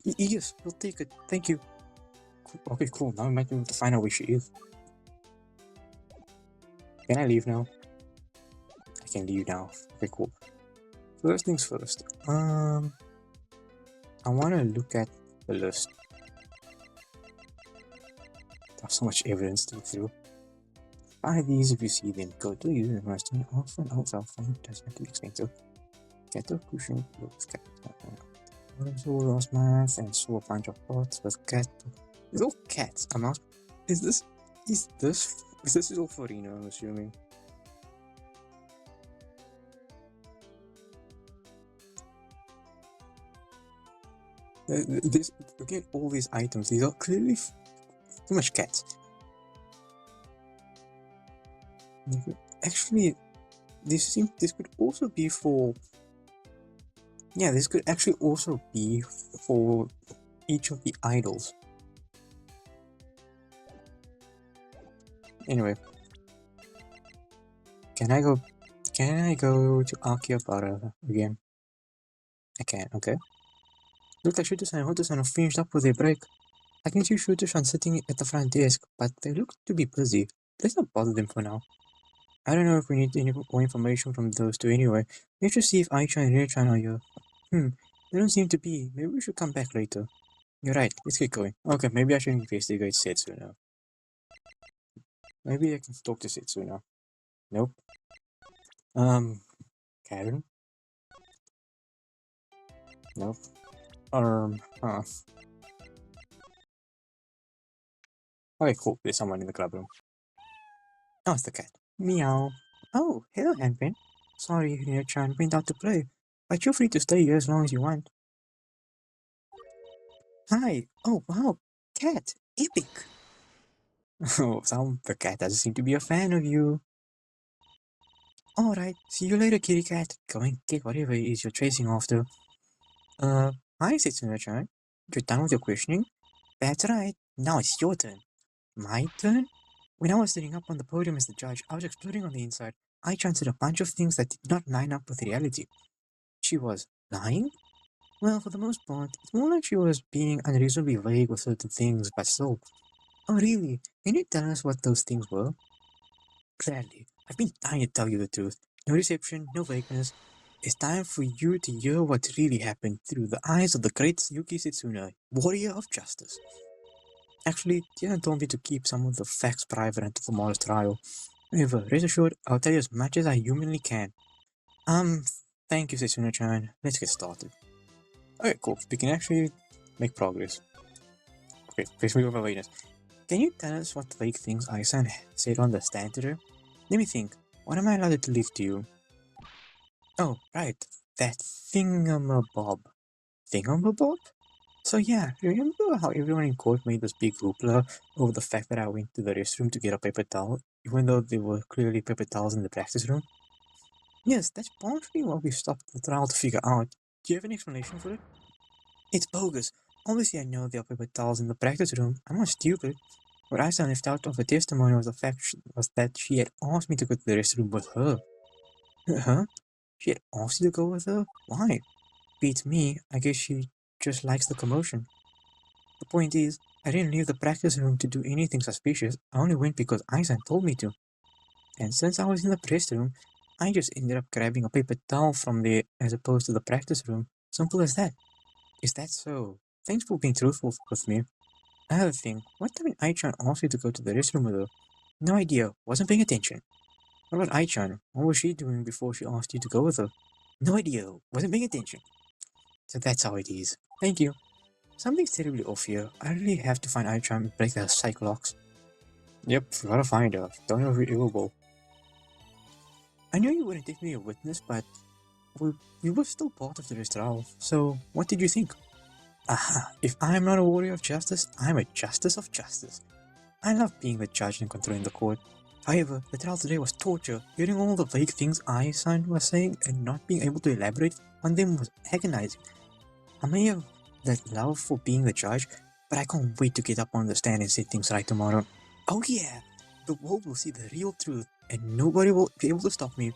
Yes, we'll take it. Thank you. Okay, cool. Now I might be able to find out where she is. Can I leave now? I can leave now. Okay, cool. First things first. I want to look at the list. There's so much evidence to look through. Buy these if you see them. Go to use them must turn off and off cell phone. Doesn't have to be expensive. Get the cushion. Looks cat. I saw last month and saw a bunch of pots with cat. It's all cats. I'm not. Is this? Is this all for Reno? I'm assuming. This, looking at all these items, these are clearly too much cats. Actually, this could also be for. Yeah, this could actually also be for each of the idols. Anyway, can I go? Can I go to Akihabara again? I can. Okay. Looks like Shooter and Hoto have finished up with their break. I can see Shooter sitting at the front desk, but they look to be busy. Let's not bother them for now. I don't know if we need any more information from those two anyway. Let's just see if Aichan and Reichan are here. They don't seem to be. Maybe we should come back later. You're right, let's get going. Okay, maybe I should investigate Setsu now. Maybe I can talk to Setsu now. Nope. Karen? Nope. Huh. Okay, cool. There's someone in the club room. Oh, it's the cat. Meow. Oh, hello, Handpin. Sorry, Chan went out to play, but you're free to stay here as long as you want. Hi. Oh, wow. Cat. Epic. Oh, the cat doesn't seem to be a fan of you. Alright, see you later, kitty cat. Go and get whatever it is you're chasing after. Uh, Hi, Setsuna-chan. You're done with your questioning? That's right. Now it's your turn. My turn? When I was sitting up on the podium as the judge, I was exploding on the inside. I chanted a bunch of things that did not line up with reality. She was lying? Well, for the most part, it's more like she was being unreasonably vague with certain things, but still. Oh, really? Can you tell us what those things were? Gladly. I've been dying to tell you the truth. No deception, no vagueness. It's time for you to hear what really happened through the eyes of the great Yuki Setsuna, warrior of justice. Actually, Tiana told me to keep some of the facts private until tomorrow's trial. However, rest assured, I'll tell you as much as I humanly can. Um, Thank you, Setsuna-chan. Let's get started. Okay, cool. We can actually make progress. Okay, please move over awareness. Can you tell us what vague things Aisan said on the stand today? Let me think. What am I allowed to leave to you? Oh, right. That thingamabob. Thingamabob? So yeah, remember how everyone in court made this big hoopla over the fact that I went to the restroom to get a paper towel, even though there were clearly paper towels in the practice room? Yes, that's partially what we stopped the trial to figure out. Do you have an explanation for it? It's bogus. Obviously I know there are paper towels in the practice room. I'm not stupid. What I saw left out of the testimony was the fact was that she had asked me to go to the restroom with her. Huh? She had asked you to go with her? Why? Beats me. I guess she just likes the commotion. The point is, I didn't leave the practice room to do anything suspicious. I only went because Aisan told me to. And since I was in the press room, I just ended up grabbing a paper towel from there as opposed to the practice room. Simple as that. Is that so? Thanks for being truthful with me. Another thing, what time did Aichan ask you to go to the restroom with her? No idea. Wasn't paying attention. What about Aichan? What was she doing before she asked you to go with her? No idea. Wasn't paying attention. So that's how it is. Thank you. Something's terribly off here. I really have to find Aichan and break the psych locks. Yep, gotta find her. Don't know if it will. I knew you wouldn't take me a witness, but we were still part of the trial. So, what did you think? Aha, if I'm not a warrior of justice, I'm a justice of justice. I love being the judge and controlling the court. However, the trial today was torture. Hearing all the vague things Ai-san was saying and not being able to elaborate on them was agonizing. I may have that love for being the judge, but I can't wait to get up on the stand and set things right tomorrow. Oh yeah! The world will see the real truth, and nobody will be able to stop me.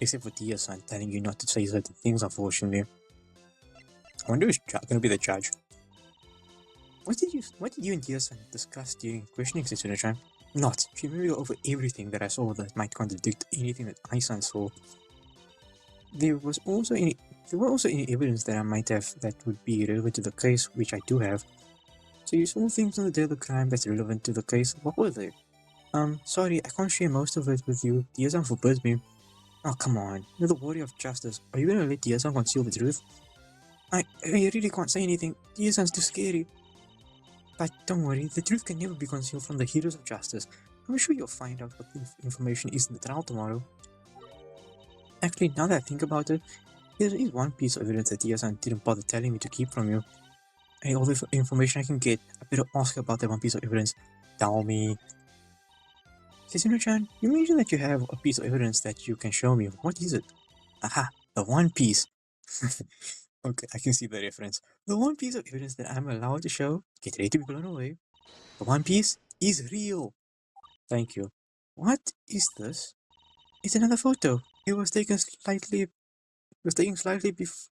Except for Tia-san telling you not to say certain things, unfortunately. I wonder who's gonna be the judge. What did you and Tia-san discuss during questioning Setsuna-chan? Not. She made me go over everything that I saw that might contradict anything that Ai-san saw. There was also any there were also any evidence that I might have that would be relevant to the case, which I do have. So you saw things on the day of the crime that's relevant to the case. What were they? Sorry, I can't share most of it with you. Tia-san forbids me. Oh, come on. You're the warrior of justice. Are you gonna let Tia-san conceal the truth? I really can't say anything. Tia-san's too scary. But don't worry, the truth can never be concealed from the heroes of justice. I'm sure you'll find out what the information is in the trial tomorrow. Actually, now that I think about it, there is one piece of evidence that Tia-san didn't bother telling me to keep from you. And all the information I can get, I better ask about that one piece of evidence. Tell me. Setsuna-chan, you mentioned that you have a piece of evidence that you can show me. What is it? Aha, the one piece. Okay, I can see the reference. The one piece of evidence that I'm allowed to show, get ready to be blown away. The one piece is real. Thank you. What is this? It's another photo. It was taken slightly. It was taken slightly before.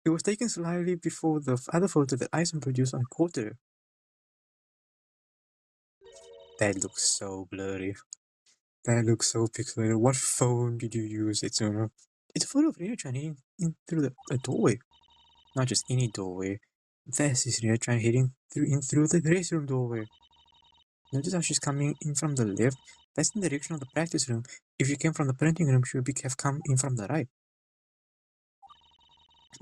It was taken slightly before the other photo that Eisen produced on Quarter. That looks so blurry. That looks so pixelated. What phone did you use, Itsuno? It's a photo of Ryo-chan heading in through a doorway. Not just any doorway. This is Ryo-chan heading through the dressing room doorway. Notice how she's coming in from the left? That's in the direction of the practice room. If you came from the printing room, she would have come in from the right.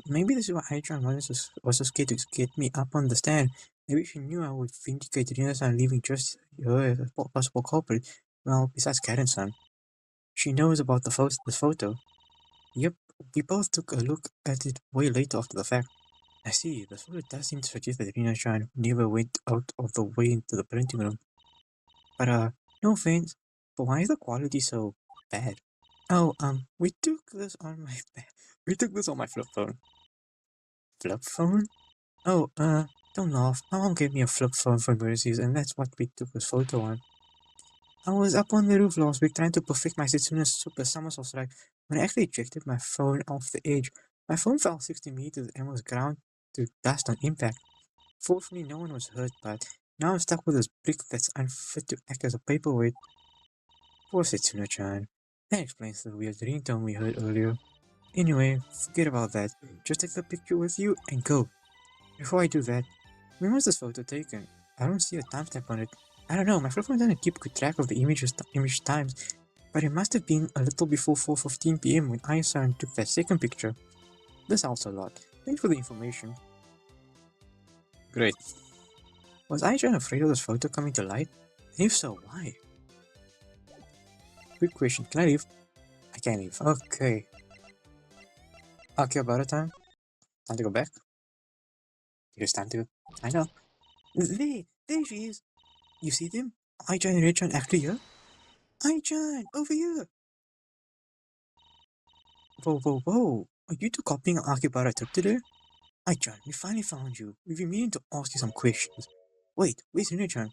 Maybe this is why Aichan was so scared to get me up on the stand. Maybe she knew I would vindicate Rina-san, leaving just her as a possible culprit. Well, besides Karen-san. She knows about this photo. Yep, we both took a look at it way later after the fact. I see, the photo does seem to suggest that Rina-chan never went out of the way into the printing room. But, no offense, but why is the quality so bad? Oh, we took this on my we took this on my flip phone. Flip phone? Oh, don't laugh. My mom gave me a flip phone for emergencies, and that's what we took this photo on. I was up on the roof last week trying to perfect my Setsuna's super somersault strike when I actually ejected my phone off the edge. My phone fell 60 meters and was ground to dust on impact. Fortunately, no one was hurt, but now I'm stuck with this brick that's unfit to act as a paperweight. Poor Setsuna-chan. That explains the weird ringtone we heard earlier. Anyway, forget about that. Just take the picture with you and go. Before I do that, when was this photo taken? I don't see a timestamp on it. I don't know, my phone doesn't keep good track of the image times, but it must have been a little before 4:15 p.m. when Aya-san took that second picture. This helps a lot. Thanks for the information. Great. Was Aya-chan afraid of this photo coming to light? And if so, why? Good question. Can I leave? I can't leave. Okay. Okay, about it time. Time to go back. It is time to go. I know. There she is. You see them? Aya-chan and Red-chan actually here? Aya-chan, over here! Whoa. Are you two copying Akibara took today? Ai-chan, we finally found you. We've been meaning to ask you some questions. Wait, where's Rina-chan?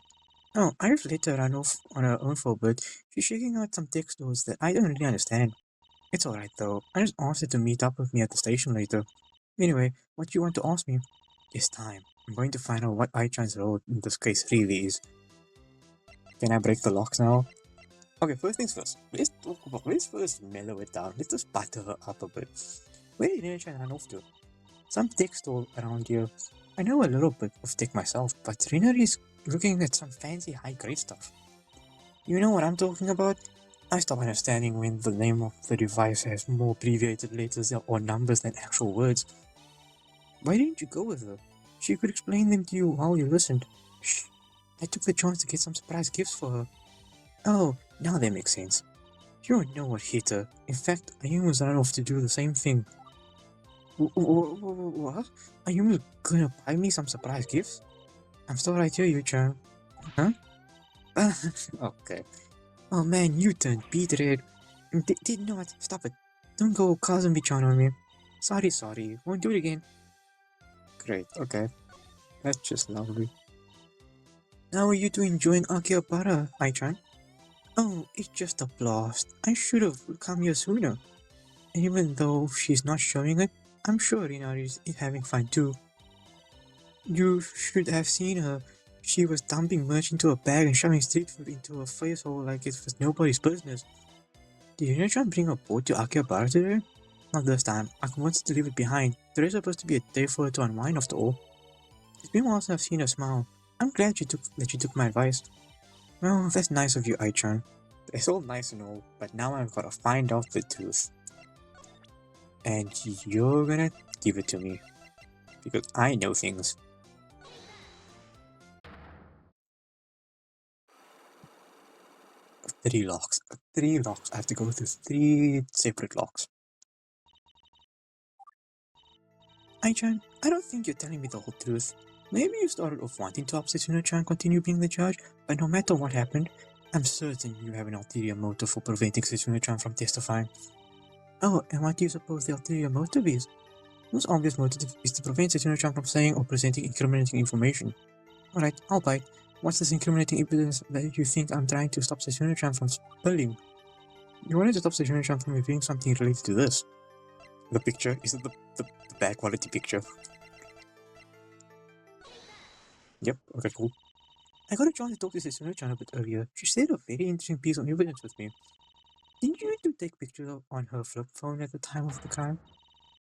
Oh, I just let her run off on her own for a bit. She's shaking out some text notes that I don't really understand. It's alright though. I just asked her to meet up with me at the station later. Anyway, what do you want to ask me? It's time. I'm going to find out what Ai-chan's role in this case really is. Can I break the locks now? Okay, first things first. Let's first mellow it down. Let's just butter her up a bit. Where did Rina-chan run off to? Some tech store around here. I know a little bit of tech myself, but Rina is looking at some fancy high-grade stuff. You know what I'm talking about? I stop understanding when the name of the device has more abbreviated letters or numbers than actual words. Why didn't you go with her? She could explain them to you while you listened. Shh. I took the chance to get some surprise gifts for her. Oh, now that makes sense. You don't know what hit her. In fact, I almost ran off to do the same thing. What? Are you gonna buy me some surprise gifts? I'm still right here, Yu-chan. Huh? Okay. Oh man, you turned beat red. Did not. Stop it. Don't go Kazumi-chan on me. Sorry. Won't do it again. Great, okay. That's just lovely. How are you two enjoying Akihabara, Ai-chan? Oh, it's just a blast. I should have come here sooner. And even though she's not showing it, I'm sure Rina is having fun too. You should have seen her. She was dumping merch into a bag and shoving street food into her face hole like it was nobody's business. Did you try and bring a boat to Akihabara today? Not this time. I wanted to leave it behind. Today's supposed to be a day for her to unwind after all. It's been a while since I've seen her smile. I'm glad you took my advice. Well, that's nice of you, Ai-chan. It's all nice and all, but now I've gotta find out the truth. And you're gonna give it to me. Because I know things. Three locks. Three locks. I have to go through three separate locks. Ai-chan, I don't think you're telling me the whole truth. Maybe you started off wanting to upset Suno-chan and continue being the judge, but no matter what happened, I'm certain you have an ulterior motive for preventing Setsuna-chan from testifying. Oh, and what do you suppose the ulterior motive is? The most obvious motive is to prevent Setsuna-chan from saying or presenting incriminating information. Alright, I'll bite. What's this incriminating evidence that you think I'm trying to stop Setsuna-chan from spilling? You wanted to stop Setsuna-chan from revealing something related to this. The picture? Is it the bad quality picture? Yep, okay, cool. I got a chance to talk to Setsuna-chan a bit earlier. She shared a very interesting piece of evidence with me. Didn't you two take pictures on her flip phone at the time of the crime?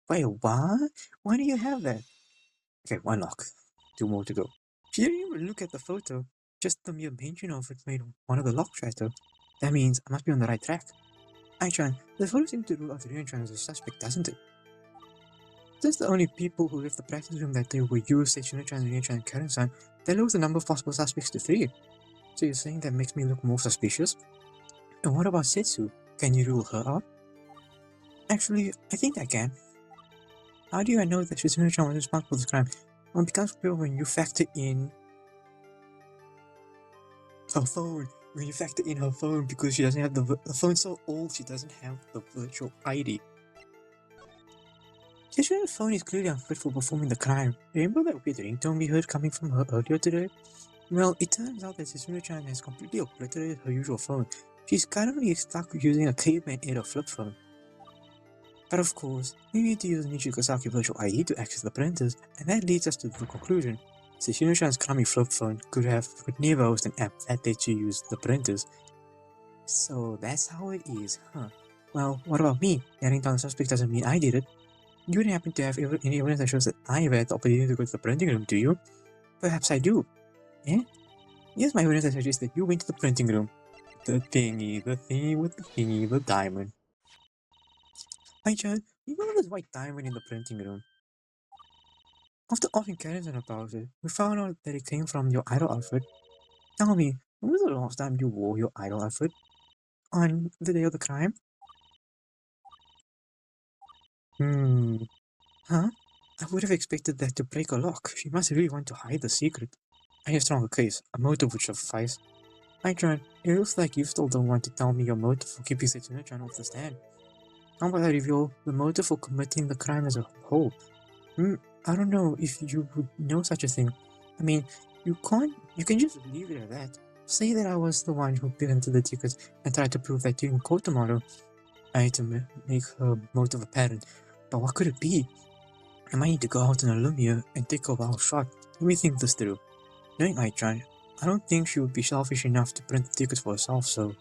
Wait, what? Why do you have that? Okay, one lock. Two more to go. She didn't even look at the photo. Just the mere mention of it made one of the locks shatter. That means I must be on the right track. Aichan, the photo seems to rule out Ryunchan as a suspect, doesn't it? Since the only people who left the practice room that day were you, Seichino-chan, Ryunchan, and Karen-san, that lowers the number of possible suspects to 3. So you're saying that makes me look more suspicious? And what about Setsu? Can you rule her out? Actually, I think I can. How do I know that Seichino-chan was responsible for this crime? Well, it becomes clear when you factor in her phone. When you factor in her phone, because she doesn't have the phone's so old, she doesn't have the virtual ID. Seichino's phone is clearly unfit for performing the crime. Remember that weird ringtone we heard coming from her earlier today? Well, it turns out that Setsuna-chan has completely obliterated her usual phone. She's currently stuck using a caveman-era flip phone. But of course, we need to use Nichiko-saki virtual ID to access the printers, and that leads us to the conclusion. Setsuna-chan's crummy flip phone could never host an app that lets you use the printers. So that's how it is, huh? Well, what about me? Getting down the suspect doesn't mean I did it. You don't happen to have any evidence that shows that I ever had the opportunity to go to the printing room, do you? Perhaps I do. Eh? Here's my evidence that suggests that you went to the printing room. The thingy with the thingy, the diamond. Hi, Chad. You know this white diamond in the printing room? After asking Karen about it, we found out that it came from your idol outfit. Tell me, when was the last time you wore your idol outfit? On the day of the crime? Huh? I would have expected that to break a lock. She must really want to hide the secret. I have a stronger case. A motive would suffice. Hi, John. It looks like you still don't want to tell me your motive for keeping Setsuna-chan off the stand. How about I reveal the motive for committing the crime as a whole? I don't know if you would know such a thing. I mean, you can just leave it at that. Say that I was the one who printed the tickets and tried to prove that during court tomorrow. I had to make her motive apparent. But what could it be? I might need to go out on a limb here and take a wild shot. Let me think this through. Knowing Aichan, I don't think she would be selfish enough to print the tickets for herself, so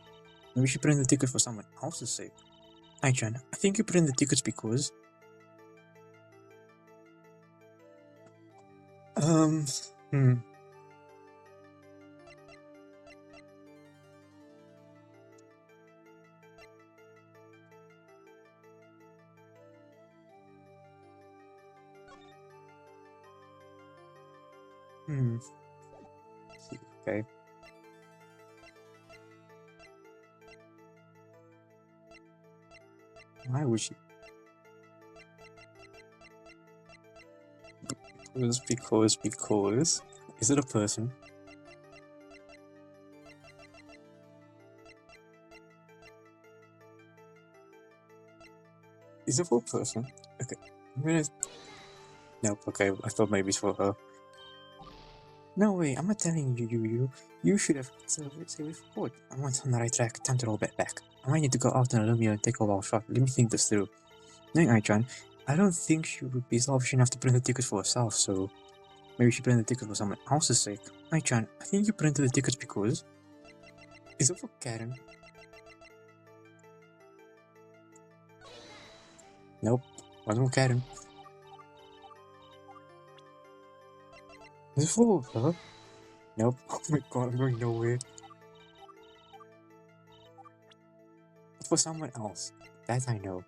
maybe she print the tickets for someone else's sake. Aichan, I think you print the tickets because... Um... Hmm. Hmm. Okay. Why would she? Because... Is it a person? Is it for a person? Okay. I'm gonna... Nope, okay, I thought maybe it's for her. No way, I'm not telling you. You should have saved it for court. I'm on the right track. Time to roll back. I might need to go out on a limb here and take a wild shot. Let me think this through. Knowing Aichan, I don't think she would be selfish enough to print the tickets for herself, so maybe she printed the tickets for someone else's sake. Aichan, I think you printed the tickets because... Is it for Karen? Nope, wasn't for Karen. Is it for her? Nope. Oh my god, I'm going nowhere. It's for someone else. That I know.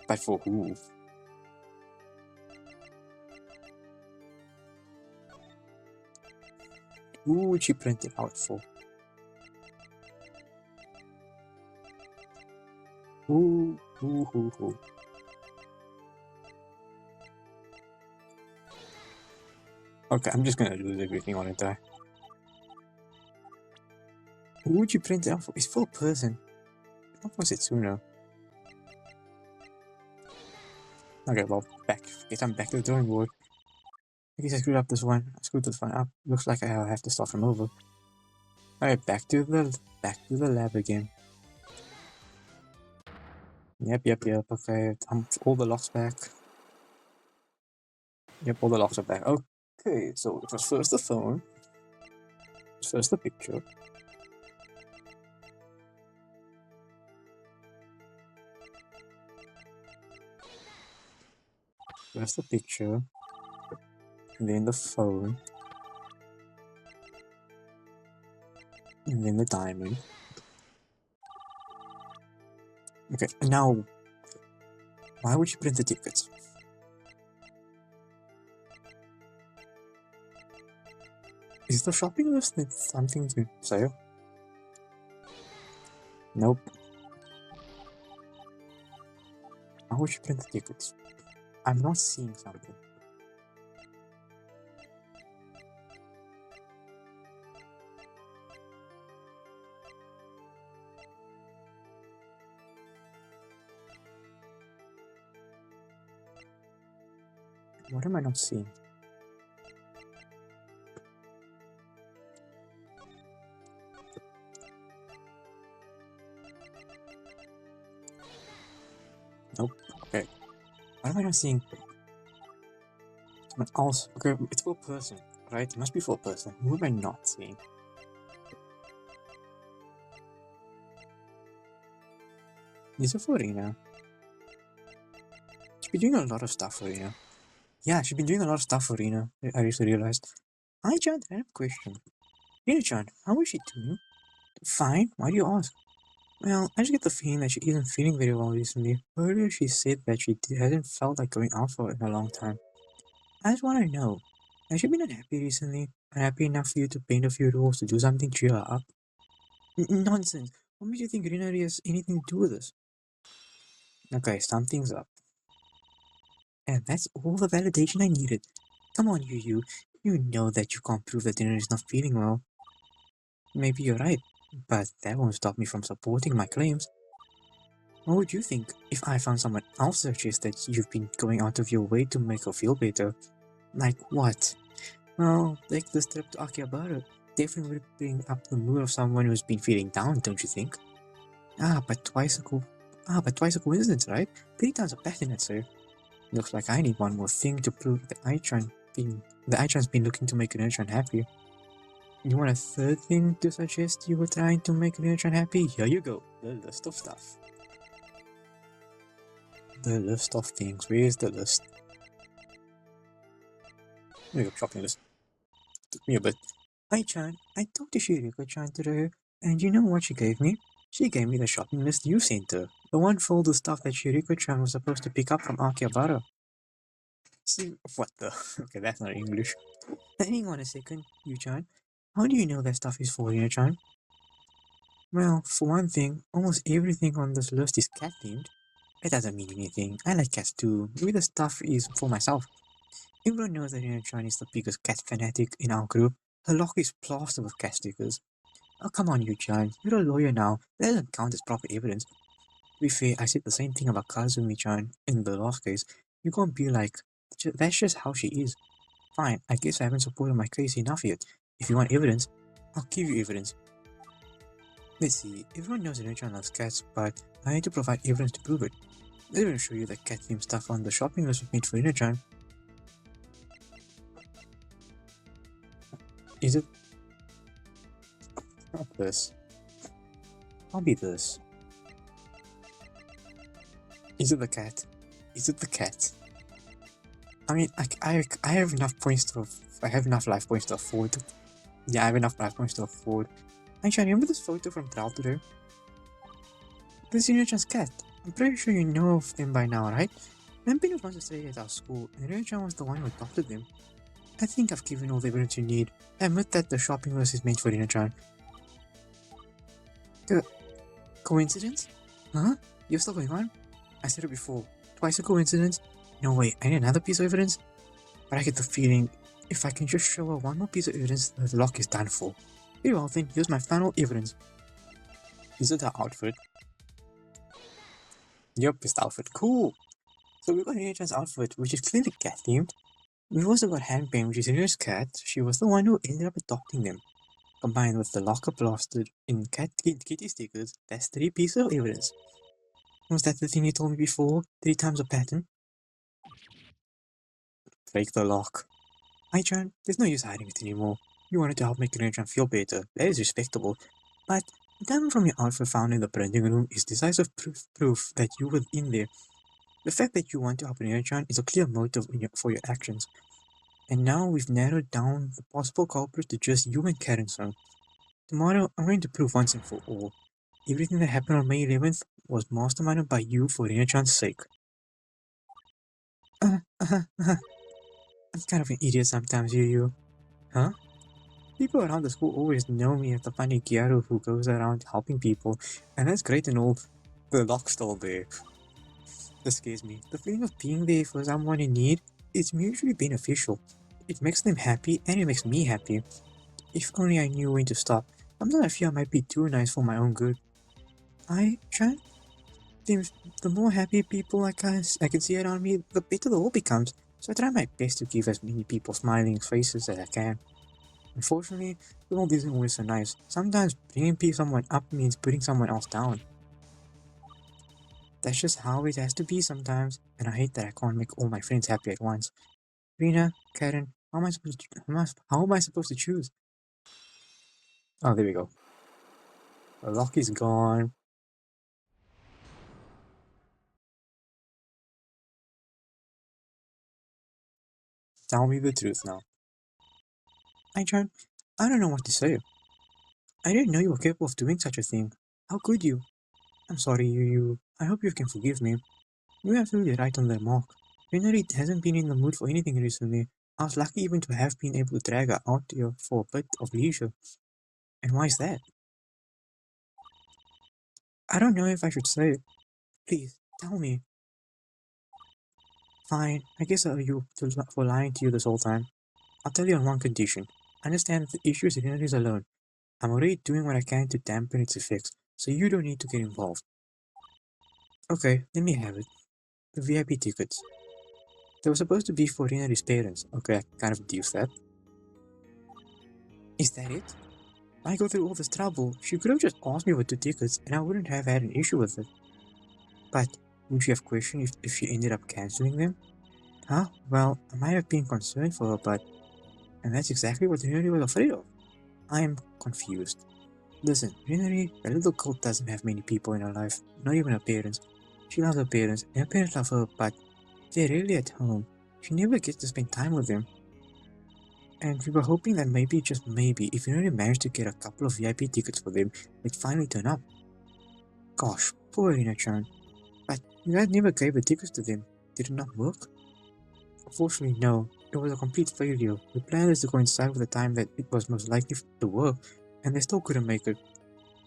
But for who? Who would she print it out for? Who? Okay, I'm just gonna lose everything on it die. Who would you print it out for? It's for a person. Not for Setsuna. Okay, well, guess I'm back to the drawing board. I guess I screwed up this one. I screwed this one up. Looks like I'll have to start from over. Alright, back to the lab again. Yep. Okay, all the locks back. Yep, all the locks are back. Okay, so it was first the phone. It was first the picture. First the picture. And then the phone. And then the diamond. Okay, now, why would you print the tickets? Is the shopping list something to say? Nope. Why would you print the tickets? I'm not seeing something. What am I not seeing? Nope. Okay. What am I not seeing? Someone else. Okay, it's for a person, right? It must be for a person. Who am I not seeing? Is it for Rena? She's been doing a lot of stuff for Rena. Yeah, she's been doing a lot of stuff for Rena. I recently realized. Hi, John. I have a question. Rena-chan, how is she doing? Fine. Why do you ask? Well, I just get the feeling that she isn't feeling very well recently. Earlier, she said that she hasn't felt like going out for in a long time. I just want to know, has she been unhappy recently? Unhappy enough for you to paint a few rules to do something to cheer her up? Nonsense. What makes you think Rinari has anything to do with this? Okay, something's up. And that's all the validation I needed. Come on, you. You know that you can't prove that Rinari is not feeling well. Maybe you're right, but that won't stop me from supporting my claims. What would you think if I found someone else suggests that you've been going out of your way to make her feel better? Like what? Well, like this trip to Akihabara definitely would bring up the mood of someone who's been feeling down, don't you think? But twice a coincidence, right? 3 times a pattern, I'd say. Looks like I need one more thing to prove that the Aichan's been looking to make Rinechan happy. You want a third thing to suggest you were trying to make Rinechan happy? Here you go, the list of stuff. The list of things. Where is the list? There you go, shopping list. Took me a bit. Ai-chan, I talked to Shiriko-chan today, and you know what she gave me? She gave me the shopping list you sent her. The one full of stuff that Shiriko-chan was supposed to pick up from Akihabara. See, what the? Okay, that's not English. Hang on a second, Yu-chan. How do you know that stuff is for Yu-chan? Well, for one thing, almost everything on this list is cat-themed. It doesn't mean anything. I like cats too. Maybe the stuff is for myself. Everyone knows that Yu-chan is the biggest cat fanatic in our group. Her locker is plastered with cat stickers. Oh, come on, Yu-chan. You're a lawyer now. That doesn't count as proper evidence. To be fair, I said the same thing about Kazumi-chan in the last case. You can't be like, that's just how she is. Fine, I guess I haven't supported my case enough yet. If you want evidence, I'll give you evidence. Let's see, everyone knows that Rin-chan loves cats, but I need to provide evidence to prove it. Let me show you the cat themed stuff on the shopping list we made for Rin-chan. Is it? Not this. I'll be this. Is it the cat? Is it the cat? I mean, I have enough points to. I have enough life points to afford. Yeah, I have enough life points to afford. Actually, remember this photo from trial today? This is Rin-chan's cat. I'm pretty sure you know of them by now, right? Menpin was once a stray at our school, and Rin-chan was the one who adopted them. I think I've given all the evidence you need. I admit that the shopping list is meant for Rin-chan. Coincidence? Huh? You're still going on? I said it before. Twice a coincidence? No way, I need another piece of evidence? But I get the feeling, if I can just show her one more piece of evidence, the lock is done for. Very well then, here's my final evidence. Is it her outfit? Yep, it's the outfit. Cool! So we've got Rin-chan's outfit, which is clearly cat themed. We've also got Handpain, which is Rina's cat. She was the one who ended up adopting them. Combined with the locker plastered in kitty stickers, that's 3 pieces of evidence. Was that the thing you told me before? 3 times a pattern? Break the lock. Ai-chan, there's no use hiding it anymore. You wanted to help make Rin-chan feel better. That is respectable. But the diamond from your outfit found in the printing room is decisive proof that you were in there. The fact that you want to help Rin-chan is a clear motive for your actions. And now we've narrowed down the possible culprit to just you and Karen-san. Tomorrow, I'm going to prove once and for all. Everything that happened on May 11th was masterminded by you for Rina-chan's sake. I'm kind of an idiot sometimes, you. Huh? People around the school always know me as the funny Gyaru who goes around helping people, and that's great and all. The lock's still there. This scares me. The feeling of being there for someone in need is mutually beneficial. It makes them happy and it makes me happy. If only I knew when to stop. Sometimes I fear I might be too nice for my own good. I try. The more happy people I can see around me, the better the world becomes. So I try my best to give as many people smiling faces as I can. Unfortunately, the world isn't always so nice. Sometimes bringing someone up means putting someone else down. That's just how it has to be sometimes, and I hate that I can't make all my friends happy at once. Rina, Karen, how am I supposed to choose? Oh, there we go. The lock is gone. Tell me the truth now. John, I don't know what to say. I didn't know you were capable of doing such a thing. How could you? I'm sorry, you. I hope you can forgive me. You're absolutely right on that mark. Renary hasn't been in the mood for anything recently. I was lucky even to have been able to drag her out here for a bit of leisure. And why is that? I don't know if I should say it. Please, tell me. Fine, I guess I owe you for lying to you this whole time. I'll tell you on one condition. Understand that the issue is Renari's alone. I'm already doing what I can to dampen its effects, so you don't need to get involved. Okay, let me have it. The VIP tickets. They were supposed to be for Renari's parents. Okay, I kind of deduced that. Is that it? I go through all this trouble. She could have just asked me for two tickets and I wouldn't have had an issue with it. But would you have questioned if she ended up cancelling them? Huh? Well, I might have been concerned for her, but. And that's exactly what Renari was afraid of. I am confused. Listen, Renari, the little girl doesn't have many people in her life, not even her parents. She loves her parents, and her parents love her, but they're rarely at home. She never gets to spend time with them. And we were hoping that maybe, just maybe, if we only managed to get a couple of VIP tickets for them, they'd finally turn up. Gosh, poor Rina-chan. But you guys never gave the tickets to them. Did it not work? Unfortunately, no. It was a complete failure. We planned this to coincide with the time that it was most likely to work, and they still couldn't make it.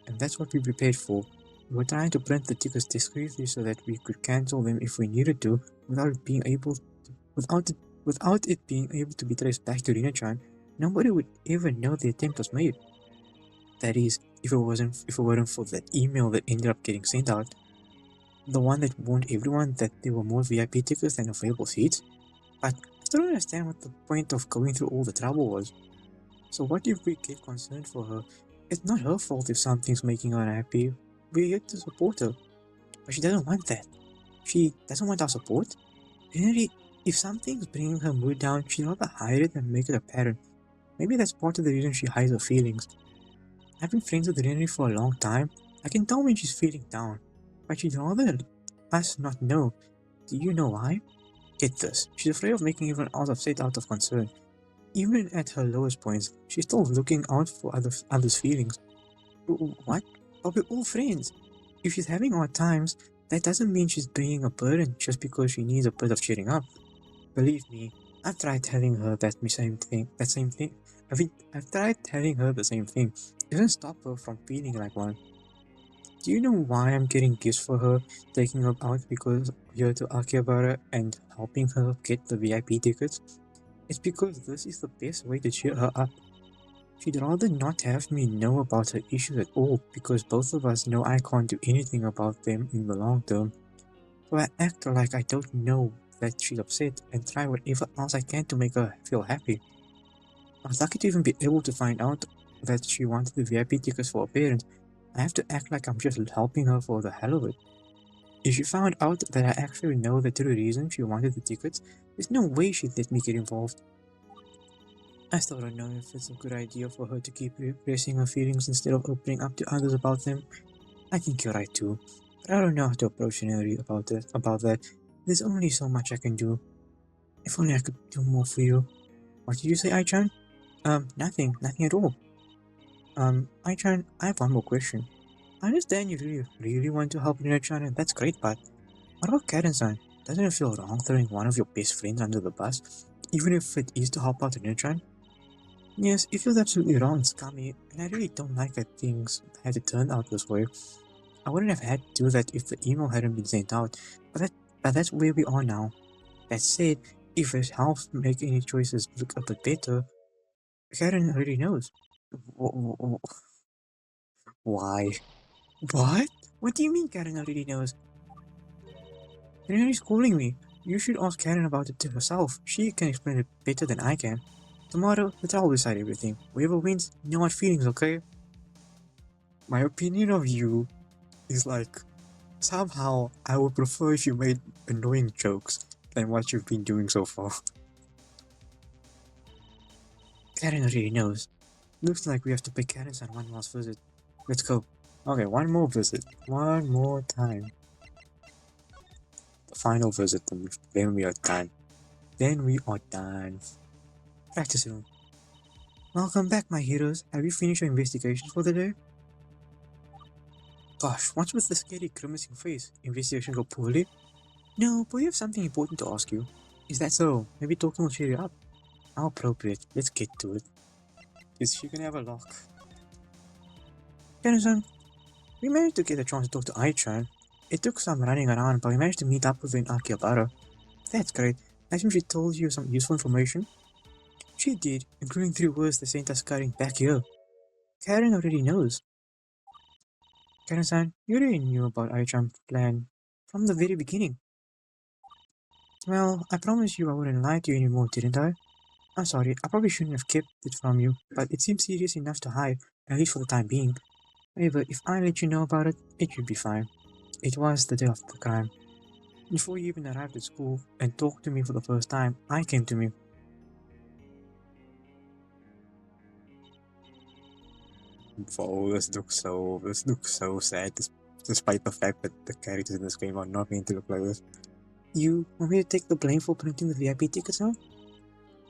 And that's what we prepared for. We were trying to print the tickets discreetly so that we could cancel them if we needed to, without it being able to, without it being able to be traced back to Rina-chan. Nobody would ever know the attempt was made. That is, if it weren't for that email that ended up getting sent out, the one that warned everyone that there were more VIP tickets than available seats. But I still don't understand what the point of going through all the trouble was. So what if we get concerned for her? It's not her fault if something's making her unhappy. We're here to support her. But she doesn't want that. She doesn't want our support. Generally, if something's bringing her mood down, she'd rather hide it than make it apparent. Maybe that's part of the reason she hides her feelings. I've been friends with Renry for a long time. I can tell when she's feeling down. But she'd rather us not know. Do you know why? Get this. She's afraid of making everyone else upset out of concern. Even at her lowest points, she's still looking out for others' feelings. What? But we're all friends. If she's having hard times, that doesn't mean she's being a burden just because she needs a bit of cheering up. Believe me, I've tried telling her that same thing. I've tried telling her the same thing. It doesn't stop her from feeling like one. Do you know why I'm getting gifts for her, taking her out because here to Akihabara and helping her get the VIP tickets? It's because this is the best way to cheer her up. She'd rather not have me know about her issues at all because both of us know I can't do anything about them in the long term. So I act like I don't know that she's upset and try whatever else I can to make her feel happy. I was lucky to even be able to find out that she wanted the VIP tickets for her parents. I have to act like I'm just helping her for the hell of it. If she found out that I actually know the true reason she wanted the tickets, there's no way she'd let me get involved. I still don't know if it's a good idea for her to keep repressing her feelings instead of opening up to others about them. I think you're right too, but I don't know how to approach Henry about that. There's only so much I can do. If only I could do more for you. What did you say, Ai-chan? Nothing at all. I have one more question. I understand you really want to help Nina-chan, and that's great, but what about Karen-san? Doesn't it feel wrong throwing one of your best friends under the bus, even if it is to help out Nina-chan? Yes, it feels absolutely wrong and scummy, and I really don't like that things had to turn out this way. I wouldn't have had to do that if the email hadn't been sent out, but that's where we are now. That said, if it helps make any choices look a bit better, Karen already knows. Why? What? What do you mean Karen already knows? Karen is calling me. You should ask Karen about it to herself. She can explain it better than I can. Tomorrow, let's all decide everything. Whoever wins, no hard feelings, okay? My opinion of you is like, somehow I would prefer if you made annoying jokes than what you've been doing so far. Karen already knows. Looks like we have to pay Karen-san one last visit. Let's go. Okay, one more visit. One more time. The final visit, then we are done. Then we are done. Practice room. Welcome back, my heroes. Have you finished your investigations for the day? Gosh, what's with the scary grimacing face? Investigation go poorly? No, but we have something important to ask you. Is that so? Maybe talking will cheer you up. How appropriate. Let's get to it. Is she gonna have a lock? Karen-san, we managed to get a chance to talk to Ai-chan. It took some running around, but we managed to meet up with her in Akihabara. That's great. I assume she told you some useful information? She did, including 3 words that sent us scurrying back here. Karen already knows. Karen-san, you already knew about Ai-chan's plan from the very beginning. Well, I promised you I wouldn't lie to you anymore, didn't I? I'm sorry, I probably shouldn't have kept it from you, but it seems serious enough to hide, at least for the time being. However, if I let you know about it, it should be fine. It was the day of the crime. Before you even arrived at school and talked to me for the first time, I came to me. Whoa, this looks so sad, despite the fact that the characters in this game are not meant to look like this. You want me to take the blame for printing the VIP tickets out?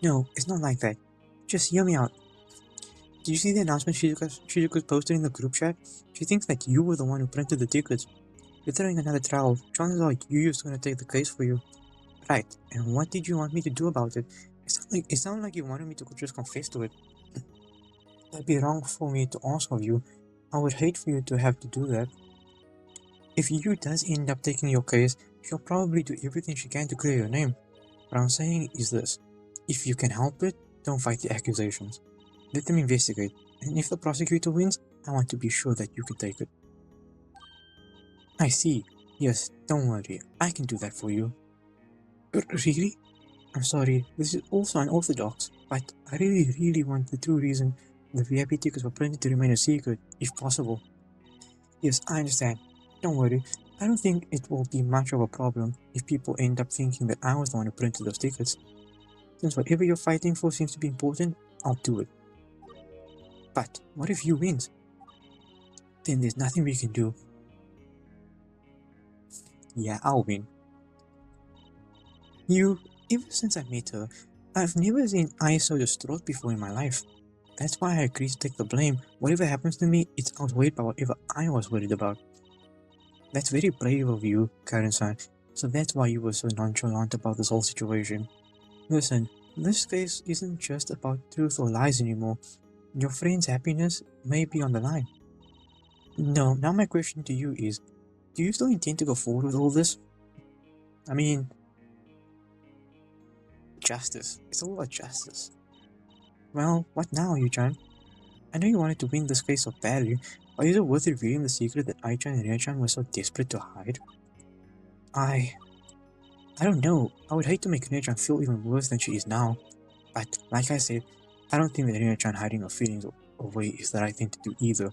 No, it's not like that. Just hear me out. Did you see the announcement Shizuka's posted in the group chat? She thinks that you were the one who printed the tickets. You're throwing another trowel. Chances are Yu's gonna take the case for you. Right, and what did you want me to do about it? It sounded like you wanted me to just confess to it. That'd be wrong for me to ask of you. I would hate for you to have to do that. If Yu does end up taking your case, she'll probably do everything she can to clear your name. What I'm saying is this. If you can help it, don't fight the accusations. Let them investigate, and if the prosecutor wins, I want to be sure that you can take it. I see. Yes, don't worry. I can do that for you. Really? I'm sorry, this is also unorthodox, but I really want the true reason the VIP tickets were printed to remain a secret, if possible. Yes, I understand. Don't worry. I don't think it will be much of a problem if people end up thinking that I was the one who printed those tickets. Since whatever you're fighting for seems to be important, I'll do it. But what if you wins? Then there's nothing we can do. Yeah, I'll win. Ever since I met her, I've never seen eyes so distraught before in my life. That's why I agreed to take the blame. Whatever happens to me, it's outweighed by whatever I was worried about. That's very brave of you, Karen-san. So that's why you were so nonchalant about this whole situation. Listen, this case isn't just about truth or lies anymore. Your friend's happiness may be on the line. No, now my question to you is, do you still intend to go forward with all this? I mean, justice. It's all about justice. Well, what now, Yu-chan? I know you wanted to win this case so badly, but is it worth revealing the secret that Ai-chan and Ria-chan were so desperate to hide? I don't know. I would hate to make Ria-chan feel even worse than she is now. But, like I said, I don't think that Ria-chan hiding her feelings away is the right thing to do either.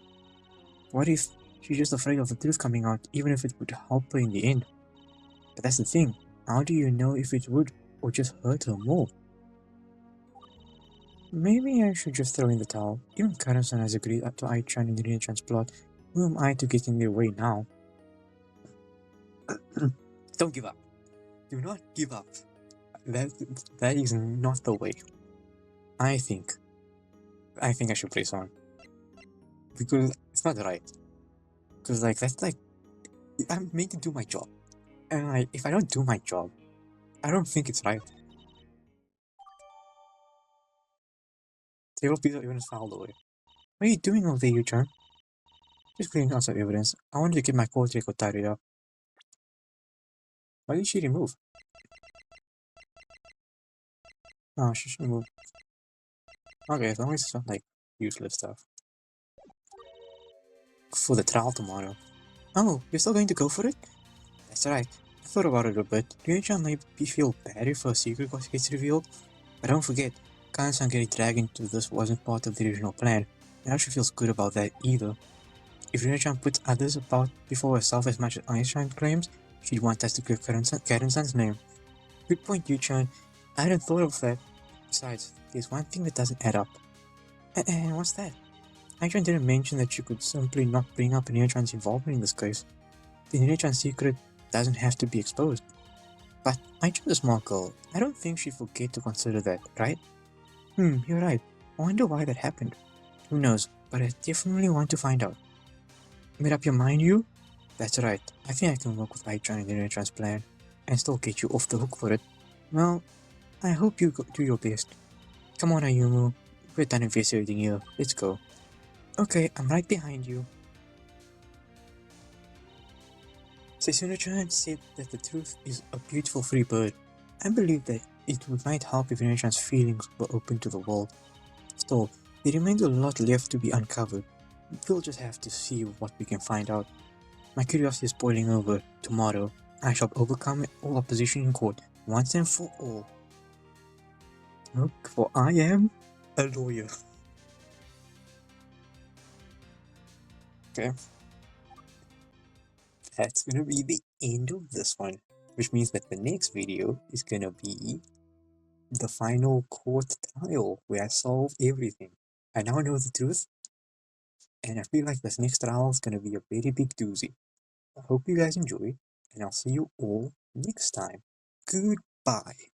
What if she's just afraid of the truth coming out, even if it would help her in the end? But that's the thing. How do you know if it would, or just hurt her more? Maybe I should just throw in the towel. Even Karen-san has agreed to Ai-chan and Ria-chan's plot. Who am I to get in their way now? Don't give up. Do not give up. That is not the way. I think I should press on. because it's not right. Because like that's like I'm made to do my job, and like if I don't do my job, I don't think it's right. Table piece of evidence filed away. What are you doing over there, you John? Just cleaning out some evidence. I wanted to get my court record tidied up. Why did she remove? Oh, she should remove. Okay, as long as it's not like useless stuff. For the trial tomorrow. Oh, you're still going to go for it? That's right. I thought about it a bit. Ryuchan might feel bad if her secret gets revealed, but don't forget, Kana-san getting dragged into this wasn't part of the original plan, and she feels good about that either. If Ryuchan puts others about before herself as much as Einstein claims, she'd want us to clear Karen-san's name. Good point, Yuchan. I hadn't thought of that. Besides, there's one thing that doesn't add up. And what's that? Einstein didn't mention that you could simply not bring up Ryuchan's involvement in this case. The Ryuchan secret doesn't have to be exposed. But Aicha's a small girl. I don't think she'd forget to consider that, right? You're right. I wonder why that happened. Who knows, but I definitely want to find out. Made up your mind, you? That's right. I think I can work with Aichan and the Ryuchan's plan, and still get you off the hook for it. Well, I hope you do your best. Come on, Ayumu. We're done investigating here. Let's go. Okay, I'm right behind you. Seisuna-chan said that the truth is a beautiful free bird. I believe that it might help if Ina-chan's feelings were open to the world. Still, there remains a lot left to be uncovered. We'll just have to see what we can find out. My curiosity is boiling over. Tomorrow, I shall overcome all opposition in court, once and for all. Look, for I am a lawyer. Okay, that's gonna be the end of this one. Which means that the next video is gonna be the final court trial where I solve everything. I now know the truth, and I feel like this next trial is gonna be a very big doozy. I hope you guys enjoy, and I'll see you all next time. Goodbye.